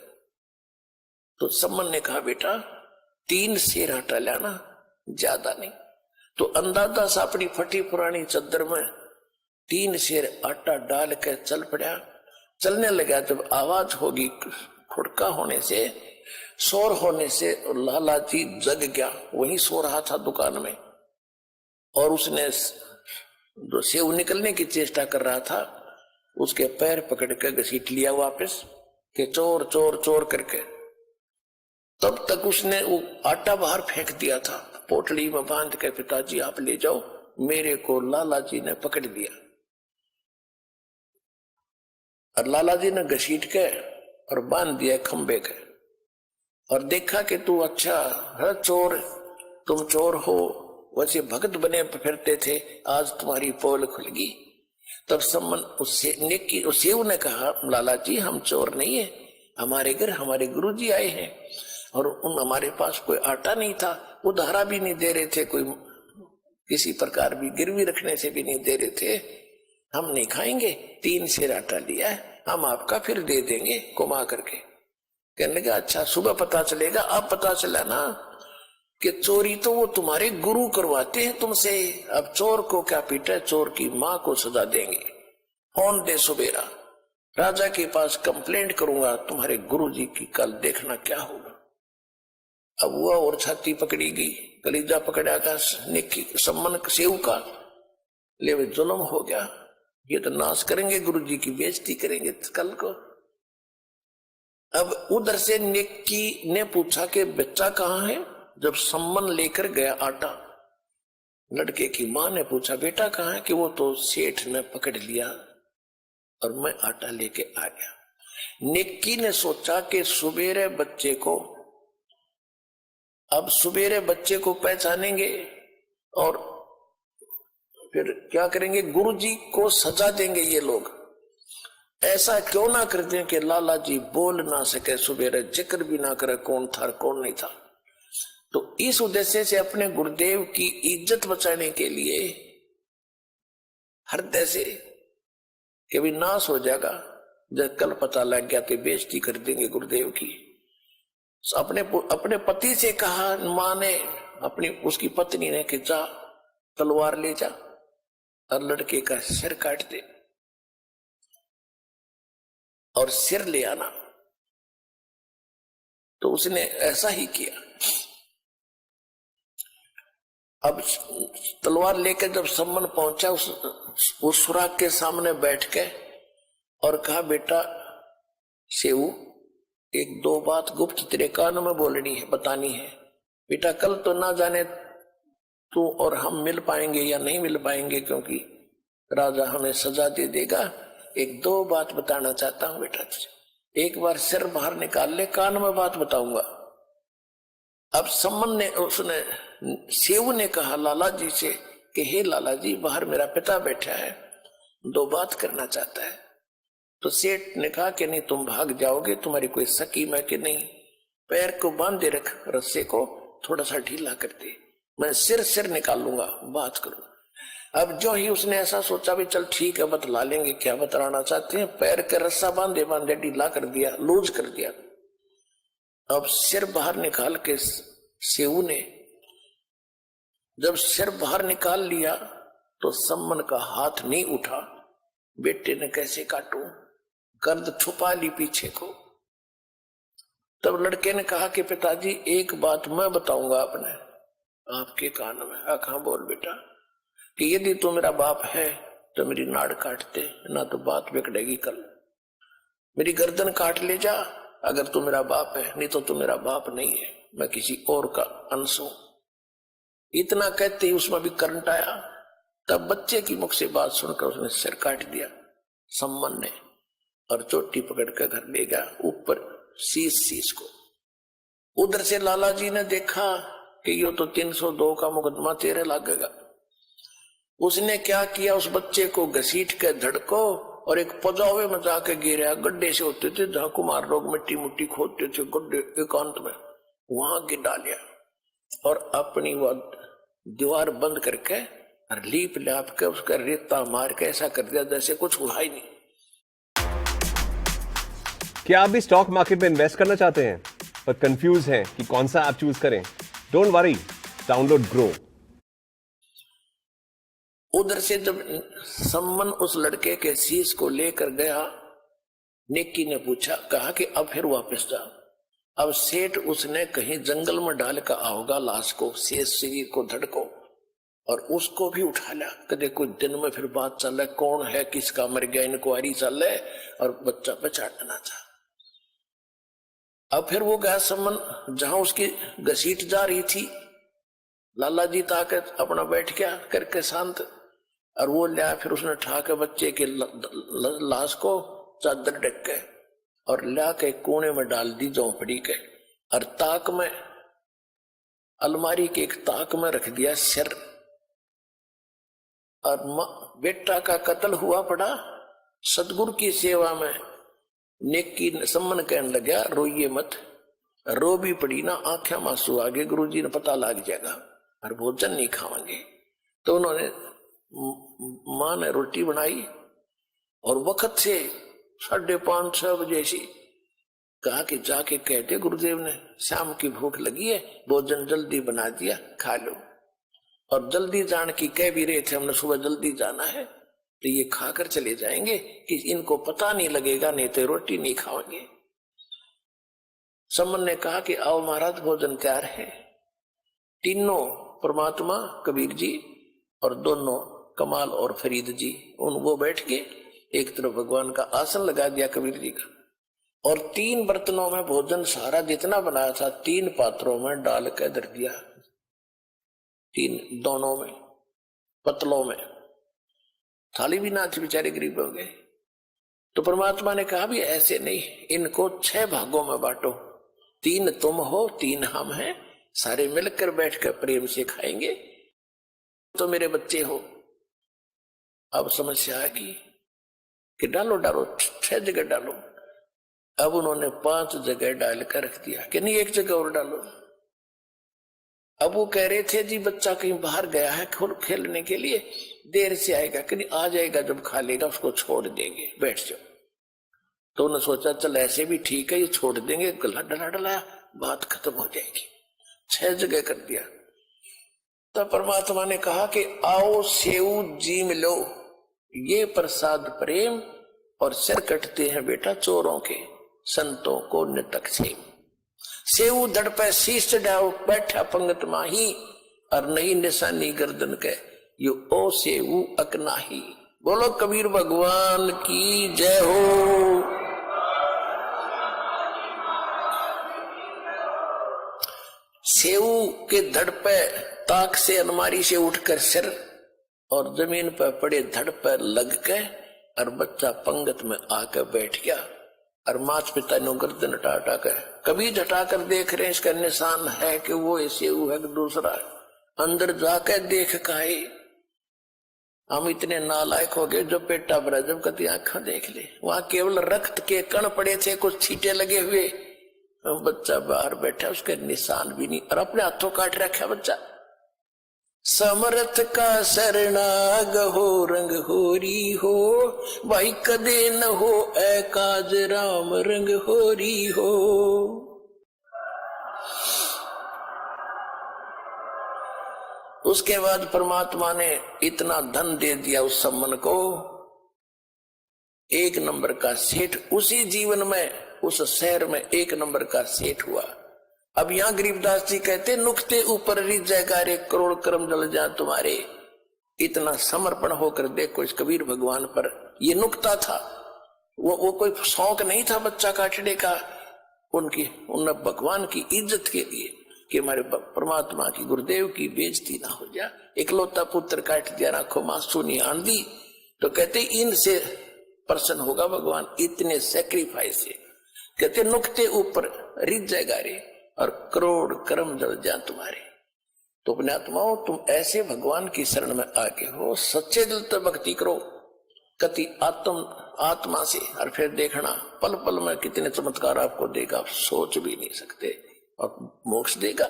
तो समन ने कहा बेटा 3 शेर हटा लाना, ज्यादा नहीं। तो अंदाजा सा अपनी फटी पुरानी चद्दर में 3 शेर आटा डाल के चल पड़ा। चलने लगा, जब आवाज होगी खुड़का होने से, शोर होने से, लाला जी जग गया, वहीं सो रहा था दुकान में, और उसने जो सेव निकलने की चेष्टा कर रहा था उसके पैर पकड़ कर घसीट लिया वापस के चोर चोर चोर करके। तब तक उसने वो आटा बाहर फेंक दिया था, पोटली में बांध के पिताजी आप ले जाओ, मेरे को लाला जी ने पकड़ लिया। और लाला जी ने घसीट के और बांध दिया खंबे के, और देखा कि तू अच्छा है चोर, तुम चोर हो, वैसे भगत बने फिरते थे, आज तुम्हारी पोल खुल गई। तब सम्मन उस सेव ने कहा लाला जी हम चोर नहीं है, हमारे घर हमारे गुरुजी आए हैं, और हमारे पास कोई आटा नहीं था, उधारा भी नहीं दे रहे थे, कोई किसी प्रकार भी गिरवी रखने से भी नहीं दे रहे थे, हम नहीं खाएंगे, 3 शेर आटा लिया है, हम आपका फिर दे देंगे कुमा करके। कहने लगा अच्छा सुबह पता चलेगा। अब पता चला ना कि चोरी तो वो तुम्हारे गुरु करवाते हैं तुमसे, अब चोर को क्या पीटा, चोर की माँ को सजा देंगे। कौन दे सुबेरा, राजा के पास कंप्लेंट करूंगा तुम्हारे गुरुजी की, कल देखना क्या होगा। अब हुआ और छाती पकड़ी गई, कलीजा पकड़ा का निकी सम्मन सेव का, ले वे जुल्म हो गया, ये तो नाश करेंगे, गुरुजी की बेइज्जती करेंगे कल को। अब उधर से निक्की ने पूछा कि बच्चा कहाँ है, जब सम्मन लेकर गया आटा, लड़के की मां ने पूछा बेटा कहाँ है, कि वो तो सेठ ने पकड़ लिया और मैं आटा लेके आ गया। निक्की ने सोचा कि सुबेरे बच्चे को, अब सुबेरे बच्चे को पहचानेंगे और फिर क्या करेंगे, गुरुजी को सजा देंगे ये लोग। ऐसा क्यों ना करते हैं कि लाला जी बोल ना सके, सुबेरे जिक्र भी ना करे कौन था कौन नहीं था। तो इस उद्देश्य से अपने गुरुदेव की इज्जत बचाने के लिए हृदय से कि भी नाश हो जाएगा, जब कल पता लग गया तो बेइज्जती कर देंगे गुरुदेव की। अपने पति से कहा मां ने, अपनी उसकी पत्नी ने कि जा तलवार ले जा और लड़के का सिर काट दे और सिर ले आना। तो उसने ऐसा ही किया। अब तलवार लेकर जब सम्मन पहुंचा उस सुराग के सामने बैठ के और कहा बेटा सेऊ, 1-2 बात गुप्त तेरे कान में बोलनी है, बतानी है। बेटा कल तो ना जाने तू और हम मिल पाएंगे या नहीं मिल पाएंगे, क्योंकि राजा हमें सजा दे देगा। 1-2 बात बताना चाहता हूं बेटा तुझे। एक बार सिर बाहर निकाल ले, कान में बात बताऊंगा। अब सम्मन ने, उसने सेव ने कहा लाला जी से कि हे लाला जी, बाहर मेरा पिता बैठा है, 2 बात करना चाहता है। तो सेठ ने कहा कि नहीं तुम भाग जाओगे, तुम्हारी कोई स्कीम है कि नहीं, पैर को बांधे रख, रस्से को थोड़ा सा ढीला कर दे, मैं सिर निकालूंगा, बात करूंगा। अब जो ही उसने ऐसा सोचा भी चल ठीक है बतला लेंगे क्या बतलाना चाहते हैं, पैर के रस्सा बांधे बांधे ढीला कर दिया, लूज कर दिया। अब सिर बाहर निकाल के सेऊ ने जब सिर बाहर निकाल लिया तो सम्मन का हाथ नहीं उठा। बेटे ने कैसे काटूं, गर्द छुपा ली पीछे को। तब लड़के ने कहा कि पिताजी एक बात मैं बताऊंगा अपने आपके कान में। हाँ बोल बेटा, कि यदि तू मेरा बाप है तो मेरी नाड़ काट दे, ना तो बात बिगड़ेगी कल। मेरी गर्दन काट ले जा अगर तू मेरा बाप है, नहीं तो तू मेरा बाप नहीं है, मैं किसी और का अंश हूं। इतना कहते ही उसमें भी करंट आया। तब बच्चे की मुख से बात सुनकर उसने सिर काट दिया सम्मन ने, और चोटी पकड़ कर घर ले गया ऊपर शीश को। उधर से लाला जी ने देखा कि यो तो 302 का मुकदमा तेरे लगेगा। उसने क्या किया, उस बच्चे को घसीट के धड़को और एक पजावे में जाके गिरा। गड्ढे से होते थे जहां कुमार लोग मिट्टी मुट्टी खोदते थे, गड्ढे एकांत में, वहां गिर डालिया और अपनी वो दीवार बंद करके और लीप लाप के उसका रेता मार के ऐसा कर दिया जैसे कुछ हुआ ही नहीं। क्या आप भी स्टॉक मार्केट में इन्वेस्ट करना चाहते हैं पर कंफ्यूज हैं कि कौन सा ऐप चूज करें? Don't worry, download grow. उधर से जब सम्मन उस लड़के के शीश को लेकर गया, नेकी ने पूछा, कहा कि अब फिर वापस जा। अब सेठ उसने कहीं जंगल में डाल कर आओगा लाश को, शेष शरीर को धड़को, और उसको भी उठा लिया। कदे कुछ दिन में फिर बात चल रहा, कौन है किसका मर गया, इंक्वायरी चल रहा है और बच्चा पहचानना चाह। अब फिर वो गया सम्मन जहां उसकी घसीट जा रही थी। लाला जी ताकत अपना बैठ गया करके शांत, और वो लिया फिर उसने ठा के बच्चे के लाश को चादर ढक के और ला के कोने में डाल दी झोंपड़ी के, और ताक में अलमारी के एक ताक में रख दिया सिर। और बेटा का कत्ल हुआ पड़ा सतगुरु की सेवा में। नेकी सम्मन कहने लगा, रोइए मत, रो भी पड़ी ना आंखें मांसू आगे, गुरुजी ने पता लग जाएगा और भोजन नहीं खाएंगे। तो उन्होंने मां ने रोटी बनाई और वक्त से 5:30-6 बजे से कहा कि जाके कहते गुरुदेव ने शाम की भूख लगी है, भोजन जल्दी बना दिया, खा लो। और जल्दी जान की कह भी रहे थे, हमने सुबह जल्दी जाना है तो ये खाकर चले जाएंगे कि इनको पता नहीं लगेगा, नहीं तो रोटी नहीं खाएंगे। सम्मन ने कहा कि आओ महाराज, भोजन तैयार है। तीनों परमात्मा कबीर जी और दोनों कमाल और फरीद जी, वो बैठ के एक तरफ भगवान का आसन लगा दिया कबीर जी का, और 3 बर्तनों में भोजन सारा जितना बनाया था 3 पात्रों में डाल के धर दिया। 3 दोनों में पतलों में, थाली भी ना थी, बेचारे गरीब हो गए। तो परमात्मा ने कहा भी ऐसे नहीं, इनको 6 भागों में बांटो, 3 तुम हो, 3 हम हैं, सारे मिलकर बैठकर प्रेम से खाएंगे तो मेरे बच्चे हो। अब समस्या आ गई कि डालो 6 जगह डालो। अब उन्होंने 5 जगह डालकर रख दिया कि नहीं 1 जगह और डालो। अब वो कह रहे थे जी बच्चा कहीं बाहर गया है खेलने के लिए, देर से आएगा, कि नहीं आ जाएगा, जब खा लेगा उसको छोड़ देंगे, बैठ जाओ। तो उन्होंने सोचा चल ऐसे भी ठीक है, ये छोड़ देंगे, गला डला डलाया, बात खत्म हो जाएगी। 6 जगह कर दिया। तब परमात्मा ने कहा कि आओ सेऊ जी मिलो, ये प्रसाद प्रेम और सिर कटते हैं बेटा चोरों के, संतों को नितक से। सेऊ धड़ पे शीश चढ़ाओ, बैठा पंगत माही, और नई निशानी गर्दन के, यो ओ सेऊ अकनाही। बोलो कबीर भगवान की जय हो। सेऊ के धड़ पे ताक से अलमारी से उठकर सिर और जमीन पर पड़े धड़ पर लग के, और बच्चा पंगत में आकर बैठ गया, और माता पिता ने गर्दन हटा कर कभी हटाकर देख रहे, इसका निशान है कि वो ऐसे है कि दूसरा है। अंदर जाकर देख काहे, हम इतने नालायक हो गए जो पेटा भरा, जब कभी आंखा देख ले, वहां केवल रक्त के कण पड़े थे, कुछ छींटे लगे हुए, बच्चा बाहर बैठा, उसके निशान भी नहीं, और अपने हाथों काट रखा बच्चा। समर्थ का शरणाग हो, रंग होरी हो, भाई कदे न हो ऐ काज राम, रंग होरी हो। उसके बाद परमात्मा ने इतना धन दे दिया उस सम्मन को, 1 नंबर का सेठ उसी जीवन में उस शहर में 1 नंबर का सेठ हुआ। अब यहां गरीबदास जी कहते, नुक्ते ऊपर रिझेगा रे, करोड़ कर्म जल जा तुम्हारे। इतना समर्पण होकर देखो इस कबीर भगवान पर, ये नुक्ता था, वो कोई शौक नहीं था बच्चा काटने का, उन भगवान की इज्जत के लिए कि हमारे परमात्मा की गुरुदेव की बेइज्जती ना हो जाए। इकलौता पुत्र काट दिया, आंखों मांसू नहीं आन दी, तो कहते इनसे प्रसन्न होगा भगवान, इतने सेक्रीफाइस से। कहते नुक्ते ऊपर रिझेगा रे और करोड़ कर्म जल जा तुम्हारे। तो पुण्यात्माओं, तुम ऐसे भगवान की शरण में आके हो, सच्चे दिल से भक्ति करो कति आत्मा से, और फिर देखना पल पल में कितने चमत्कार आपको देगा, आप सोच भी नहीं सकते, और मोक्ष देगा।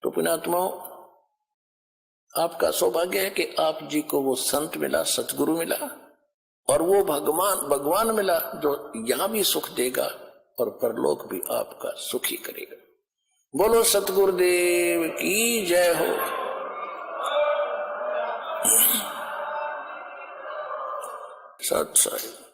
तो पुण्यात्माओं, आपका सौभाग्य है कि आप जी को वो संत मिला, सतगुरु मिला, और वो भगवान मिला जो यहां भी सुख देगा और परलोक भी आपका सुखी करेगा। बोलो सतगुरुदेव की जय हो। सत साई।